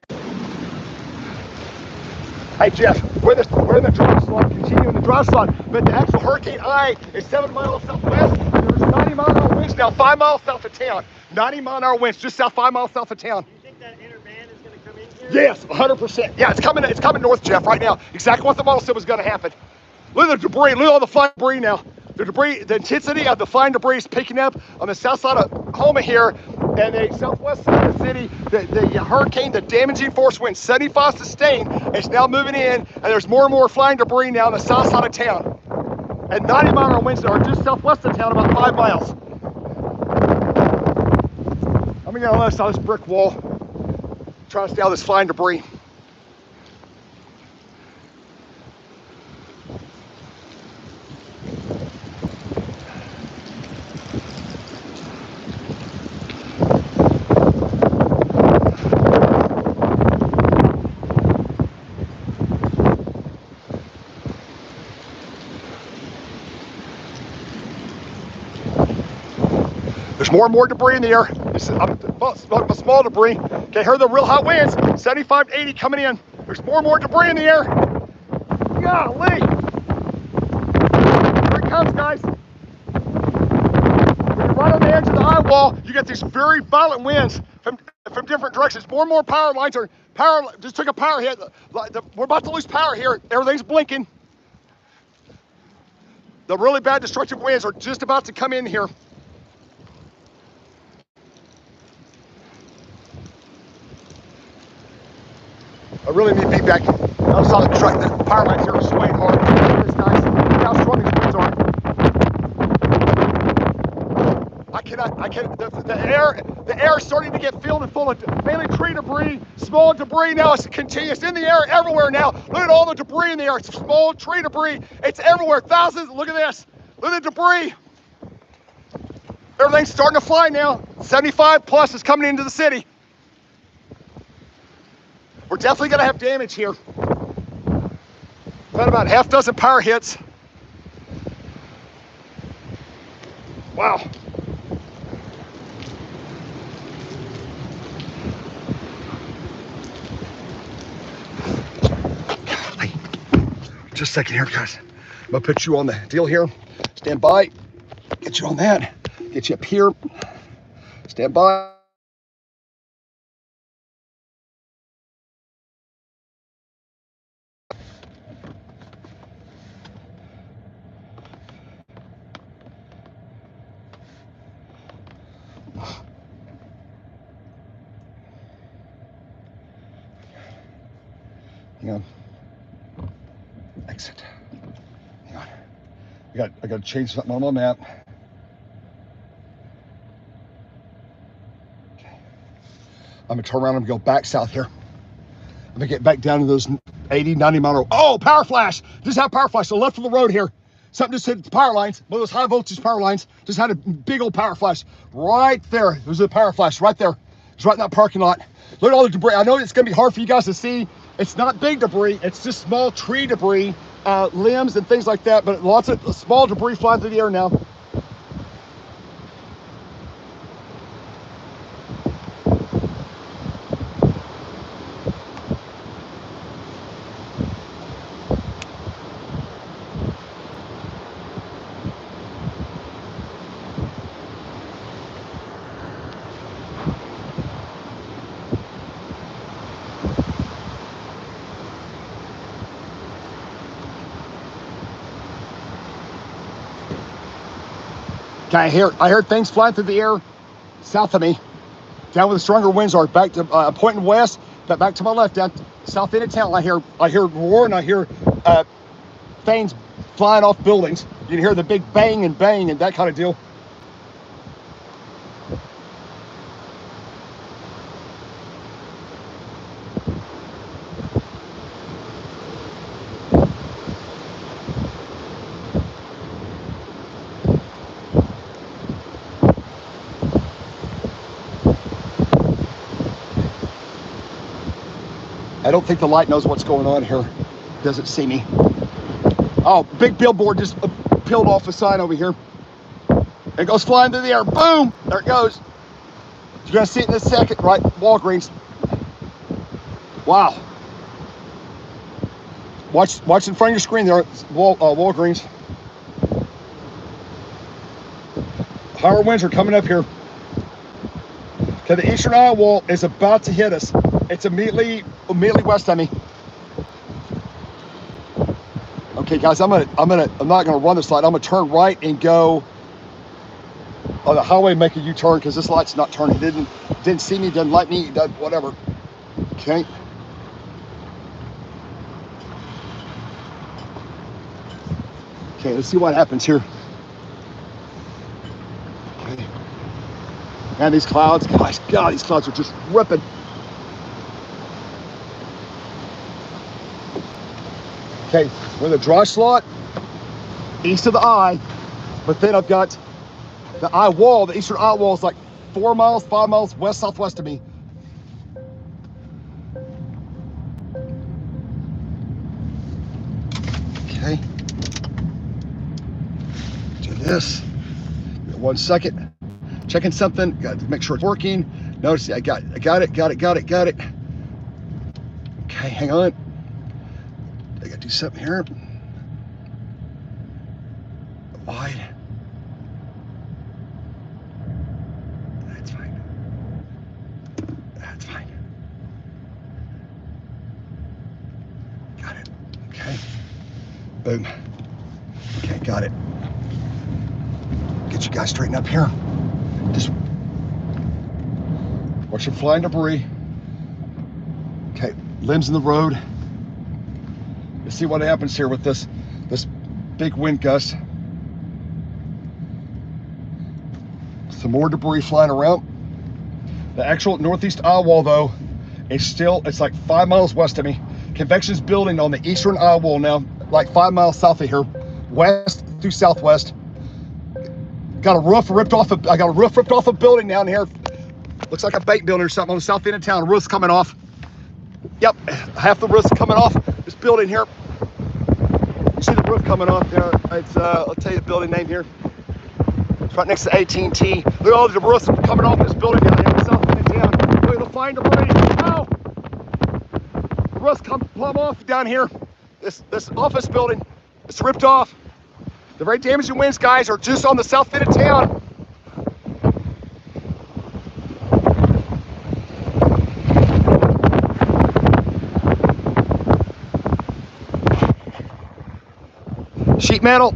Hey Jeff, we're in the dry slot, continuing the dry slot, but the actual hurricane eye is 7 miles southwest. There's 90 mile an hour winds now, 5 miles south of town. 90 mile an hour winds just south, 5 miles south of town. Do you think that inner band is going to come in here? Yes, 100%. Yeah, it's coming north, Jeff, right now. Exactly what the model said was going to happen. Look at the debris. Look at all the flying debris now. The debris, the intensity of the flying debris is picking up on the south side of Homa here, and the southwest side of the city. The hurricane, the damaging force wind, 75 sustained, it's now moving in, and there's more and more flying debris now on the south side of town. And 90 mile an hour winds are just southwest of town, about 5 miles. I'm gonna get on the other side of this brick wall, trying to stay out of this flying debris. There's more and more debris in the air. It's a small debris. Okay, hear the real hot winds, 75 to 80 coming in. There's more and more debris in the air. Golly. Here it comes, guys. When you're right on the edge of the eye wall, you get these very violent winds from different directions. More and more power lines just took a power hit. We're about to lose power here. Everything's blinking. The really bad destructive winds are just about to come in here. I really need to be back. I saw the truck, the power lines here are swaying hard. It's nice. Look how strong these winds are. The air is starting to get filled and full of mainly tree debris, small debris now. It's continuous in the air everywhere now. Look at all the debris in the air. It's small tree debris. It's everywhere. Thousands. Look at this. Look at the debris. Everything's starting to fly now. 75 plus is coming into the city. We're definitely going to have damage here. Got about half dozen power hits. Wow. Golly. Just a second here, guys. I'm going to put you on the deal here. Stand by. Get you on that. Get you up here. Stand by. Hang on. Exit. Hang on. I got to change something on my map. Okay. I'm gonna turn around and go back south here. I'm gonna get back down to those 80, 90 mile. Oh, power flash! Just have power flash. So left of the road here. Something just hit the power lines, one of those high voltage power lines, just had a big old power flash right there. There's a power flash right there. It's right in that parking lot. Look at all the debris. I know it's gonna be hard for you guys to see. It's not big debris, it's just small tree debris, limbs and things like that, but lots of small debris flying through the air now. Okay, I hear things flying through the air south of me, down where the stronger winds are, back to pointing west, but back to my left, down south end of town. I hear roar, and I hear things flying off buildings. You can hear the big bang and that kind of deal. I don't think the light knows what's going on here. Doesn't see me. Oh, big billboard just peeled off a sign over here. It goes flying through the air. Boom! There it goes. You're gonna see it in a second, right? Walgreens. Wow. Watch in front of your screen there. Walgreens. Higher winds are coming up here. Okay, the eastern eye wall is about to hit us. It's immediately west of me. Okay, guys, I'm not gonna run this light. I'm gonna turn right and go on the highway, make a U-turn because this light's not turning. It didn't see me, didn't like me, whatever. Okay. Okay, let's see what happens here. Okay. Man, these clouds, guys, God, these clouds are just ripping. Okay, we're in the dry slot, east of the eye, but then I've got the eye wall. The eastern eye wall is like 4 miles, 5 miles west-southwest of me. Okay. Do this. 1 second. Checking something. Got to make sure it's working. Notice I got it. Okay, hang on. I gotta do something here. Wide. That's fine. That's fine. Got it. Okay. Boom. Okay, got it. Get you guys straightened up here. Just watch your flying debris. Okay, limbs in the road. Let's see what happens here with this big wind gust. Some more debris flying around. The actual northeast eye wall though it's like 5 miles west of me. Convection's building on the eastern eye wall now, like 5 miles south of here, west through southwest. Got a roof ripped off a building down here. Looks like a bank building or something on the south end of town. Roof's coming off. Yep, half the roof's coming off this building here. You see the roof coming off there. It's I'll tell you the building name here. It's right next to AT&T. Look at all the roofs coming off this building down here in the south end of town. Look at the flying debris. Ow! The roof's plumb off down here. This office building, it's ripped off. The very damaging winds, guys, are just on the south end of town. Sheet metal.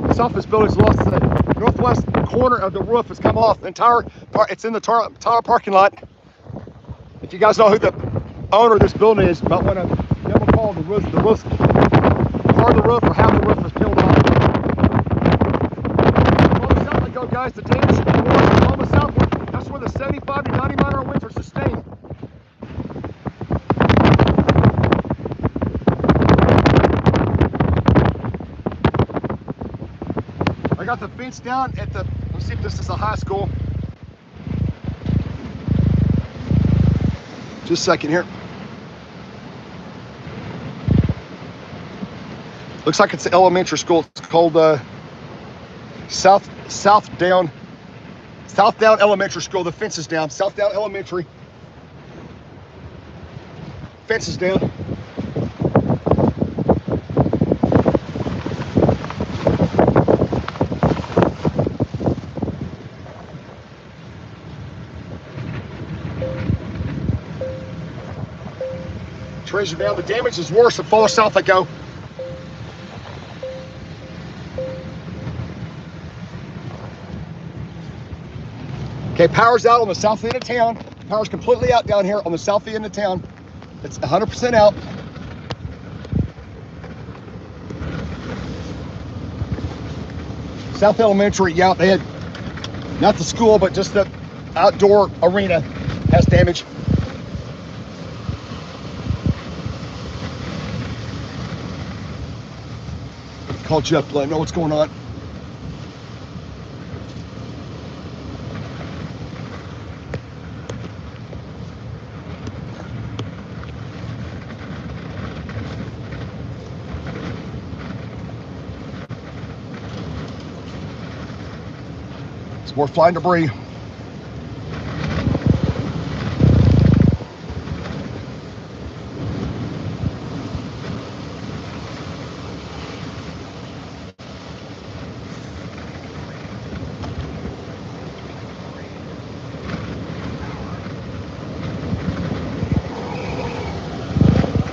This office building's lost the northwest corner of the roof. Has come off. It's in the entire parking lot. If you guys know who the owner of this building is, you might want to give them a call. The roof, part of the roof or half the roof is peeled off. Almost south I go, guys. The damage should be more almost southward. That's where the 75 to 90 mile an hour winds are sustained. I got the fence down at the, let's see if this is a high school. Just a second here. Looks like it's an elementary school. It's called Southdown Elementary School. The fence is down. Southdown Elementary. Fence is down. Trees are down. The damage is worse the farther south I go. Okay, power's out on the south end of town. Power's completely out down here on the south end of town. It's 100% out. South Elementary, yeah, they had, not the school, but just the outdoor arena has damage. Call Jeff, let him know what's going on. It's more flying debris.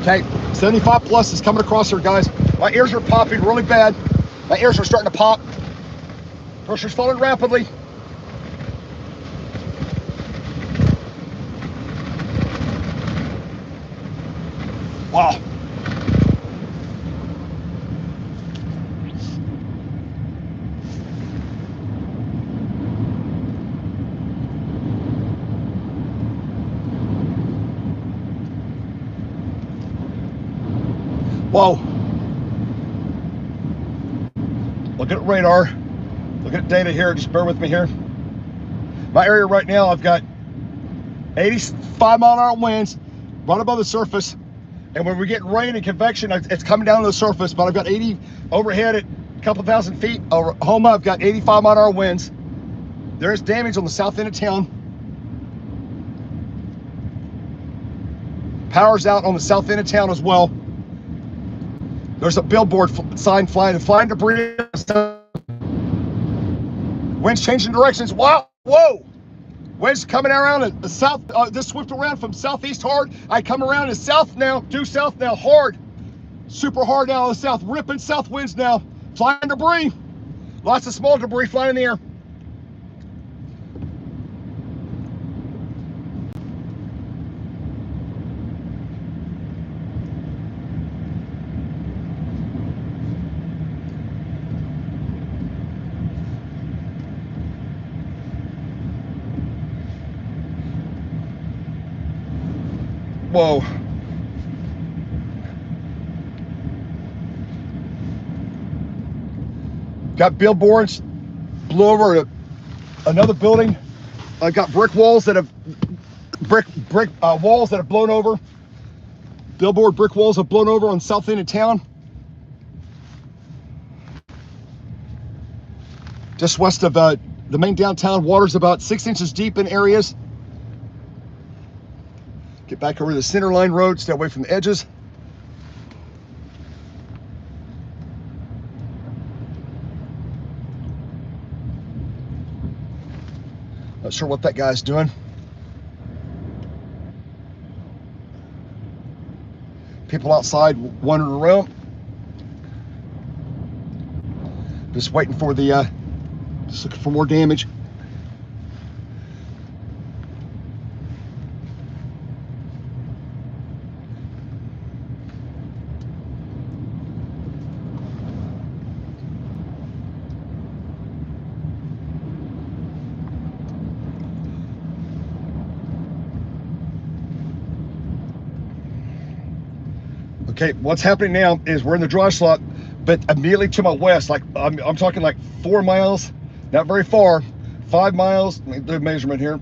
Okay, 75 plus is coming across here, guys. My ears are popping really bad. My ears are starting to pop. Pressure's falling rapidly. Wow. Whoa. Look at radar. Look at data here. Just bear with me here. My area right now, I've got 85-mile-an-hour winds right above the surface. And when we get rain and convection, it's coming down to the surface. But I've got 80 overhead at a couple thousand feet. Over home, I've got 85-mile-an-hour winds. There's damage on the south end of town. Power's out on the south end of town as well. There's a billboard sign flying debris. Winds changing directions. Wow, whoa. Winds coming around the south, just swept around from southeast hard. I come around to south now, due south now, hard. Super hard now on the south, ripping south winds now. Flying debris. Lots of small debris flying in the air. Whoa. Got billboards, blew over another building. I got brick walls that have walls that have blown over. Billboard brick walls have blown over on the south end of town. Just west of the main downtown, water's about 6 inches deep in areas. Get back over the center line road, stay away from the edges. Not sure what that guy's doing. People outside wandering around. Just waiting for the, just looking for more damage. Okay, what's happening now is we're in the dry slot. but immediately to my west, like I'm talking like 4 miles, not very far, 5 miles. Let me do a measurement here.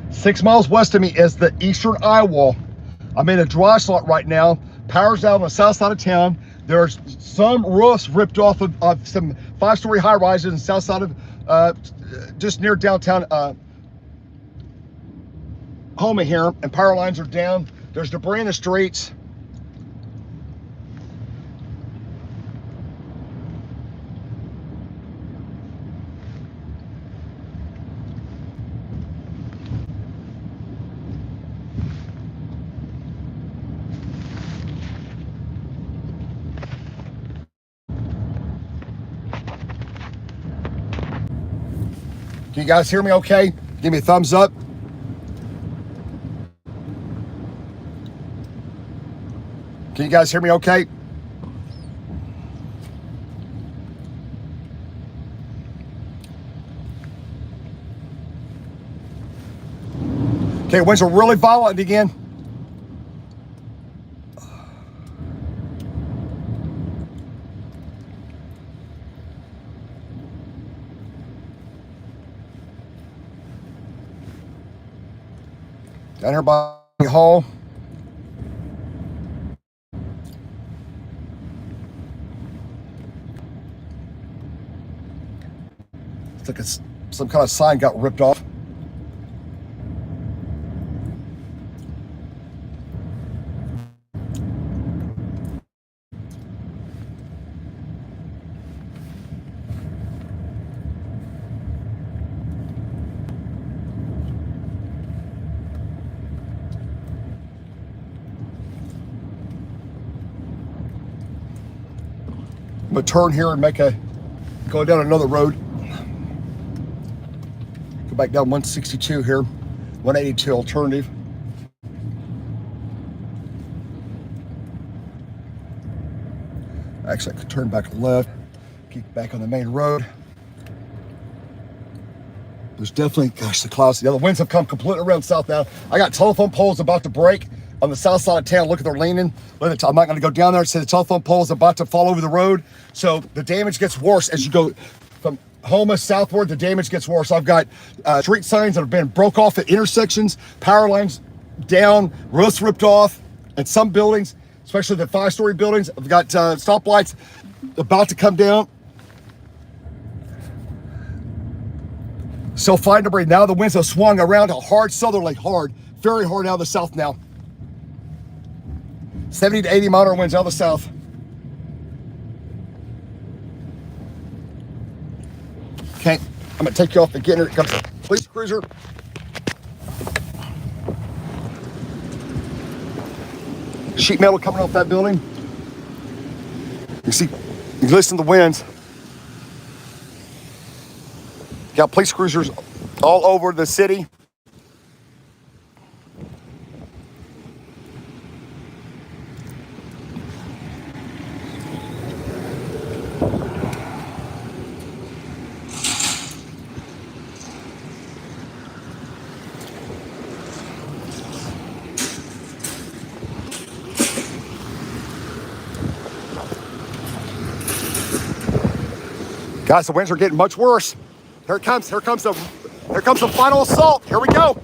6 miles west of me is the eastern eye wall. I'm in a dry slot right now. Power's out on the south side of town. There's some roofs ripped off of some 5-story high rises on the south side of just near downtown Houma here, and power lines are down. There's debris in the streets. Can you guys hear me okay? Give me a thumbs up. Can you guys hear me okay? Okay, winds are really violent again. Down here by the hall. It's like some kind of sign got ripped off. I'm gonna turn here and go down another road. Go back down 162 here, 182 alternative. Actually, I could turn back left, keep back on the main road. There's definitely, gosh, the clouds. The winds have come completely around south now. I got telephone poles about to break on the south side of town. Look at they're leaning. I'm not going to go down there and say the telephone pole is about to fall over the road. So the damage gets worse as you go from Houma southward. The damage gets worse. I've got street signs that have been broke off at intersections, power lines down, roofs ripped off, and some buildings, especially the 5-story buildings. I've got stoplights about to come down. So fine debris. Now the winds have swung around a hard southerly, very hard out of the south now. 70 to 80 mile-an-hour winds out of the south. Okay, I'm gonna take you off again. Here it comes, police cruiser. Sheet metal coming off that building. You see, you listen to the winds. Got police cruisers all over the city. Guys, the winds are getting much worse. Here comes the final assault. Here we go.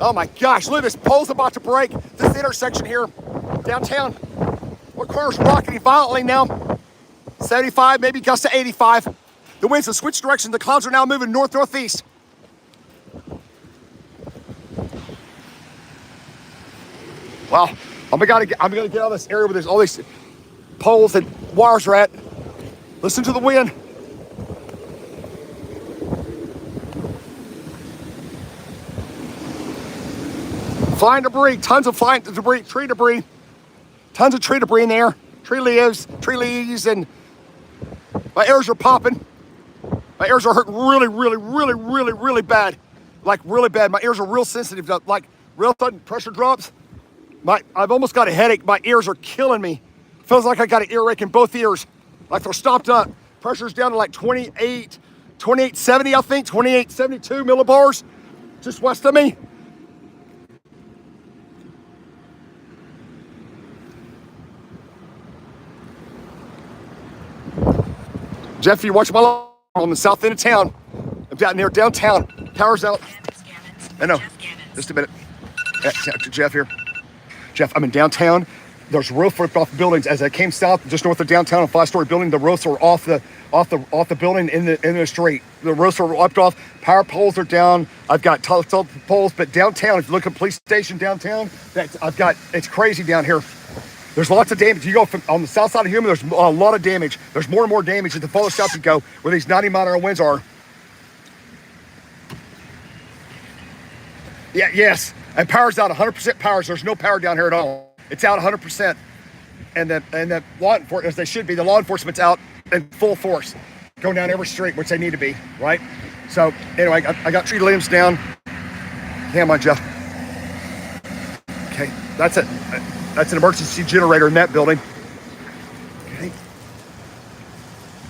Oh my gosh, look at this pole's about to break. This intersection here, downtown. Our car's rocketing violently now. 75, maybe gusts to 85. The winds have switched direction. The clouds are now moving north-northeast. Wow, I'm gonna get out of this area where there's all these poles and wires are at. Listen to the wind. Flying debris, tons of flying debris, tree debris, tons of tree debris in the air, tree leaves, and my ears are popping. My ears are hurting really bad, like really bad. My ears are real sensitive, like real sudden pressure drops. I've almost got a headache. My ears are killing me. Feels like I got an earache in both ears, like they're stopped up. Pressure's down to like 2870, I think, 2872 millibars, just west of me. Jeff, you watch my live on the south end of town. I'm down near downtown. Power's out. I know. Just a minute. Jeff here. Jeff, I'm in downtown. There's roof ripped off the buildings. As I came south, just north of downtown, a 5-story building, the roofs are off the building in the street. The roofs are ripped off. Power poles are down. I've got telephone poles, but downtown, if you look at the police station downtown, it's crazy down here. There's lots of damage. You go from on the south side of Human, there's a lot of damage. There's more and more damage the further south you go, where these 90-mile-an-hour winds are. Yeah, yes. And power's out 100% power. There's no power down here at all. It's out 100%. And the law enforcement, as they should be, the law enforcement's out in full force, going down every street, which they need to be, right? So anyway, I got tree limbs down. Come on, Jeff. Okay, that's it. That's an emergency generator in that building. Okay.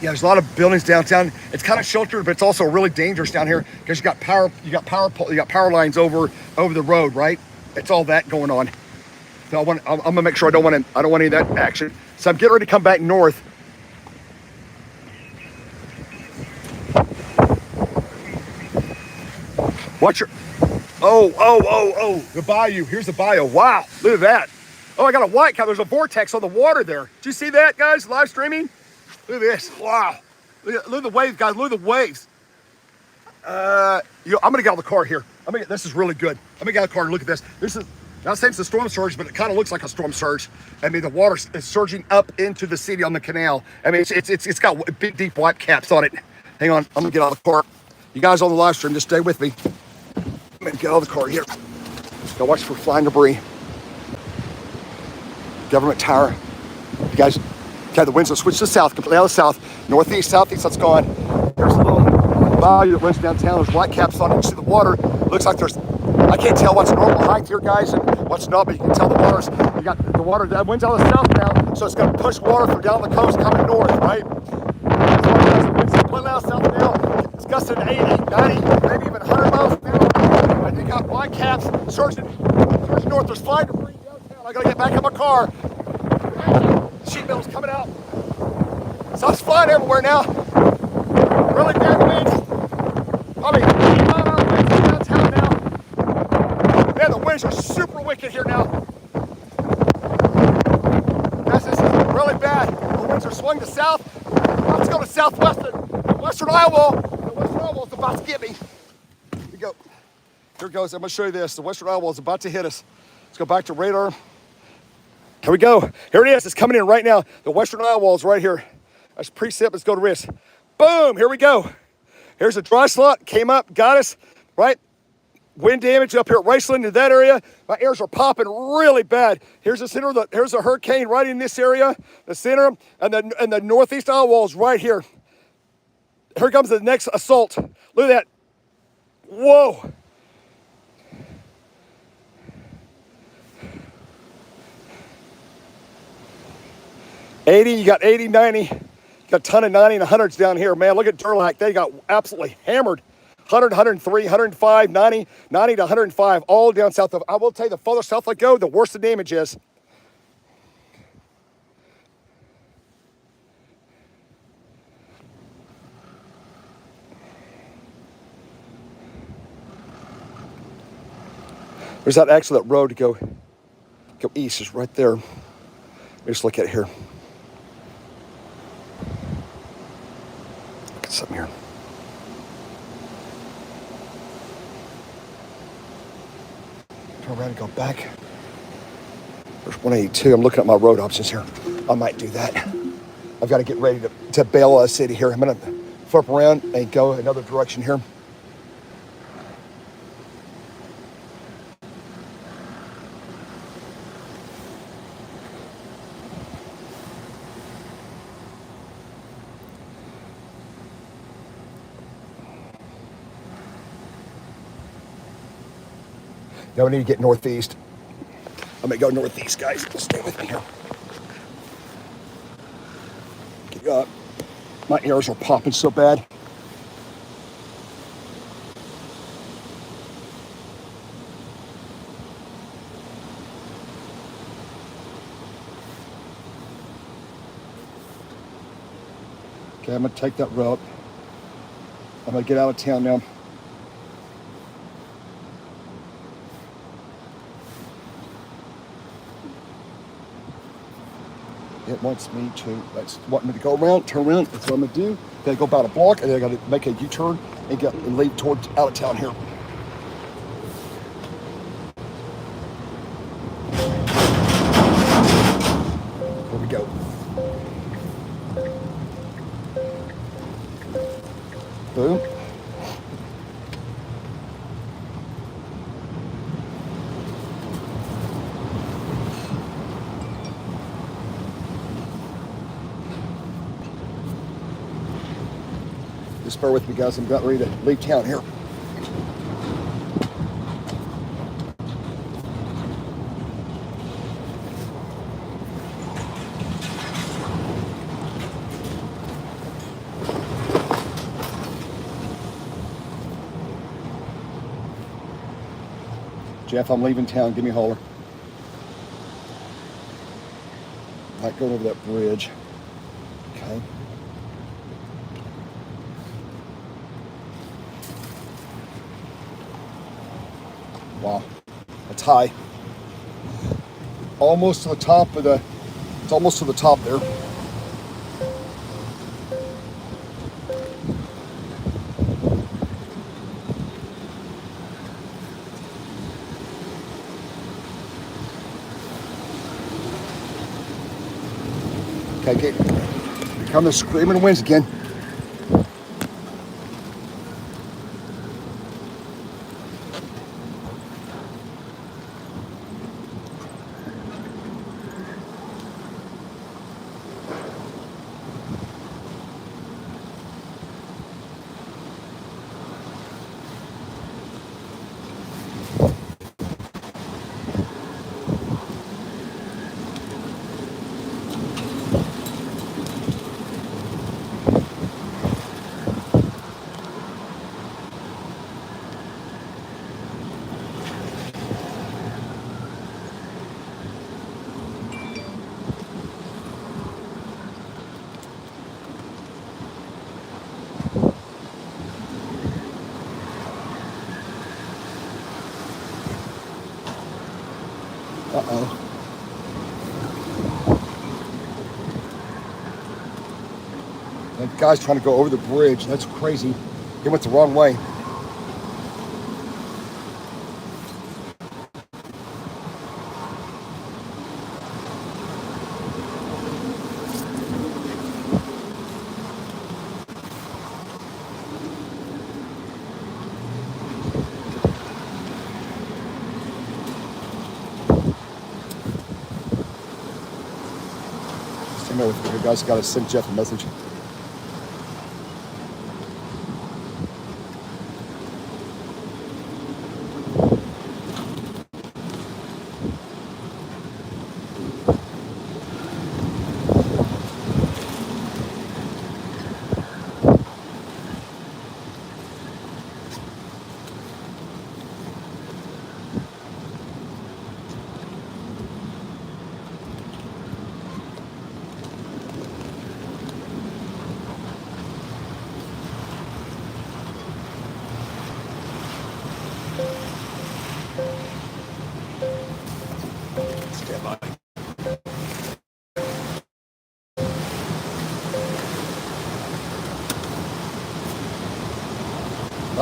Yeah, there's a lot of buildings downtown. It's kind of sheltered, but it's also really dangerous down here because you got power lines over the road, right? It's all that going on. So I'm gonna make sure I don't want any of that action. So I'm getting ready to come back north. Watch your, oh, the bayou. Here's the bayou. Wow, look at that. Oh, I got a white cow. There's a vortex on the water there. Did you see that, guys? Live streaming? Look at this. Wow. Look at the waves, guys. Look at the waves. I'm gonna get out of the car here. This is really good. I'm gonna get out of the car and look at this. This is not saying it's a storm surge, but it kind of looks like a storm surge. I mean, the water is surging up into the city on the canal. I mean, it's got big, deep white caps on it. Hang on, I'm gonna get out of the car. You guys on the live stream, just stay with me. I'm gonna get out of the car here. Go watch for flying debris. Government tower. You guys, okay, the winds will switch to south, completely out of south. Northeast, southeast, that's gone. There's a little bayou that runs downtown. There's white caps on it. You see the water. Looks like I can't tell what's normal height here, guys, and what's not, but you can tell the water's, you got the water, that wind's out of the south now, so it's gonna push water from down the coast coming north, right? The wind's completely out of south now. It's gusting 80, 90, maybe even 100 miles an hour. And you got white caps surging north. There's flying debris downtown. I gotta get back in my car. Sheet metal's coming out. So it's flying everywhere now. Really bad winds. Probably 80-mile-an-hour winds downtown now. Man, the winds are super wicked here now. Guys, this is really bad. The winds are swung to south. Let's go to southwest. Western eyewall. The western eyewall is about to get me. Here we go. Here it goes. I'm going to show you this. The western eyewall is about to hit us. Let's go back to radar. Here we go. Here it is. It's coming in right now. The western eyewall is right here. That's precip. Let's go to risk. Boom. Here we go. Here's a dry slot. Came up. Got us. Right. Wind damage up here at Raceland in that area. My ears are popping really bad. Here's the center. Here's a hurricane right in this area. The center. And the northeast eyewall is right here. Here comes the next assault. Look at that. Whoa. You got 80, 90. You got a ton of 90 and 100s down here, man. Look at Durlac. They got absolutely hammered. 100, 103, 105, 90, 90 to 105, all down south of. I will tell you, the further south I go, the worse the damage is. There's that road to go east is right there. Just look at it here. Look at something here. Turn around and go back. There's 182. I'm looking at my road options here. I might do that. I've got to get ready to bail a city here. I'm going to flip around and go another direction here. Now we need to get northeast. I'm gonna go northeast, guys. Stay with me here. Get up. My ears are popping so bad. Okay, I'm gonna take that route. I'm gonna get out of town now. It wants me to, it's wanting me to go around, turn around. That's what I'm gonna do. Then I go about a block, and then I gotta make a U-turn and leave towards out of town here. Here we go. Boom. Just bear with me, guys. I'm about ready to leave town here. Jeff, I'm leaving town. Give me a holler. Might go over that bridge. Okay. Wow, that's high. Almost to the top of the, it's almost to the top there. Okay, here come the screaming winds again. Uh-oh. That guy's trying to go over the bridge. That's crazy. He went the wrong way. You guys got to send Jeff a message.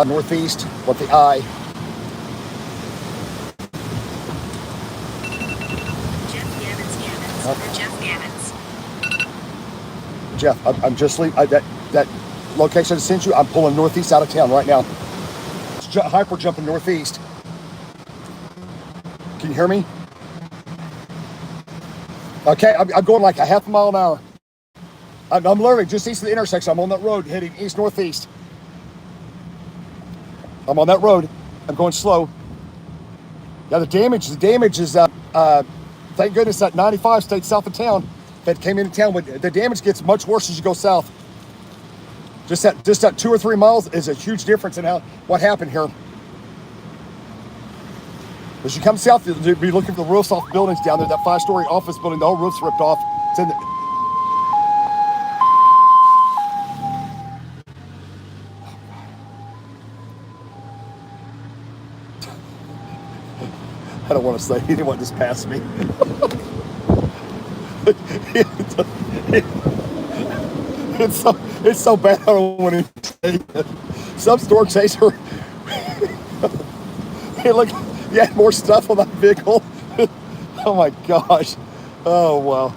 Northeast, what the eye. Jeff, I'm just leaving. That location I sent you, I'm pulling northeast out of town right now. It's hyper jumping northeast. Can you hear me? Okay, I'm going like a half a mile an hour. I'm literally just east of the intersection. I'm on that road heading east-northeast. I'm on that road. I'm going slow. Yeah, the damage is, thank goodness that 95 stayed south of town. That came into town. The damage gets much worse as you go south. Just that 2 or 3 miles is a huge difference in what happened here. As you come south, you'll be looking for the roofs off buildings down there. That 5-story office building, the whole roof's ripped off. It's in the, don't want to say anyone just passed me. It's so bad I don't want to say it. Some storm chaser. Hey, look, you had more stuff on that vehicle. Oh my gosh. Oh wow.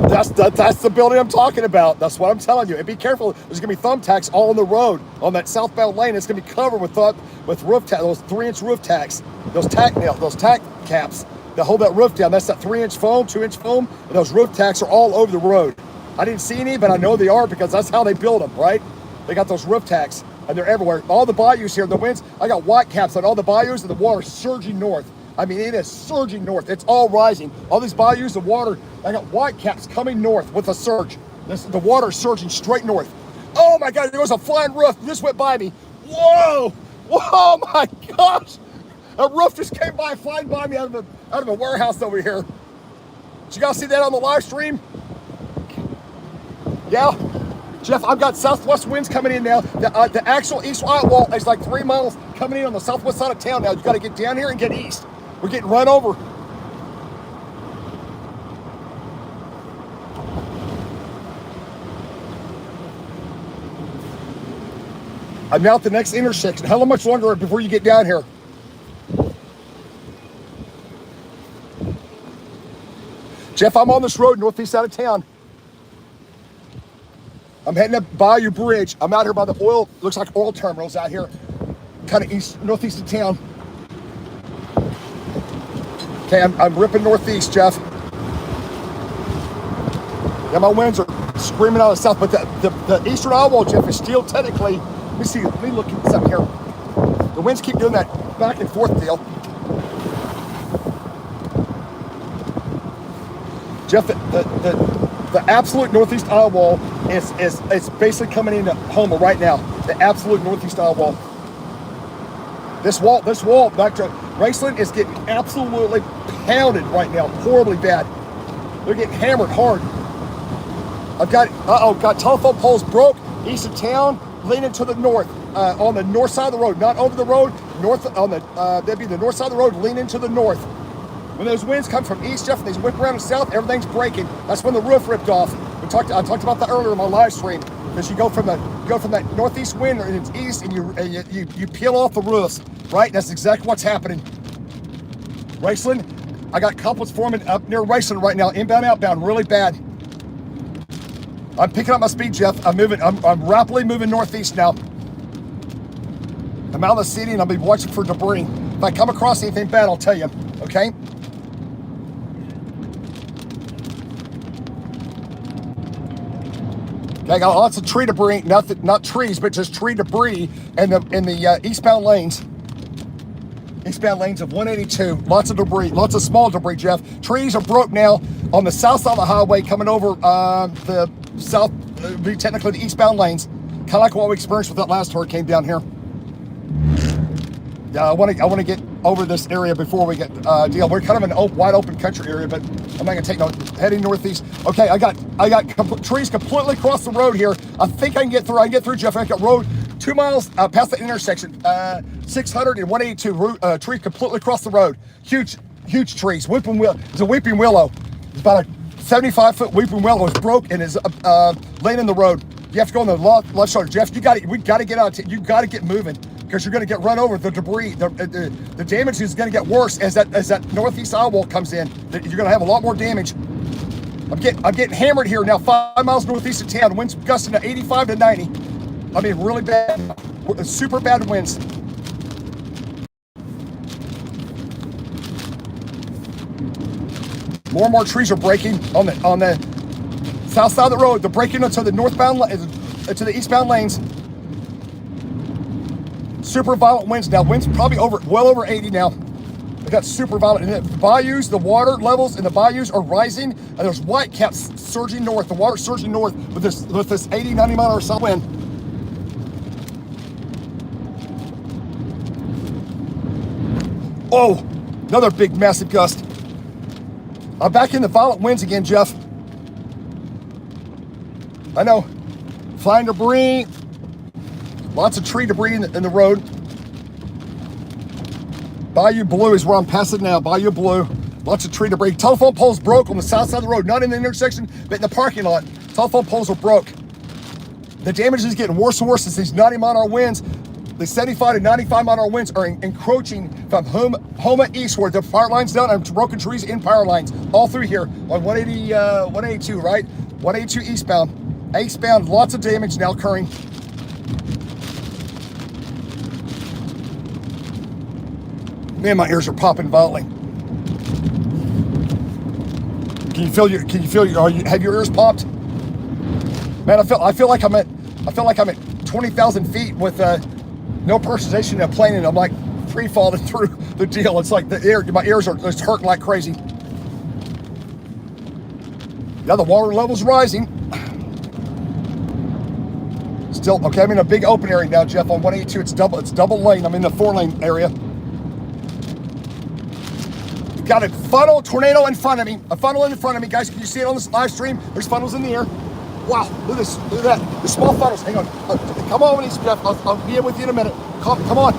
That's the building I'm talking about. That's what I'm telling you. And be careful. There's gonna be thumbtacks all on the road on that southbound lane. It's gonna be covered with roof tack, those 3-inch roof tacks, those tack caps that hold that roof down. That's that 3-inch foam, 2-inch foam, and those roof tacks are all over the road. I didn't see any, but I know they are because that's how they build them, right? They got those roof tacks, and they're everywhere. All the bayous here, the winds, I got white caps on all the bayous, and the water surging north. I mean, it is surging north. It's all rising. All these bayous, the water, I got white caps coming north with a surge. The water is surging straight north. Oh my God, there was a flying roof. This went by me. Whoa, whoa, my gosh. A roof just came by, flying by me out of a warehouse over here. Did you guys see that on the live stream? Yeah. Jeff, I've got southwest winds coming in now. The actual east wall is like 3 miles coming in on the southwest side of town now. You got to get down here and get east. We're getting run over. I'm now at the next intersection. How much longer before you get down here? Jeff, I'm on this road northeast side of town. I'm heading up Bayou Bridge. I'm out here by the oil, looks like oil terminals out here, kind of northeast of town. Okay, I'm ripping northeast, Jeff. Yeah, my winds are screaming out of the south, but the eastern eyewall, Jeff, is still technically, let me look at something here. The winds keep doing that back and forth deal. Jeff, the absolute northeast eyewall is basically coming into Houma right now. The absolute northeast eyewall. This wall back to Raceland is getting absolutely pounded right now, horribly bad. They're getting hammered hard. I've got telephone poles broke east of town, leaning to the north, on the north side of the road, not over the road, north on the that'd be the north side of the road, leaning to the north. When those winds come from east, Jeff, and they whip around to south, everything's breaking. That's when the roof ripped off. I talked about that earlier in my live stream. Because you go from that northeast wind and it's east, and you peel off the roofs, right? That's exactly what's happening. Raceland, I got couplets forming up near Raceland right now, inbound, outbound, really bad. I'm picking up my speed, Jeff. I'm rapidly moving northeast now. I'm out of the city and I'll be watching for debris. If I come across anything bad, I'll tell you, okay? Okay, I got lots of tree debris, not trees, but just tree debris in the eastbound lanes. Eastbound lanes of 182, lots of debris, lots of small debris, Jeff. Trees are broke now on the south side of the highway coming over the south, be technically the eastbound lanes, kind of like what we experienced with that last hurricane down here. Yeah, I want to get over this area before we get deal. We're kind of an wide open country area, but I'm not gonna take no heading northeast. Okay, I got trees completely across the road here. I think I can get through. Jeff. I got road 2 miles past the intersection, 600 and 182 tree completely across the road. Huge trees. It's a weeping willow. It's about a 75-foot weeping willow. It's broke and is laying in the road. You have to go on the left shoulder, Jeff. We got to get out. You got to get moving because you're going to get run over. The debris, the damage is going to get worse as that northeast eyewall comes in. You're going to have a lot more damage. I'm getting hammered here now. 5 miles northeast of town. Winds gusting to 85 to 90. I mean, really bad, super bad winds. More and more trees are breaking on the south side of the road. They're breaking into the northbound, to the eastbound lanes. Super violent winds now. Winds probably well over 80 now. They got super violent. And the bayous, the water levels in the bayous are rising, and there's white caps surging north. The water surging north with this 80, 90 mile per hour wind. Oh, another big, massive gust. I'm back in the violent winds again, Jeff. I know. Flying debris. Lots of tree debris in the road. Bayou Blue is where I'm passing now. Bayou Blue. Lots of tree debris. Telephone poles broke on the south side of the road, not in the intersection, but in the parking lot. Telephone poles are broke. The damage is getting worse and worse as these 90-mile-an-hour winds. The 75 to 95-mile-an-hour winds are encroaching from Houma eastward. The power lines down and broken trees in power lines all through here on 182, right? 182 eastbound. Eastbound, lots of damage now occurring. Man, my ears are popping violently. Can you feel have your ears popped? Man, I feel like I'm at 20,000 feet with no pressurization in a plane, and I'm like free falling through the deal. It's like my ears are just hurting like crazy. Yeah, the water level's rising. Still, okay, I'm in a big open area now, Jeff, on 182. It's double lane. I'm in the 4-lane area. Got a funnel tornado in front of me. A funnel in front of me, guys. Can you see it on this live stream? There's funnels in the air. Wow, look at this. Look at that. The small funnels. Hang on. Come on, Jeff. I'll be in with you in a minute. Come on.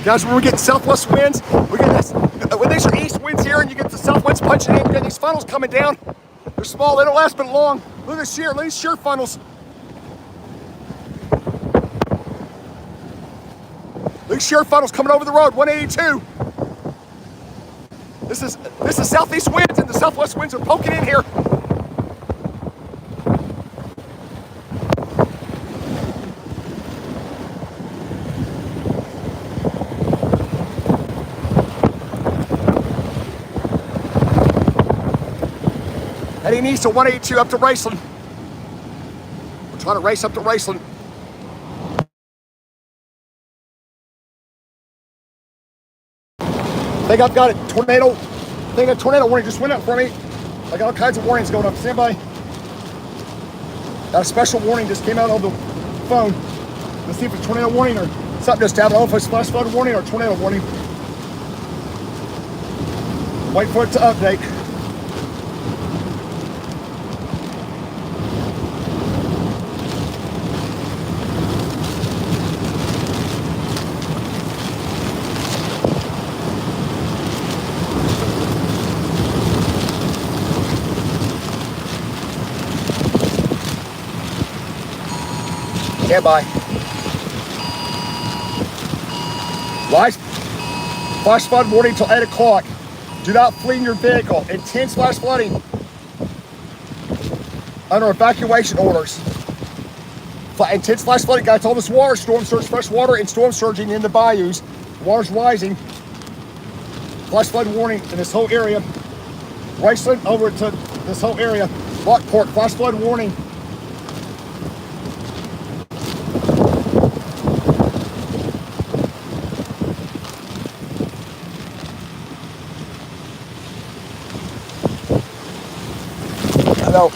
Guys, when we get southwest winds, we get this. When these are east winds here, and you get the south winds punching in, you get these funnels coming down. They're small. They don't last but long. Look at these shear funnels. These shear funnels coming over the road, 182. This is southeast winds, and the southwest winds are poking in here. Heading east to 182 up to Raceland. We're trying to race up to Raceland. I think I've got a tornado. I think a tornado warning just went up for me. I got all kinds of warnings going up. Stand by. Got a special warning just came out on the phone. Let's see if it's a tornado warning or something just happened. I don't know if it's a flash flood warning or a tornado warning. Wait for it to update. Stand by. Flash flood warning until 8 o'clock. Do not flee in your vehicle. Intense flash flooding. Under evacuation orders. Intense flash flooding, guys. All this water, storm surge, fresh water, and storm surging in the bayous. Water's rising. Flash flood warning in this whole area. Raceland over to this whole area. Lockport, flash flood warning. No.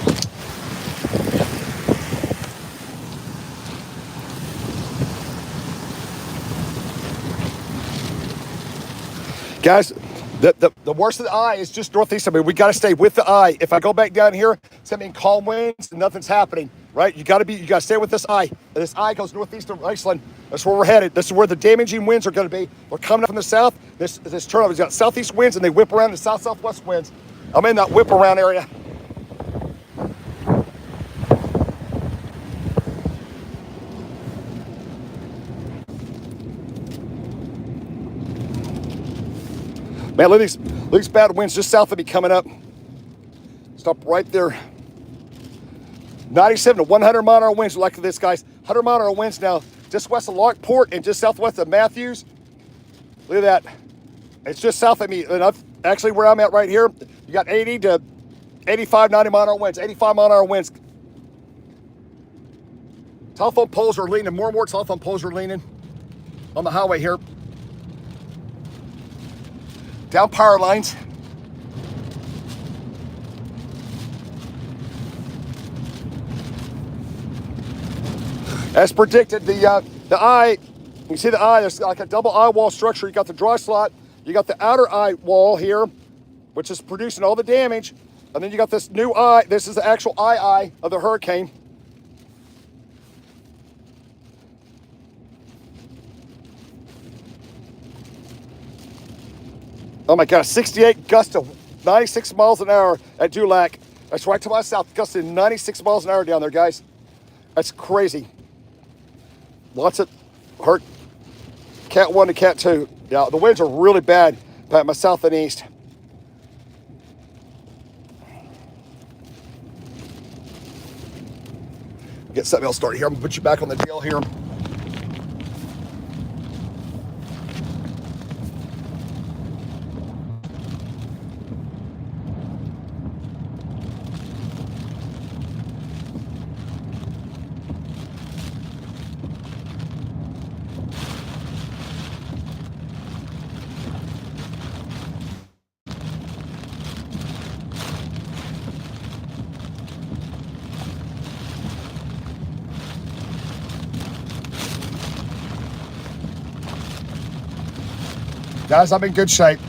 Guys, the worst of the eye is just northeast of me. We got to stay with the eye. If I go back down here, it's mean calm winds and nothing's happening, right? You got to stay with this eye. And this eye goes northeast of Iceland. That's where we're headed. This is where the damaging winds are going to be. We're coming up from the south. This turnover has got southeast winds and they whip around the south-southwest winds. I'm in that whip around area. Man, look at these bad winds just south of me coming up. Stop right there. 97 to 100 mile an hour winds like this, guys. 100 mile an hour winds now, just west of Lockport and just southwest of Matthews. Look at that. It's just south of me. And actually, where I'm at right here, you got 80 to 85, 90 mile an hour winds, 85 mile an hour winds. Telephone poles are leaning. More and more telephone poles are leaning on the highway here. Down power lines. As predicted, the eye, you can see the eye, there's like a double eye wall structure. You got the dry slot, you got the outer eye wall here, which is producing all the damage. And then you got this new eye. This is the actual eye of the hurricane. Oh my God, 68 gust of 96 miles an hour at Dulac. That's right to my south, gusting 96 miles an hour down there, guys. That's crazy. Lots of hurt. Cat 1 to Cat 2. Yeah, the winds are really bad back my south and east. Get something else started here. I'm gonna put you back on the deal here. Guys, I'm in good shape.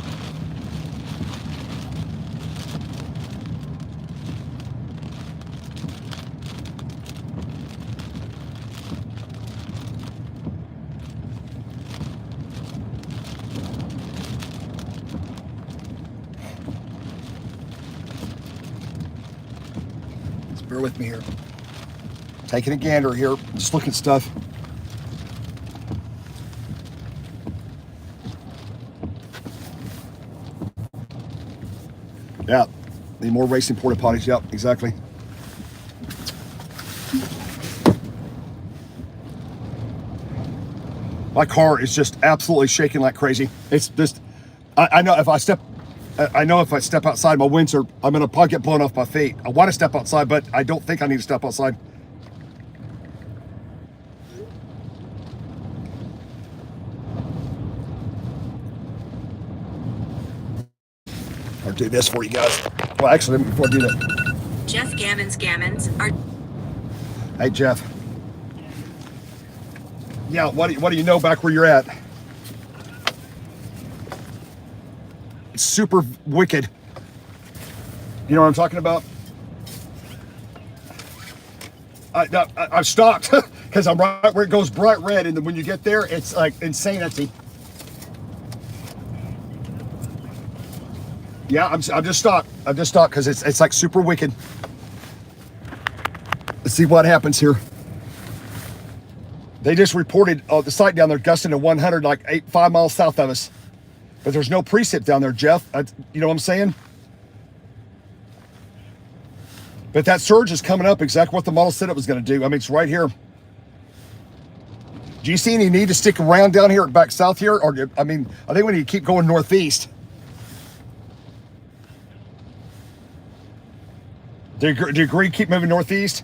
Just bear with me here. Taking a gander here, just looking at stuff. Yeah, need more racing porta potties. Yep, exactly. My car is just absolutely shaking like crazy. It's just, I know if I step outside, my winds are, I'm gonna probably get blown off my feet. I want to step outside, but I don't think I need to step outside. I'll do this for you guys. Well, actually, before I do that. Jeff Gammons are. Hey, Jeff. Yeah, what do you know back where you're at? It's super wicked. You know what I'm talking about? I've stopped because I'm right where it goes bright red, and then when you get there, it's like insanity. Yeah, I'm just stopped. I'm just stopped because it's like super wicked. Let's see what happens here. They just reported the site down there gusting to 100, like 5 miles south of us. But there's no precip down there, Jeff. You know what I'm saying? But that surge is coming up exactly what the model said it was going to do. I mean, it's right here. Do you see any need to stick around down here, back south here? Or, I mean, I think we need to keep going northeast. Do you agree keep moving northeast?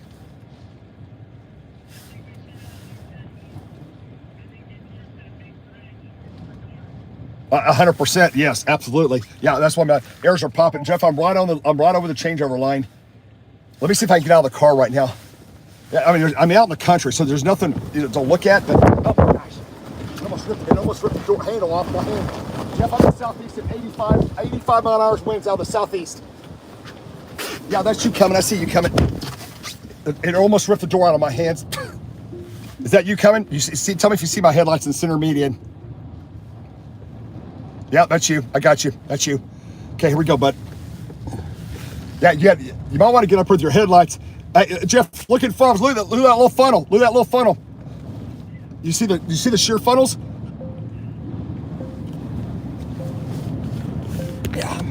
A 100%, yes, absolutely. Yeah, that's why my ears are popping. Jeff, I'm right over the changeover line. Let me see if I can get out of the car right now. Yeah, I mean, I'm out in the country, so there's nothing to look at. But oh my gosh, it almost ripped the door handle off my hand. Jeff, I'm in the southeast at 85 mile an hour winds out of the southeast. Yeah, that's you coming. I see you coming. It almost ripped the door out of my hands. Is that you coming? You see? Tell me if you see my headlights in center median. Yeah, that's you. I got you. That's you. Okay, here we go, bud. Yeah, you might want to get up with your headlights. Jeff, look in front. Look at that little funnel. Look at that little funnel. You see the sheer funnels? Yeah.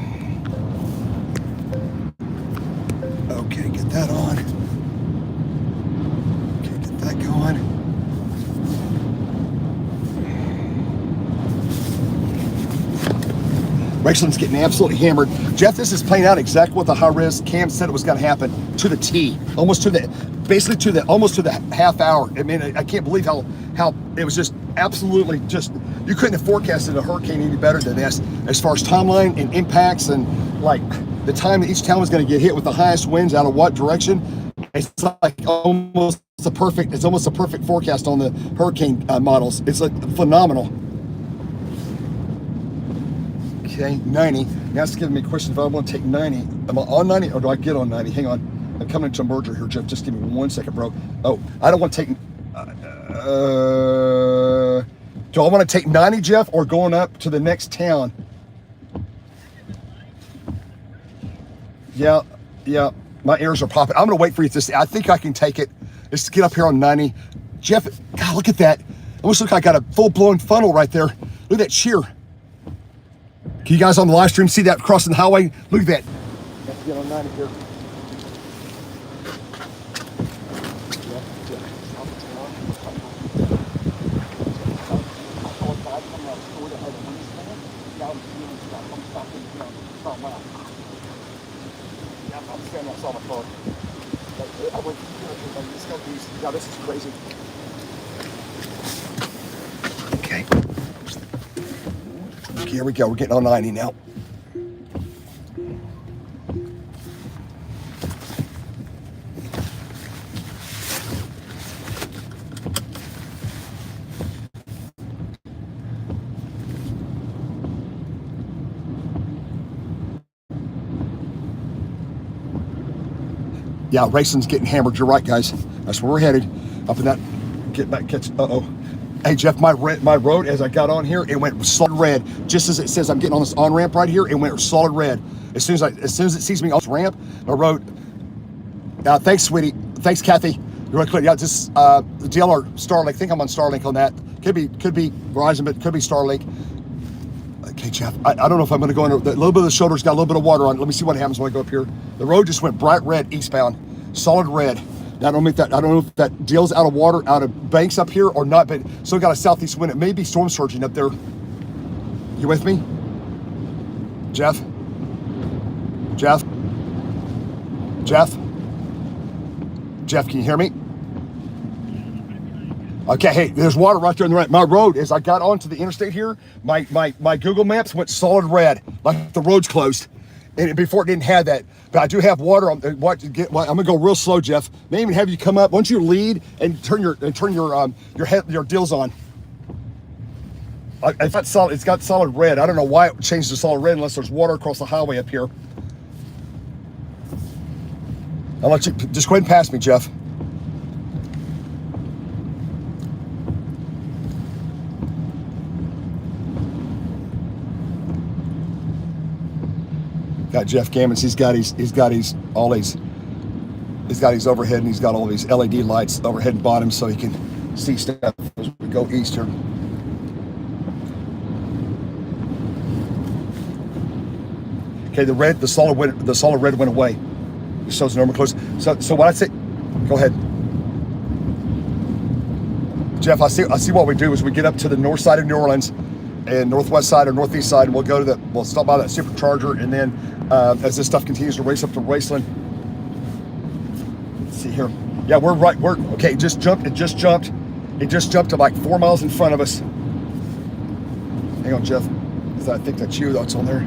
Okay, get that on. Okay, get that going. Racheline's getting absolutely hammered. Jeff, this is playing out exactly what the high-res cam said it was going to happen, to the T, almost to the half hour. I mean, I can't believe how it was just absolutely just, you couldn't have forecasted a hurricane any better than this as far as timeline and impacts and like the time that each town was going to get hit with the highest winds out of what direction. It's like almost a perfect forecast on the hurricane models. It's like phenomenal. Okay, 90. Now it's giving me questions if I want to take 90. Am I on 90 or do I get on 90? Hang on. I'm coming into a merger here, Jeff. Just give me 1 second, bro. Oh, I don't want to take... do I want to take 90, Jeff, or going up to the next town? Yeah, yeah. My ears are popping. I'm gonna wait for you to see. I think I can take it. Just get up here on 90. Jeff, God, look at that. Almost look like I got a full-blown funnel right there. Look at that shear. Can you guys on the live stream see that crossing the highway? Look at that. Have to get on 90 here. Yeah, this is crazy. Okay. Here we go. We're getting on 90 now. Yeah, racing's getting hammered. You're right, guys. That's where we're headed. Up in that, get back, catch. Hey, Jeff, my road as I got on here, it went solid red. Just as it says I'm getting on this on ramp right here, it went solid red. As soon as it sees me on this ramp, my road. Thanks, sweetie. Thanks, Kathy. You're right, yeah, just the DLR Starlink. I think I'm on Starlink on that. Could be Verizon, but could be Starlink. Okay, Jeff. I don't know if I'm going to go under. A little bit of the shoulder's got a little bit of water on it. Let me see what happens when I go up here. The road just went bright red eastbound, solid red. Now, I don't know if that deals out of water, out of banks up here or not, but still got a southeast wind. It may be storm surging up there. You with me? Jeff? Jeff? Jeff? Jeff, can you hear me? Okay, hey, there's water right there on the right. My road, as I got onto the interstate here, my Google Maps went solid red, like the road's closed. And before it didn't have that. But I do have water on. I'm gonna go real slow, Jeff. May even have you come up. Why don't you lead and turn your dills on? If that's solid, it's got solid red. I don't know why it changed to solid red unless there's water across the highway up here. I'll let you just go ahead and pass me, Jeff. Got Jeff Gammons. He's got his overhead, and he's got all these LED lights overhead and bottom, so he can see stuff as we go east here. Okay, the solid red went away. It shows normal close. So what I say, go ahead, Jeff. I see what we do is we get up to the north side of New Orleans and northwest side or northeast side, and we'll stop by that supercharger, and then as this stuff continues to race up to Raceland. Let's see here. Yeah, we're okay. It just jumped to like 4 miles in front of us. Hang on, Jeff. I think that's you that's on there.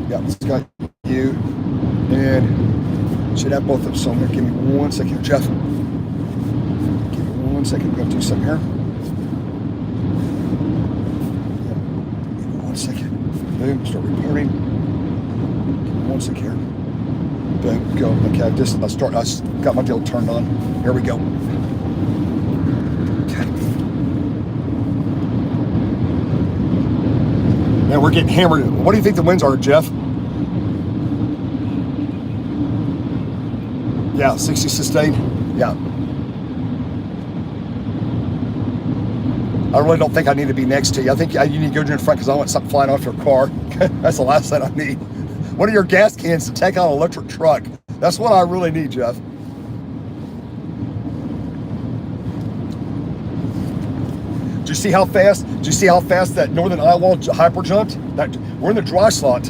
Yeah, it's got you, and should have both of them. So I'm gonna give me 1 second, Jeff. Give me 1 second. We're gonna do something here. 1 second. Boom. Start reporting. 1 second here. Boom. Go. Okay. I got my deal turned on. Here we go. Okay. Man, we're getting hammered. What do you think the winds are, Jeff? Yeah, 60 sustained. Yeah. I really don't think I need to be next to you. I think you need to go to in front because I want something flying off your car. That's the last thing I need. One of your gas cans to take out an electric truck. That's what I really need, Jeff. Do you see how fast that northern eyewall hyper jumped? We're in the dry slot,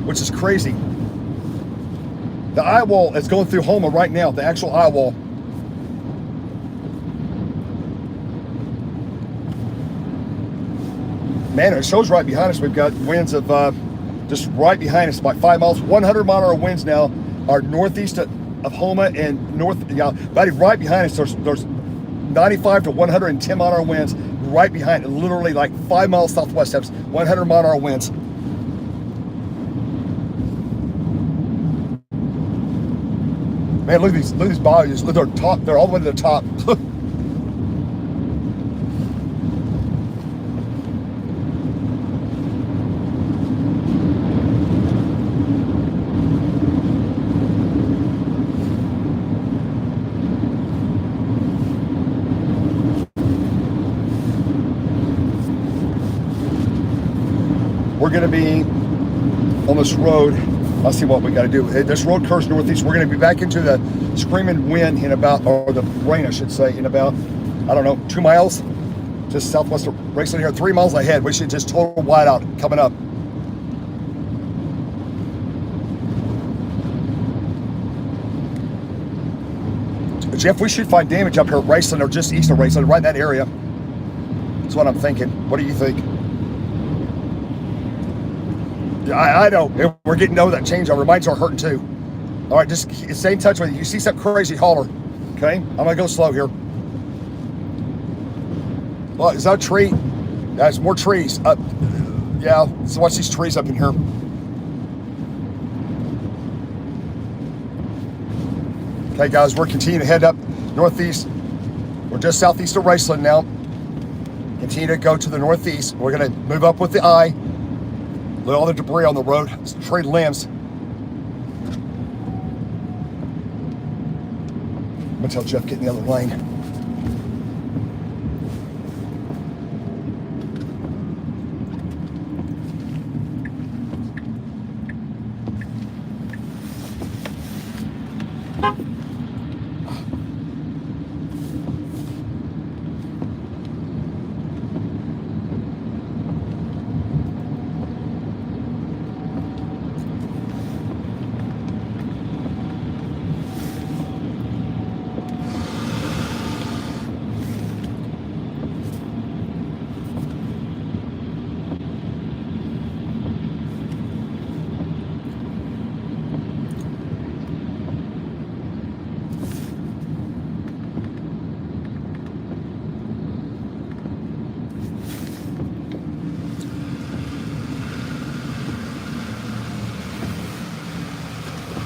which is crazy. The eyewall is going through Houma right now, the actual eyewall. Man, it shows right behind us. We've got winds of just right behind us, about 5 miles, 100-mile-an-hour winds now are northeast of Houma and north. Yeah, right behind us. There's 95 to 110-mile-an-hour winds right behind it. Literally like 5 miles southwest of us, 100-mile-an-hour winds. Man, look at these bodies. Look, they're all the way to the top. we're going to be on this road. Let's see what we got to do. This road curves northeast. We're going to be back into the screaming wind in about, or the rain, I should say, in about, I don't know, 2 miles. Just southwest of Raceland here, 3 miles ahead. We should just total whiteout coming up. Jeff, we should find damage up here at Raceland or just east of Raceland, right in that area. That's what I'm thinking. What do you think? Yeah, I know. We're getting over that changeover. Mines are hurting too. All right, just stay in touch with you. You see something crazy, holler. Okay? I'm going to go slow here. Well, is that a tree? There's more trees. Yeah, let's watch these trees up in here. Okay, guys, we're continuing to head up northeast. We're just southeast of Raceland now. Continue to go to the northeast. We're going to move up with the eye. Look at all the debris on the road. It's tree limbs. I'm going to tell Jeff, get in the other lane.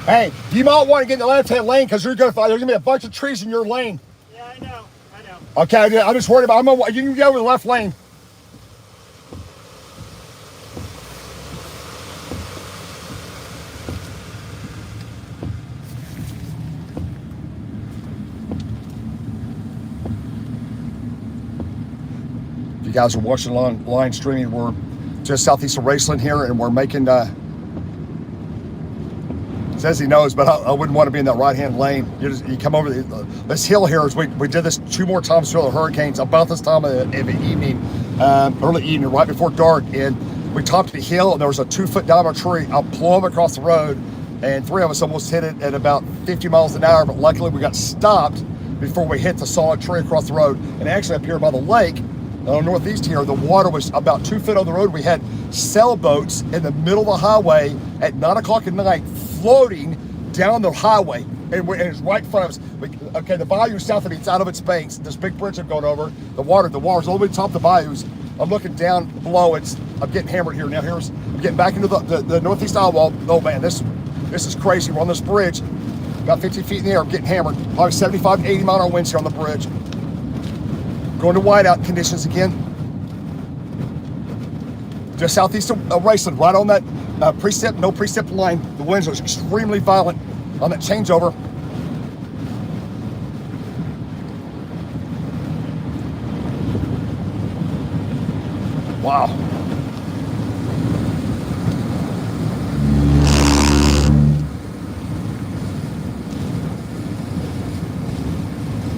Hey, you might want to get in the left-hand lane because there's going to be a bunch of trees in your lane. Yeah, I know. Okay, I'm just worried about. You can go over the left lane. If you guys are watching line streaming, we're just southeast of Raceland here, and we're making. Says he knows, but I wouldn't want to be in that right-hand lane. You come over this hill here. We did this 2 more times through the hurricanes about this time of the evening, early evening, right before dark, and we topped the hill, and there was a 2-foot diameter tree. I plumb across the road, and 3 of us almost hit it at about 50 miles an hour, but luckily we got stopped before we hit the solid tree across the road. And actually up here by the lake, northeast here, the water was about 2 feet on the road. We had sailboats in the middle of the highway at 9 o'clock at night floating down the highway, and it's right in front of us. Okay, the bayou south of me, it's out of its banks. This big bridge I'm going over. The water's all the way to the top of the bayous. I'm looking down below. I'm getting hammered here. Now I'm getting back into the northeast eyewall. Oh man, this is crazy. We're on this bridge, about 50 feet in the air. I'm getting hammered. Probably 75 to 80 mile an hour winds here on the bridge. Going to whiteout conditions again. Just southeast of Raceland, right on that no precip line. The winds are extremely violent on that changeover. Wow.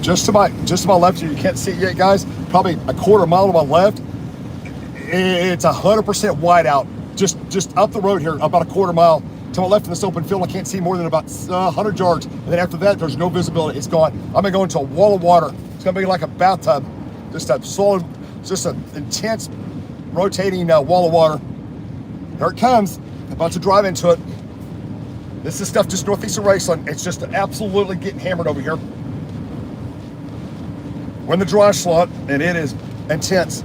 Just to my left here, you can't see it yet, guys. Probably a quarter mile to my left. It's 100% whiteout. Just up the road here, about a quarter mile to my left in this open field. I can't see more than about 100 yards. And then after that, there's no visibility. It's gone. I'm gonna go into a wall of water. It's gonna be like a bathtub. Just a solid, just an intense rotating wall of water. Here it comes. About to drive into it. This is stuff just northeast of Raceland. It's just absolutely getting hammered over here. We're in the dry slot, and it is intense.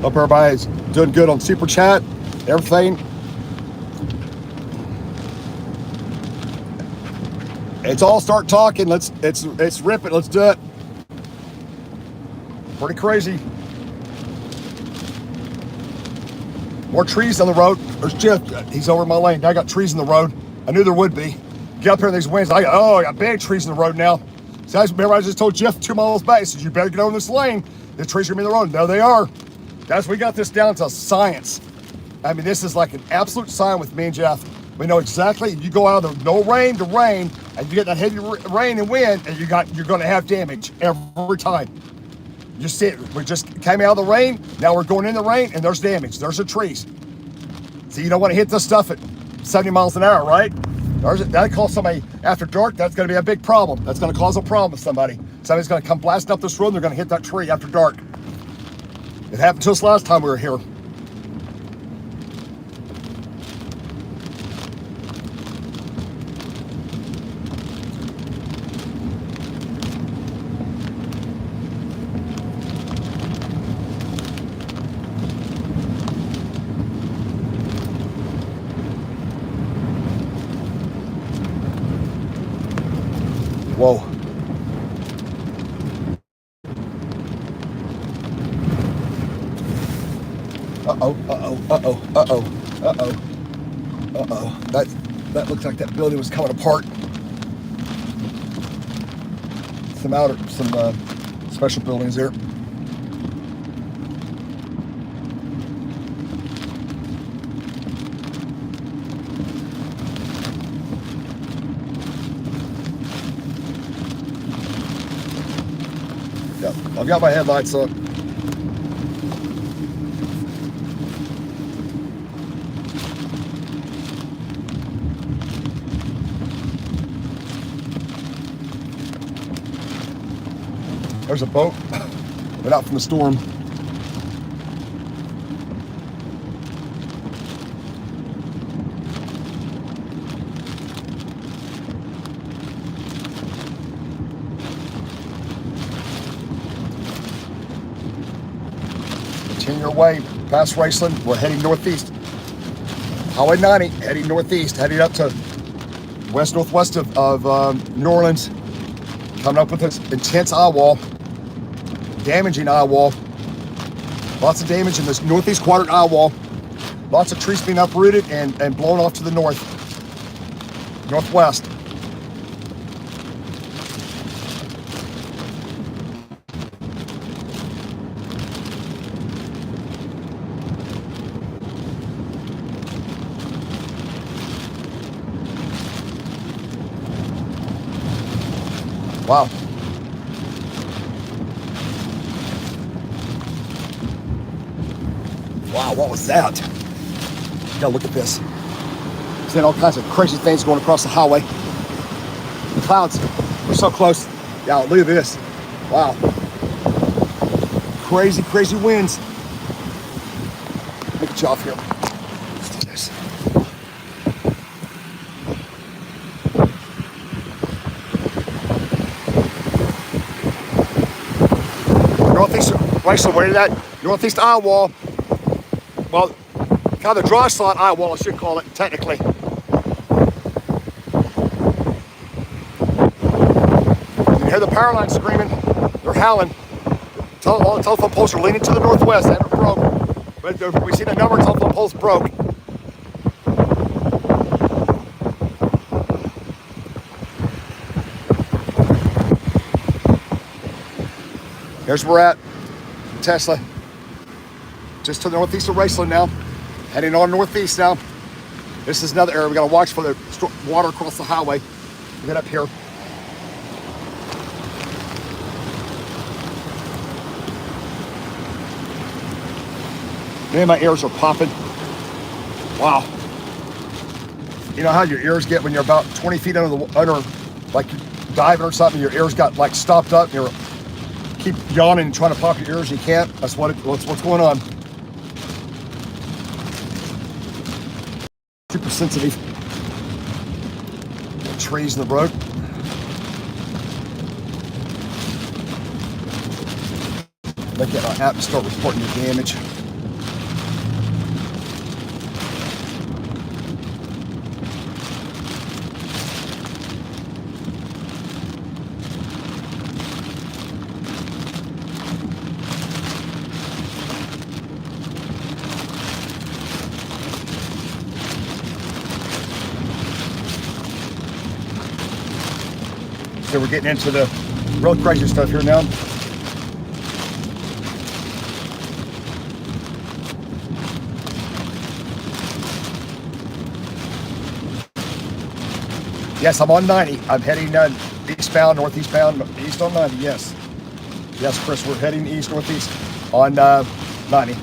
Hope everybody's doing good on Super Chat, everything. It's all start talking. Let's rip it. Let's do it. Pretty crazy. More trees on the road. There's Jeff. He's over my lane. I got trees in the road. I knew there would be. Get up here in these winds. I got big trees in the road now. So remember I just told Jeff 2 miles back, he says, you better get on this lane. The trees are going to be in the road. No, they are. Guys, we got this down to science. I mean, this is like an absolute science with me and Jeff. We know exactly, you go out of no rain to rain, and you get that heavy rain and wind, and you're going to have damage every time. You see it. We just came out of the rain. Now we're going in the rain, and there's damage. There's the trees. So you don't want to hit this stuff at 70 miles an hour, right? That calls somebody after dark. That's going to be a big problem. That's going to cause a problem with somebody. Somebody's going to come blasting up this road, and they're going to hit that tree after dark. It happened to us last time we were here. Whoa. That looks like that building was coming apart. Some special buildings there. Yeah, I've got my headlights up. There's a boat. Went out from the storm. Continue your way past Raceland. We're heading northeast. Highway 90 heading northeast, heading up to west-northwest of New Orleans. Coming up with this intense eye wall. Damaging eye wall. Lots of damage in this northeast quadrant eye wall. Lots of trees being uprooted and blown off to the northwest. Wow. Wow, what was that? You gotta look at this. Seeing all kinds of crazy things going across the highway. The clouds are so close. Yeah, look at this. Wow. Crazy, crazy winds. Let me get you off here. Let's do this. Northeast, right, so where did that? Northeast eye wall. Well, kind of the draw slot eye wall, I should call it, technically. You hear the power lines screaming. They're howling. All the telephone poles are leaning to the northwest. They haven't broke. But we've seen a number of telephone poles broke. Here's where we're at. Tesla. Just to the northeast of Raceland now. Heading on northeast now. This is another area we gotta watch for the water across the highway. We get up here. Man, my ears are popping. Wow. You know how your ears get when you're about 20 feet under like you're diving or something, your ears got like stopped up, and you keep yawning and trying to pop your ears, you can't. That's what's going on. Super sensitive. Trees in the road. Look at our app and start reporting the damage. So we're getting into the real crazy stuff here now. Yes, I'm on 90. I'm heading eastbound, northeastbound, east on 90, yes. Yes, Chris, we're heading east, northeast on 90.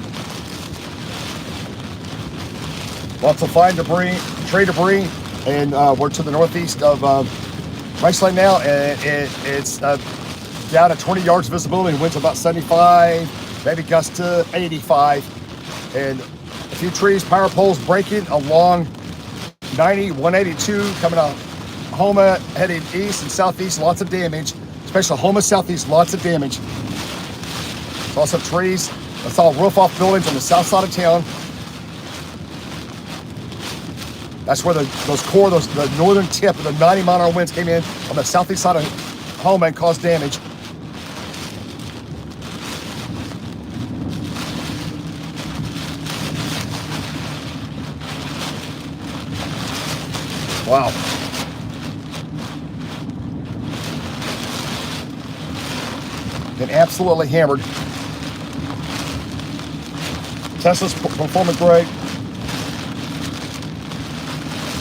Lots of fine debris, tree debris, and we're to the northeast of Ranchland now, and it's down at 20 yards visibility, and winds about 75, maybe gusts to 85, and a few trees, power poles breaking along 90, 182 coming out Homa, heading east and southeast, lots of damage, especially Homa southeast, lots of damage. Saw some trees, I saw roof-off buildings on the south side of town. That's where the northern tip of the 90-mile-an-hour winds came in on the southeast side of Homa and caused damage. Wow. Been absolutely hammered. Tesla's performing great.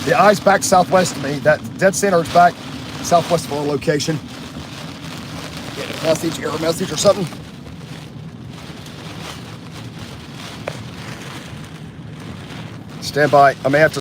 The eye's back southwest of me. That dead center is back southwest of our location. Get a message, error message or something. Stand by. I may have to